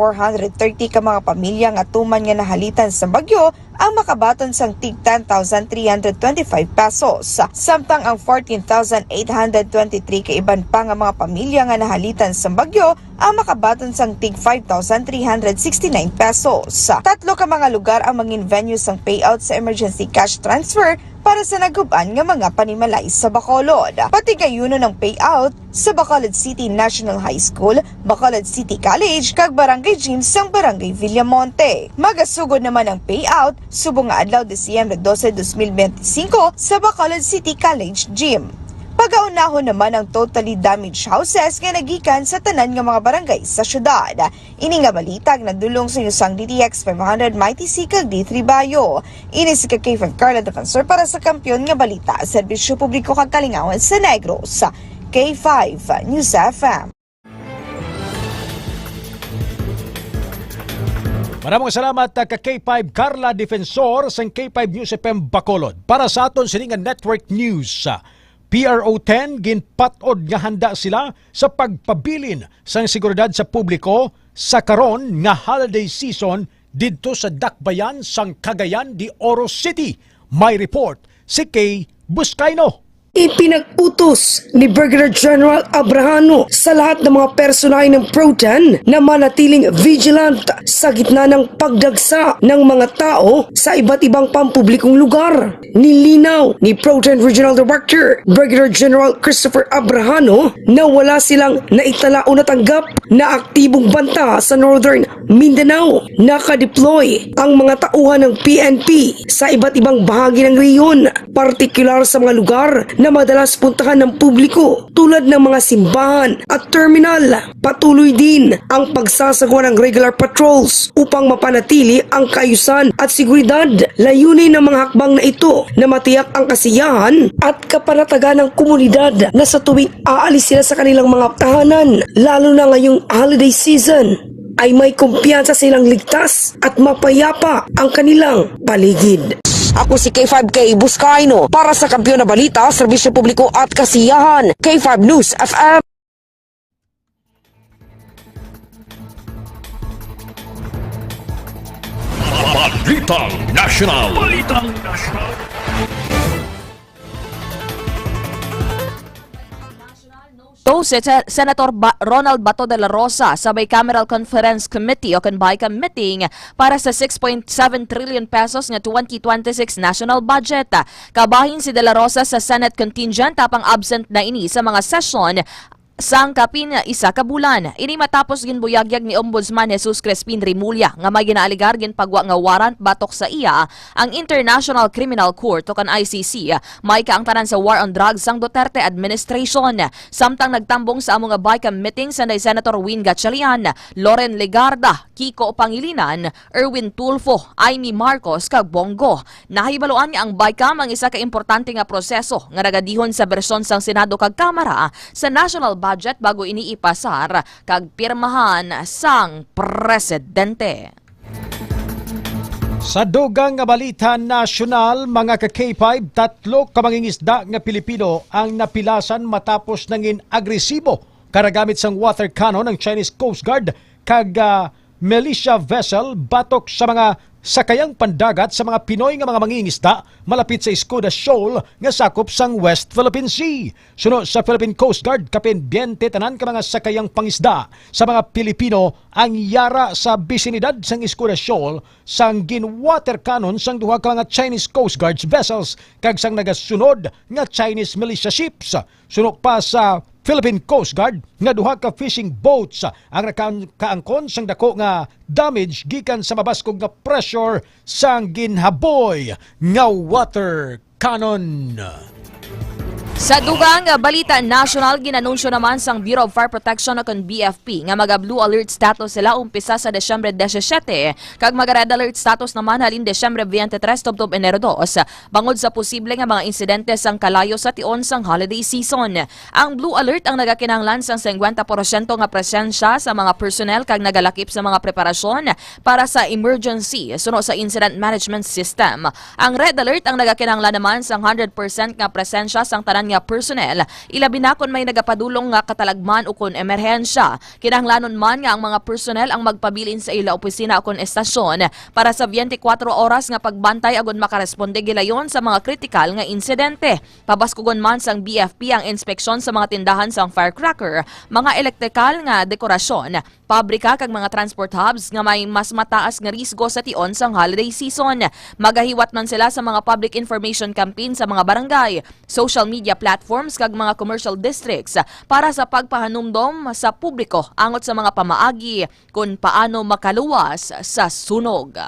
ka mga pamilya nga tuman nga nahalitan sa bagyo ang makabaton sang tig 10,325 pesos. Samtang ang 14,823 ka iban pa nga mga pamilya nga nahalitan sa bagyo ang makabaton sang tig 5,369 pesos. 3 ka mga lugar ang mangin venue sang payout sa emergency cash transfer para sa naguban nga mga panimalay sa Bacolod. Pati gayuno ng payout sa Bacolod City National High School, Bacolod City College, kag Barangay Gym sang Barangay Villamonte. Magasugod naman ang payout subong nga adlaw Disyembre 12, 2025 sa Bacolod City College Gym. Pagaunahon naman ang totally damaged houses nga nagikan sa tanan nga mga barangay sa syudad. Ini nga balitag nagdulong sa inyong DTX 500 Mighty C kag D3 Bayo. Ini si K5 Carla Defensor para sa kampiyon nga balita, serbisyo publiko kag kalingawan sa Negros. K5 News FM. Maraming salamat ka K5 Carla Defensor sa K5 News FM Bacolod. Para sa aton siningan Network News, PRO10 ginpatod nga handa sila sa pagpabilin sa seguridad sa publiko sa karon nga holiday season didto sa Dakbayan sang Cagayan de Oro City. May report si Kay Buscaino. Ipinag-utos ni Brigadier General Abrahano sa lahat ng mga personay ng PRO10 na manatiling vigilant sa gitna ng pagdagsa ng mga tao sa iba't ibang pampublikong lugar. Nilinaw ni PRO10 Regional Director Brigadier General Christopher Abrahano na wala silang naitala o natanggap na aktibong banta sa Northern Mindanao. Nakadeploy ang mga tauhan ng PNP sa iba't ibang bahagi ng rehiyon, partikular sa mga lugar na madalas puntahan ng publiko tulad ng mga simbahan at terminal. Patuloy din ang pagsasagawa ng regular patrols upang mapanatili ang kaayusan at seguridad. Layunin ng mga hakbang na ito na matiyak ang kasiyahan at kapanatagan ng komunidad na sa tuwing aalis sila sa kanilang mga tahanan, lalo na ngayong holiday season, ay may kumpiyansa silang ligtas at mapayapa ang kanilang paligid. Ako si K5K Buscaino para sa Kampiyon na Balita, Serbisyo Publiko at Kasiyahan, K5 News FM. Balitang National. Balitang National. Si Senator Ronald Bato de la Rosa sa Bicameral Conference Committee o BICAM meeting para sa 6.7 trillion pesos nga 2026 national budget. Kabahin si de la Rosa sa Senate contingent tapang absent na ini sa mga session sang kapin isa ka bulan. Ini matapos ginbuyagyag ni Ombudsman Jesus Crespin Rimulya nga may ginaaligar ginpagwa nga warrant batok sa iya ang International Criminal Court o kan ICC. May kaangtanan sa war on drugs sang Duterte administration. Samtang nagtambong sa among BICAM meeting sa Senator Win Gatchalian, Loren Legarda, Kiko Pangilinan, Erwin Tulfo, Amy Marcos kag Bongo. Nahibaloan nga ang BICAM ang isa ka importante nga proseso nga nagadihon sa bersyon sang Senado kag Kamara sa national budget bago iniipasar kag pirmahan sang presidente. Sa dugang nga balita nasyonal, mga ka-K5, 3 ka mangingisda nga Pilipino ang napilasan matapos nangin agresibo karagamit sang water cannon ng Chinese Coast Guard kag militia vessel batok sa mga sakayang pandagat sa mga Pinoy nga mga mangingisda malapit sa Escuda Shoal nga sakop sang West Philippine Sea. Suno sa Philippine Coast Guard, kapin 20 tanan ka mga sakayang pangisda sa mga Pilipino ang yara sa bisinidad sang Escuda Shoal sang gin-water cannon sang duha ka mga Chinese Coast Guards vessels kag sang nagasunod nga Chinese militia ships. Suno pa sa Philippine Coast Guard nga duha ka fishing boats ang kaangkon sang dako nga damage gikan sa mabaskog nga pressure sang ginhaboy nga water cannon. Sa dugang balita national, ginanunsyo naman sang Bureau of Fire Protection o BFP nga maga-blue alert status sila umpisa sa Desyembre 17 kag maga-red alert status naman halin Desyembre 23 tubtob Enero 2 bangod sa posible nga mga insidente sang kalayo sa tion sang holiday season. Ang blue alert ang nagakinahanglan sang 50% nga presensya sa mga personnel kag nagalakip sa mga preparasyon para sa emergency suno sa incident management system. Ang red alert ang nagakinahanglan naman sang 100% nga presensya sang tanan nga personnel, ilabi na kung may nagapadulong nga katalagman o kung emerhensya. Kinahanglanon man nga ang mga personnel ang magpabilin sa ila opisina o kung estasyon para sa 24 oras nga pagbantay agon makaresponde gilayon sa mga kritikal nga insidente. Pabaskugon man sang BFP ang inspeksyon sa mga tindahan sang firecracker, mga elektrikal nga dekorasyon, pabrika kag mga transport hubs nga may mas mataas nga risgo sa tion sang holiday season. Magahiwat man sila sa mga public information campaign sa mga barangay, social media platforms kag mga commercial districts para sa pagpahanumdom sa publiko angot sa mga pamaagi kung paano makaluwas sa sunog.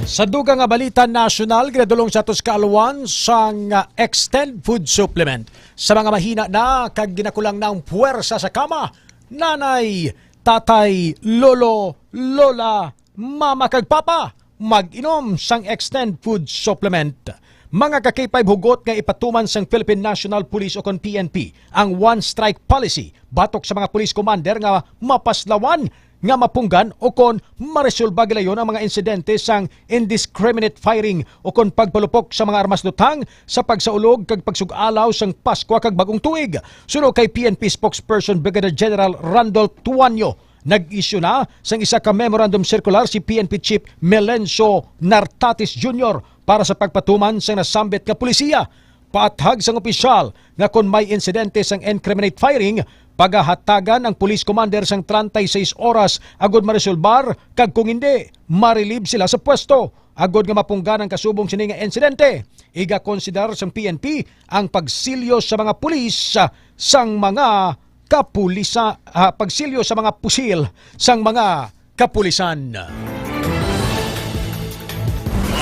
Sa dugang nga balita nasyonal, ginadulong sa atos kaaluan sang extend food supplement sa mga mahina na kag ginakulang ng puwersa sa kama, nanay, tatay, lolo, lola, mama kag papa, mag-inom sang extend food supplement. Mga ka-K5 hugot nga ipatuman sang Philippine National Police o kon PNP ang one strike policy batok sa mga police commander nga mapaslawan nga mapunggan o kon maresolba gilayon ang mga insidente sang indiscriminate firing o kon pagpalupok sa mga armas lutang sa pagsaulog kag pagsugalaw sang Pasko kag bagong tuig. Suno kay PNP spokesperson Brigadier General Randolph Tuanyo, nag-issue na sang isa ka memorandum circular si PNP Chief Melencio Nartatis Jr. para sa pagpatuman sa nasambit nga pulisiya. Paathag sang opisyal nga kung may insidente sang incriminate firing, pagahatagan ang police commander sang 36 oras agod maresolbar kag kung hindi, marilib sila sa pwesto. Agod nga mapunggan ang kasubong sini nga insidente, iga konsider sang PNP ang pagsilyo sa mga pulis sang mga kapulisa, pagsilyo sa mga pusil sang mga kapulisan.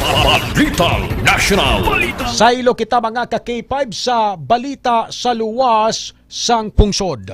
Balitang National. Sa ilo kita mga ka-K5 sa balita sa luwas sang pungsod.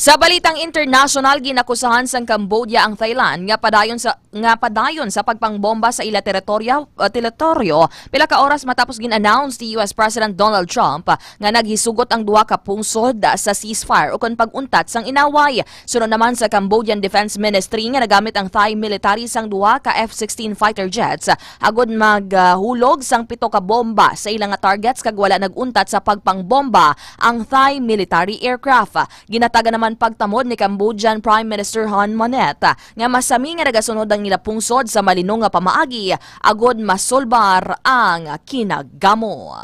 Sa balitang international, ginakusahan sang Cambodia ang Thailand nga padayon sa pagpangbomba sa ila teritoryo pila ka oras matapos gin-announce ni US President Donald Trump nga naghisugot ang duha ka pungsod sa ceasefire o kon pag-untat sang inaway. Sunod naman sa Cambodian Defense Ministry nga nagamit ang Thai military sang duha ka F-16 fighter jets agod maghulog sang 7 ka bomba sa ilang nga targets kag wala naguntat sa pagpangbomba ang Thai military aircraft. Ginataga naman pagtamod ni Cambodian Prime Minister Hun Manet nga masami nga nagasunod ang nila pungsod sa malino nga pamaagi agod masolbar ang kinagamo.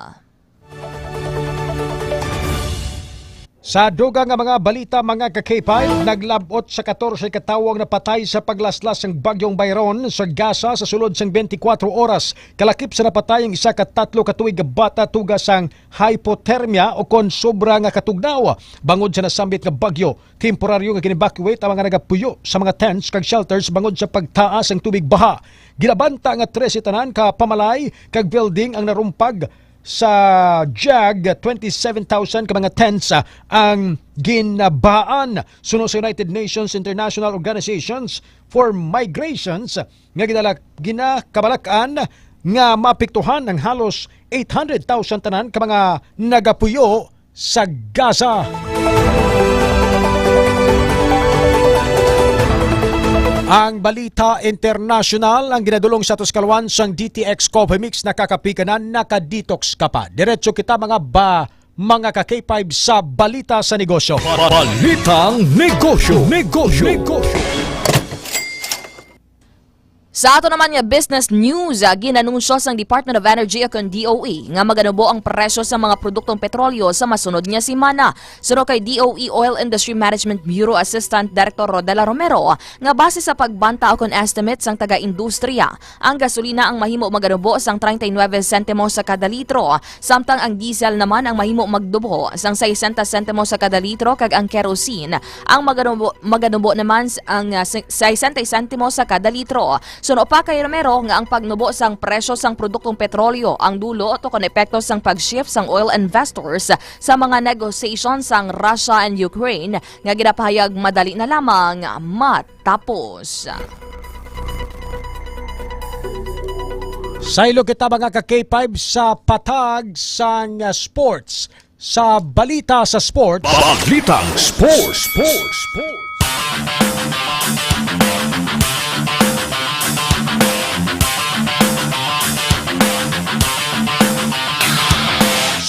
Sa dugang nga mga balita mga ka-K5, naglabot sa 14 katawang napatay sa paglaslas ng bagyong Byron sa Gaza sa sulod sang 24 oras. Kalakip sa napatay ang 1 ka 3 katuig bata tugas ang hypothermia o kon sobra nga katugnaw. Bangod sa nasambit nga bagyo, temporaryo nga gin-evacuate ang mga nagapuyo sa mga tents kag shelters bangod sa pagtaas ang tubig baha. Gilabanta nga 13 tanan ka pamalay kag building ang narumpag. Sa JAG, 27,000 ka mga tents ang ginabaan. Suno sa United Nations International Organizations for Migrations nga ginakabalakan nga mapiktuhan ng halos 800,000 tanan ka mga nagapuyo sa Gaza. Ang balita international, ang ginadulong sa Tuskalwan sang DTX Coffee Mix nakakapikanan, nakadetox ka pa. Diretso kita mga ka-K5 sa balita sa negosyo. Balitang Negosyo. Sa ato naman nga business news, ginanunsyo sang Department of Energy o DOE nga maganubo ang presyo sa mga produktong petrolyo sa masunod nga semana. Suno kay DOE Oil Industry Management Bureau Assistant Director Rodela Romero nga base sa pagbanta o kon estimate sang taga-industriya, ang gasolina ang mahimo maganubo sang 39 centimos sa kada litro, samtang ang diesel naman ang mahimo magdubo sang 60 centimos sa kada litro kag ang kerosene ang maganubo naman ang 60 centimos sa kada litro. Suno pa kay Romero nga ang pagnubo sang presyo sang produktong petrolyo ang dulo to kon epekto sang pag-shift sang oil investors sa mga negotiations sang Russia and Ukraine nga ginapahayag madali na lamang matapos. Saylo kita mga ka-K5 sa patag sang sports. Sa balita sa sports. Balitang Sports.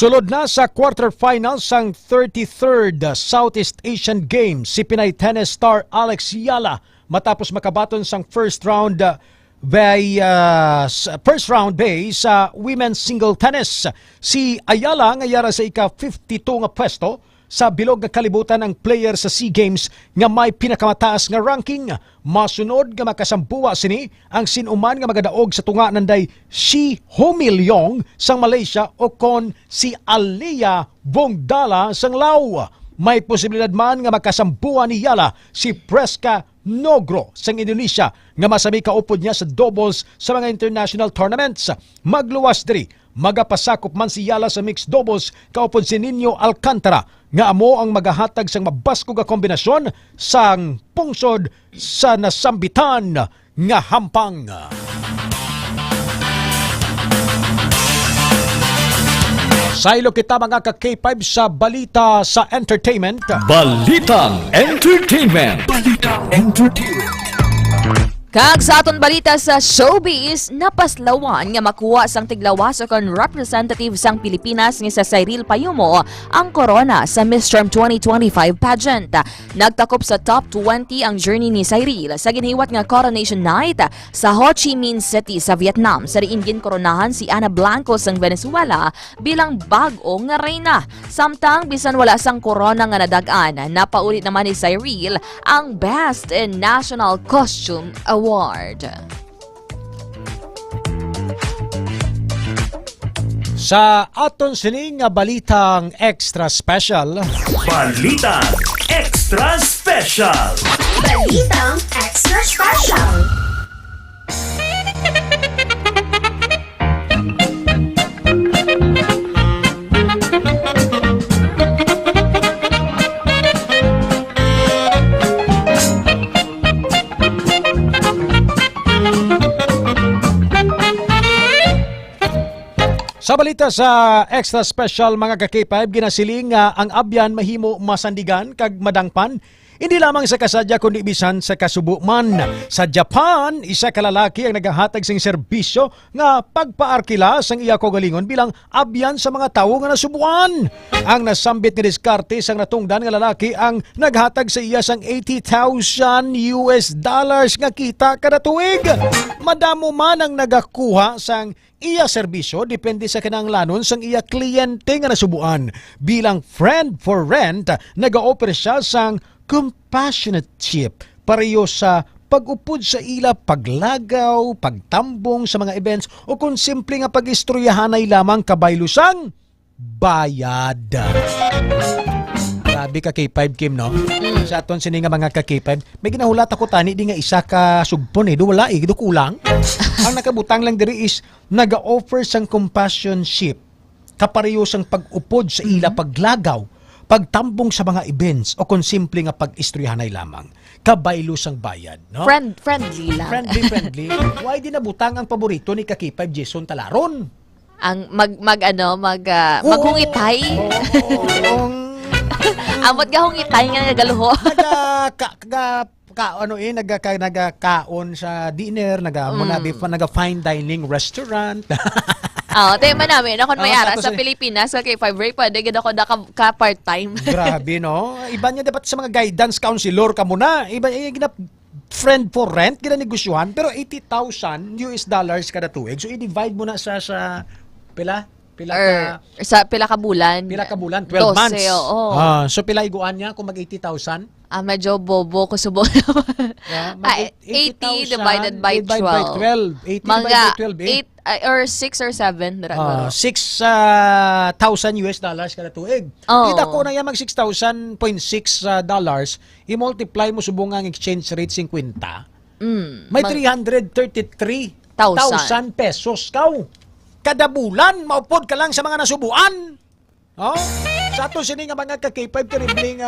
Sulod na sa quarterfinals ang 33rd Southeast Asian Games si Pinay tennis star Alex Yala matapos makabaton sang first round bay sa women's single tennis. Si Ayala nga yara sa ika-52 nga pwesto sa bilog nga kalibutan ng player sa SEA Games nga may pinakamataas nga ranking. Masunod nga makasampuwa sini ang sinuman nga magadaog sa tunga nanday si Homilyong sang Malaysia o kon si Alia Bongdala sang Laos. May posibilidad man nga makasampuan ni Yala si Preska Nogro sang Indonesia nga masami kaupod niya sa doubles sa mga international tournaments. Magluwas diri, magapasakop man si Yala sa mixed doubles kaupod si Nino Alcantara nga amo ang magahatag sang mabaskog nga kombinasyon sang pungsod sa nasambitan nga hampang. Saylo kita mga ka-K5 sa balita sa entertainment. Balitang Entertainment. Kag sa aton balita sa showbiz, napaslawan nga makuha sang tiglawas o kon representative sang Pilipinas nga sa Cyril Payumo ang corona sa Miss Term 2025 pageant. Nagtakop sa top 20 ang journey ni Cyril sa ginhiwat nga coronation night sa Ho Chi Minh City sa Vietnam. Sa riin koronahan si Ana Blanco sang Venezuela bilang bag-o nga reyna. Samtang bisan wala sang corona nga nadagaan, napaulit naman ni Cyril ang Best in National Costume Award. Sa aton sining nga balitang extra special, Balitang Extra Special. Balitang Extra Special. Sa balita sa extra special mga ka-K5, ginasiling nga ang abyan mahimo masandigan kag madangpan hindi lamang sa kasadya kundi bisan sa kasubo man. Sa Japan, isa ka lalaki ang nagahatag sing serbisyo nga pagpaarkila sang iya kaugalingon bilang abyan sa mga tawo nga nasubuan. Ang nasambit nga diskarte sang natungdan nga lalaki ang naghatag sa iya sang $80,000 nga kita kada tuig. Madamo man ang nagakuha sang iya serbisyo depende sa kinahanglanon sang iya kliyente nga nasubuan. Bilang friend for rent, nag-offer siya sang compassionate ship pareho sa pag-upod sa ila, paglagaw, pagtambong sa mga events o kung simple nga pag-istoryahanay lamang kabaylusang bayad. Grabe ka K5 Kim, no? Sa aton sini nga mga ka K5, may ginahulat ako tani di nga isa ka sugpon do wala do kulang. Ang nakabutang lang diri is naga-offer sang compassion ship kapareho sang pag-upod sa ila, paglagaw, pagtambong sa mga events o kung simple nga pag-istoryahanay lamang kabaylo sang bayad, no? Friendly lang. Friendly. Why di nabutang ang paborito ni Ka-K5 Jason Talaron? Ang maghungitay. Amot ga hungitay nga nagaluho. Nagakaon sa dinner, naga fine dining restaurant. Tema namin, ako may ara sa Pilipinas, sa K5 Ray, pwede ganda ko ka part-time. Grabe, no? Iba niya dapat sa mga guidance counselor ka muna. Iba niya friend for rent, gina negosyohan, pero $80,000 kada tuig. So, i-divide mo na sa pila ka bulan. 12 months. So, pila iguan niya kung mag $80,000? Medyo bobo ko subo naman. 80 divided by 12. 80 divided by 12, 8 or 6 or 7. $6,000 kada tuig. Kita ko na yan mag $6,000.6 i-multiply mo subong ang exchange rate 50. May 333,000 pesos kaw. Kada bulan, maupod ka lang sa mga nasubuan. Sa ato sini nga mga ka-K5 terribling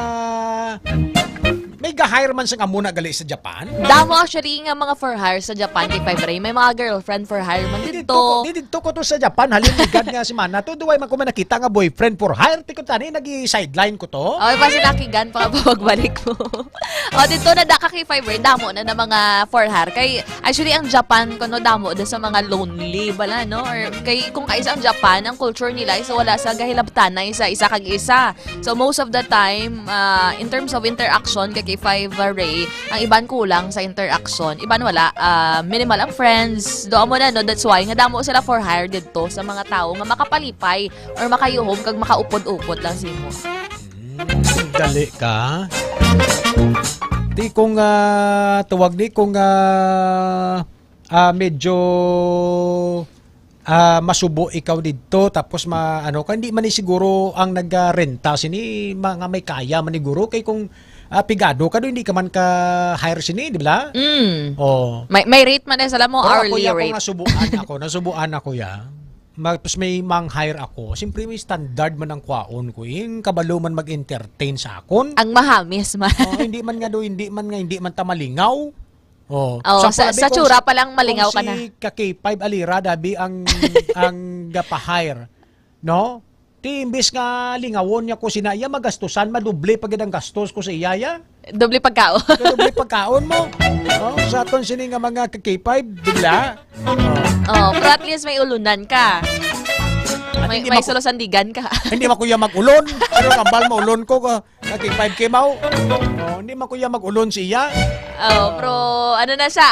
may ga-hire man sa amuna gali sa Japan. Damo actually nga mga for hire sa Japan kay 5 Ray. May mga girlfriend for hire man dito. Dito ko to sa Japan. Halimigad nga si Mana. Duway man ko man nakita nga boyfriend for hire. Tikot tani, nag-sideline ko to. Pa sinakigan pa pagbalik ko. Dito na daka kay 5 Ray. Damo na mga for hire. Kay actually ang Japan ko no damo da sa mga lonely bala no. Or kay kung kaisa ang Japan, ang culture nila is wala sa gahilabtanay sa isa kag isa. So most of the time in terms of interaction kay 5 Ray, ang iban kulang sa interaction, iban wala, minimal ang friends, doon mo na, no? That's why, nga damo sila for hire dito sa mga tao nga makapalipay or makayuhom kag makaupod-upod lang simo. Dali ka. Di kung tuwag di kung medyo masubo ikaw dito tapos hindi man siguro ang nagrenta sini mga may kaya man siguro kay kung pigado ka do hindi ka man ka hire sini di ba? May rate man sala mo hourly rate. Nasubuan ako ya. Tapos may mang-hire ako. Siyempre may standard man ang kwaon ko. Yung kabalo man mag-entertain sa akon. Ang mahamis man. Hindi man tamalingaw. Sa tsura pa lang malingaw ka na. Si Ka-K5 Alira dabi ang gapa-hire. No? Ti imbes nga lingawon niya ko sinaya magastusan maduble pagid ang gastos ko sa iyaya. Doble pagkaon. Doble pagkaon mo. Oh, sa aton sini nga mga K5 bigla. Oh, pero at least may ulunan ka. May solosandigan ka. Hindi makuya mag-ulon. Pero kambal maulon ko ka. K5 mau. Oh, hindi makuya mag-ulon siya. Oh, pero ano na siya,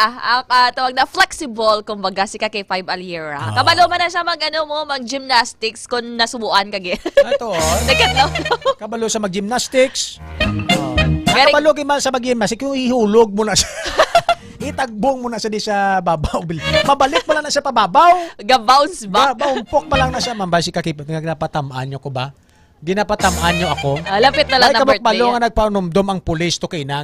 tawag na flexible kumbaga si K5 Aliera. Kabalo man na siya mag-gymnastics kung nasubuan ka gid. Ato. Kabalo sa mag-gymnastics. Kabalo kay man sa mag-gymnastics, kung ihulog mo na siya. Itagbong mo na siya di sa babaw. Mabalik mo lang na siya pababaw. Ga-bounce back. Baumpok pa lang na siya. Mambay si K5, napatamaan niyo ko ba? Ginapatamaan niyo ako. Lapit na lang na birthday. Ay, kabakbalo nga nagpanomdom ang pulis to kay na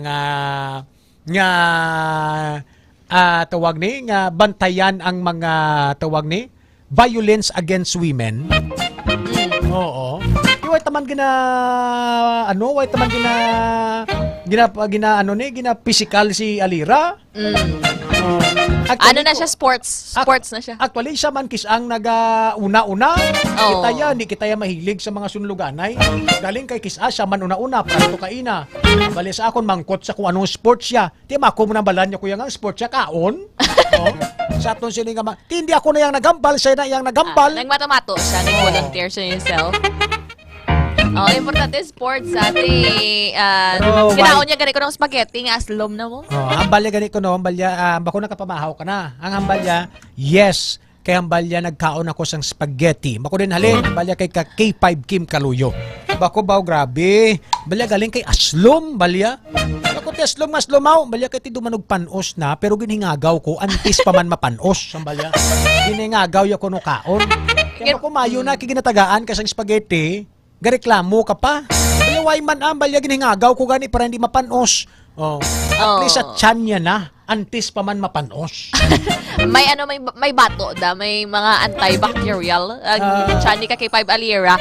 tawag ni nga bantayan ang mga tawag ni violence against women. Oo. Wait taman gina physical si Alira. Ano na siya, sports na siya. Actually, siya man kisang naga-una-una. Hindi kita mahilig sa mga sunluganay. Galing kay kisa, siya man una-una, para to kaina. Bali sa akon, mangkot sa kung anong sports siya. Di mako mo nang balan niya kuya nga, sports siya kaon. Sa aton sila nga, hindi ako na yung nagambal, siya na yung nagambal. Nagmatamato siya, nag-volunteer siya himself. Importante sports ati kinaon niya gani ko ng spaghetti nga aslom na mo. Hambalya gani ko no, hambalya bako nakapamahaw ka na. Ang hambalya, yes, kay hambalya nagkaon ako sang spaghetti. Bako din halin, hambalya kay K5 Kim Kaluyo. Bako baw grabe. Balya galing kay aslom, balya. Bako ti aslomaw, balya kay ti dumanog panos na pero ginhingagaw ko antis pa man mapanos, hambalya. Ginhingagaw ya ko no kaon. Kaya bako mayo na kay ginatagaan ka sang spaghetti. Gareklamo ka pa. Balaway man balya ginhingagaw ko gani para hindi mapanos. At least at tiyan niya na. Antis pa man mapanos. may bato da, may mga antibacterial ang tiyan ni K5 Aliera.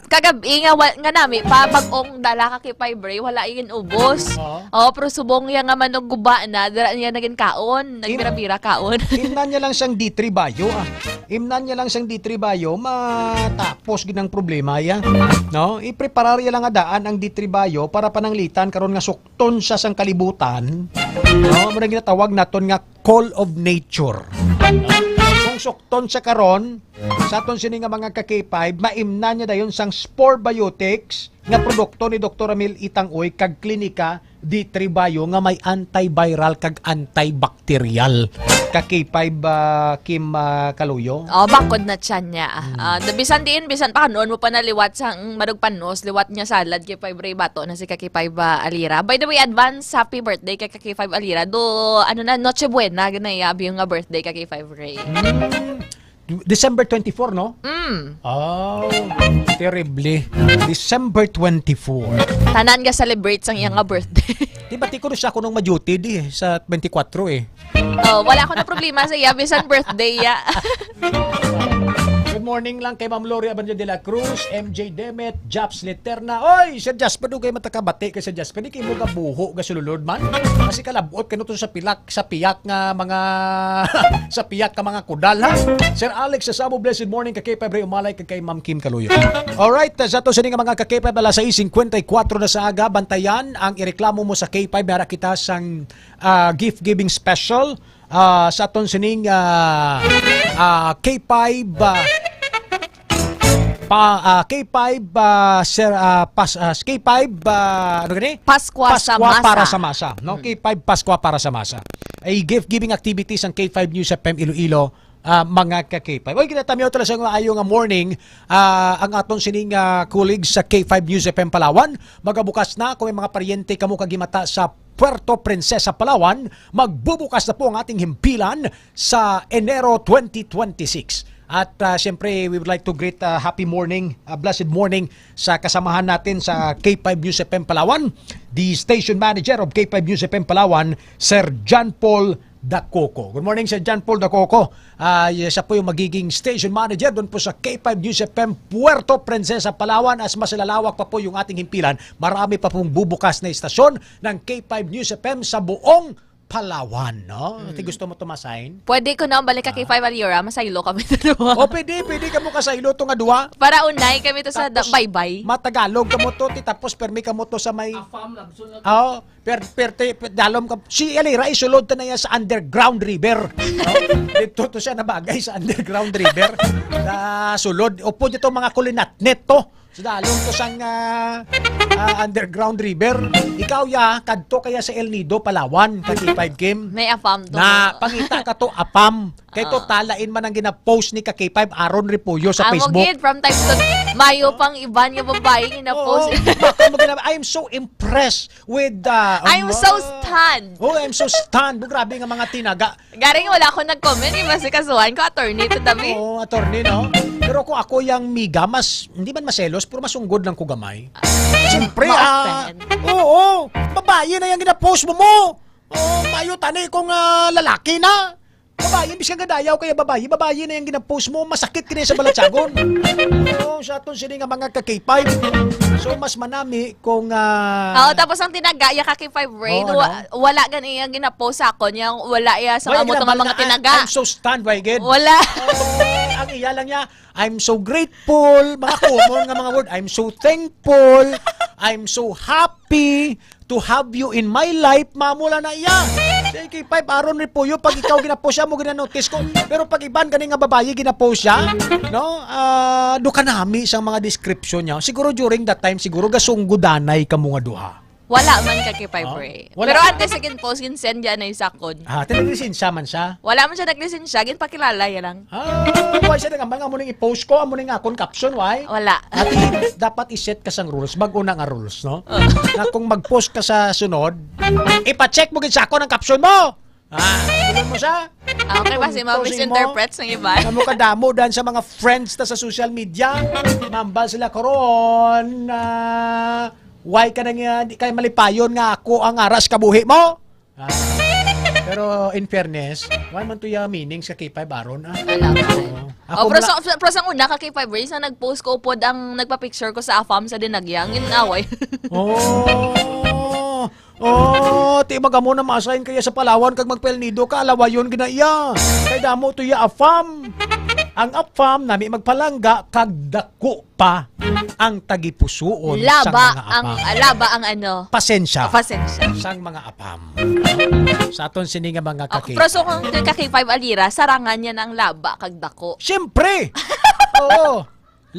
Kagabi nga nami pa bagong dala K5 Ray wala igin ubos. Pero subong ya nga manog guba na dara niya naging kaon, nagbira-bira kaon. Imnan niya lang siyang D3 Bayo Imnan niya lang siyang D3 Bayo matapos ginang problema ya. No? Ipreparar ya lang adaan ang D3 Bayo para pananglitan karon nga sukton siya sang kalibutan. No, muna ginatawag naton nga call of nature. Kung sukton siya karon, sa aton sini nga mga K5, maimna niya dayon sang Spore Biotics nga produkto ni Dr. Amil Itangoy kag klinika D3 Bio nga may antiviral kag antibacterial. K5 Kim Kaluyo. Bakod na tiyan niya. Bisan pa noon mo pa naliwat sang madugpanos, liwat niya salad kay K5 Ray bato na si K5 Alira. By the way, advance happy birthday kay K5 Alira. Noche buena ganayabi yung birthday kay K5 Ray. December 24, no? Terrible. December 24. Tanan nga celebrate sang iyang birthday. Diba ko siya ako nung ma-duty sa 24 eh. Wala ko na problema sa iya bisan birthday ya. Good morning lang kay Ma'am Lori Abanjo de la Cruz, MJ Demet, Japs Leterna. Oy, Sir Jasper do kay matakabati kay Sir Jasper di kay mo gabuho ga sululod man. Kasi kalabot kano to sa piyak nga mga sa piyak ka mga kudal ha. Sir Alex sa Sabo, blessed morning kay K5 umalay kay Ma'am Kim Kaluyo. Alright, sa to sa nga mga K5 alas 6:54 na sa aga, bantayan ang ireklamo mo sa K5 para kita sang gift giving special. Sa aton sining K5 Paskwa para sa masa, no? K5 Paskwa para sa masa. Ay gift giving activities ang K5 News FM Iloilo. Mga ka-K5. Oy, kinatamyo talaga sa ayo nga morning ang aton sining colleagues sa K5 News FM Palawan. Magabukas na kung may mga paryente kamo kagimata sa Puerto Princesa, Palawan. Magbubukas na po ang ating himpilan sa Enero 2026. At siyempre, we would like to greet happy morning, blessed morning sa kasamahan natin sa K5 News FM Palawan, the station manager of K5 News FM Palawan, Sir John Paul Dacoco. Good morning, Sir John Paul Dacoco. Siya po yung magiging station manager doon po sa K5 News FM Puerto Princesa, Palawan. As mas lalawak pa po yung ating himpilan, marami pa pong bubukas na istasyon ng K5 News FM sa buong Palawan, no? Gusto mo tumasign? Pwede ko na balik ka kay 5 Alira, masaylo kami dalawa. O pwede ka mo kasaylo to nga duwa. Para unay kami to sa baybay. Matagalog ka mo to, tapos permi ka mo to sa may... Oo, dalom ka. Si Alira isulod ta na yan sa underground river. No? Dito to siya nabagay sa underground river. Sulod. Upo dito mga kulinatnet to. So dalong to sang underground river. Ikaw kadto kaya sa El Nido, Palawan, kaki 5 game. May afam to. Na pangita ka to apam. Kay to talain man ang gina-post ni Kaki5 Aaron Repulyo sa Facebook. Amogid from time to mayo pang iban nga babae gina-post. I'm so impressed with I'm so stunned. I'm so stunned. Grabe nga mga tinaga. Garing wala ako nag-comment, iba si kasuhan ko attorney to dami. Attorney, no? Pero kung ako yung miga, hindi man maselos, pero masunggod lang ko gamay. Siyempre, babae na yung gina-post mo. Mayo tanay kung lalaki na. Babae, bis kang gadayaw kaya babae na yung gina-post mo, masakit ka na sa balatsagon. Sa aton sila nga mga ka-K5. So, mas manami kung... tapos ang tinagaya ka kay 5 Ray, wala ganyan yung gina-post sa ako niya, wala sa amo itong mga tinaga. I'm so stunned, Waigid. Wala. Ang iya lang niya, I'm so grateful, mga common nga mga word, I'm so thankful, I'm so happy to have you in my life, mamula na iya. Say kay 5 Aaron Repulyo, pag ikaw ginapost siya, mo gina-notice ko. Pero pag iban ganing nga babae ginapost siya, no? Do ka nami sa mga description niya. Siguro during that time, siguro gasunggudanay ka mga duha. Wala man ka kay 5 Ray. Pero antes second post, send yan na isakon. Tinag-lisensya man siya? Wala man siya nag-lisensya, ginpakilala yan lang. Why siya nagambal nga mo nang i-post ko, mo nang akong caption, why? Wala. Dapat i-set ka sang rules, mag-una nga rules, no? Na kung mag-post ka sa sunod, ipa-check mo gid sa ako ng caption mo! Tulad mo siya? Okay ba si ma-misinterpret ng iba? Mo kadamo dan sa mga friends ta sa social media. Mambal sila karon why ka na di kay malipayon nga ako ang aras kabuhi mo? Pero in fairness, why man to yung meaning sa K5 Aaron? Pero sa una ka kay 5 Ray, na nag-post ko upod ang nagpa-picture ko sa AFAM sa dinagyang, ginaway. Ti magamo na ma-assign kaya sa Palawan kag magpelnido ka, alawayon ginaiya. Kay damo to ya AFAM. Ang AFAM nami magpalangga kag dako pa ang tagipusuon sang mga AFAM. Laba ang ano? Pasensya. Pasensya. Sang mga AFAM. Sa aton sini nga mga kaki. Pero so kung kaki 5 Alira, sarangan niya ng laba kag dako. Siyempre. Oo.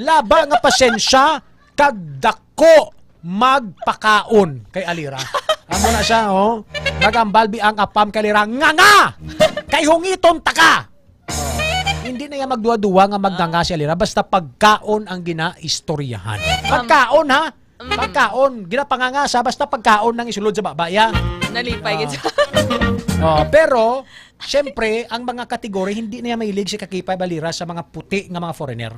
Laba nga pasensya kag dako magpakaon kay Alira. Amo na siya, nagambalbi ang AFAM kay Alira. Nga! Kay hungiton taka! Hindi na yan magduwa-duwa nga magdanga si Alira, basta pagkaon ang ginaistoryahan. Pagkaon, ha? Pagkaon. Ginapangangasa, basta pagkaon ng isulod sa babaya. Nalipay gito. Pero, syempre, ang mga kategory, hindi na yan mahilig si Kaki5 Alira sa mga puti nga mga foreigner.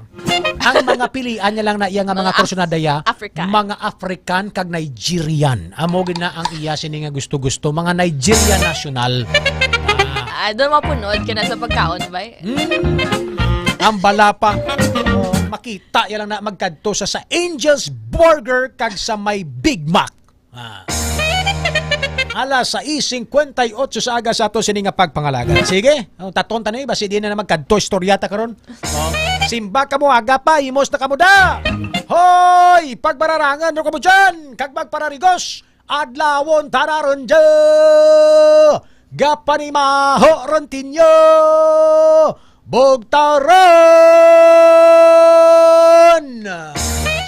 Ang mga pilian niya lang na iya nga mga personadaya, mga African kag Nigerian. Amo na ang iya sini nga gusto-gusto, mga Nigerian national. Doon mapunod ka na sa pagkaon ba? Ang bala pa. Makita yan lang na magkadto sa Angel's Burger kag sa may Big Mac. Alas 6:58 sa aga sa ato sini nga pagpangalagan. Sige, taton tanay basi di na magkadto istoryata karon. Simba ka mo aga pa, imos na ka mo da. Hoy, pagbararangan ro ka mo dyan, kag magpararigos, adlawon tararon dya. Gapanimaho rontinyo, bugtaron.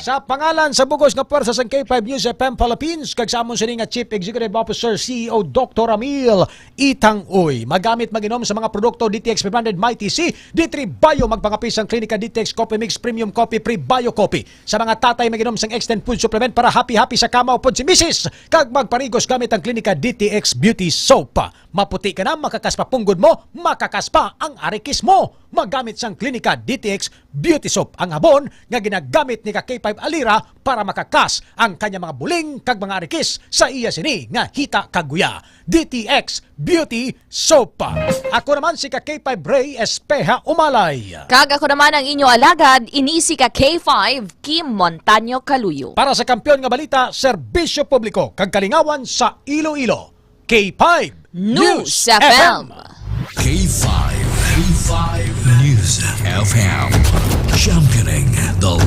Sa pangalan sa bugos nga pwersa sa K5 News FM Philippines, kagsamon sini nga Chief Executive Officer CEO Dr. Amil Itang-Uy. Magamit maginom sa mga produkto DTX Pre-Branded Mighty C, D3 Bio magpangapis ang Klinika DTX Coffee Mix Premium Coffee Pre-Bio Coffee. Sa mga tatay maginom sang Extend Food Supplement para happy-happy sa kama upod si Mrs. Kag magparigos gamit ang Klinika DTX Beauty Soap. Maputi ka na, makakaspa punggod mo, makakaspa ang arikis mo. Magamit sang Klinika DTX Beauty Soap. Ang habon nga ginagamit ni K5 Alira para makakas ang kanya mga buling kag mga arikis sa iya sini nga hita kaguya. DTX Beauty Soap. Ako naman si K5 Ray Espeja Umalay. Kag ako naman ang inyo alagad, inisi ka K5 Kim Montaño Caluyo. Para sa kampiyon nga balita, serbisyo publiko kag kalingawan sa Iloilo. K5 News FM. K5 News FM. Championing the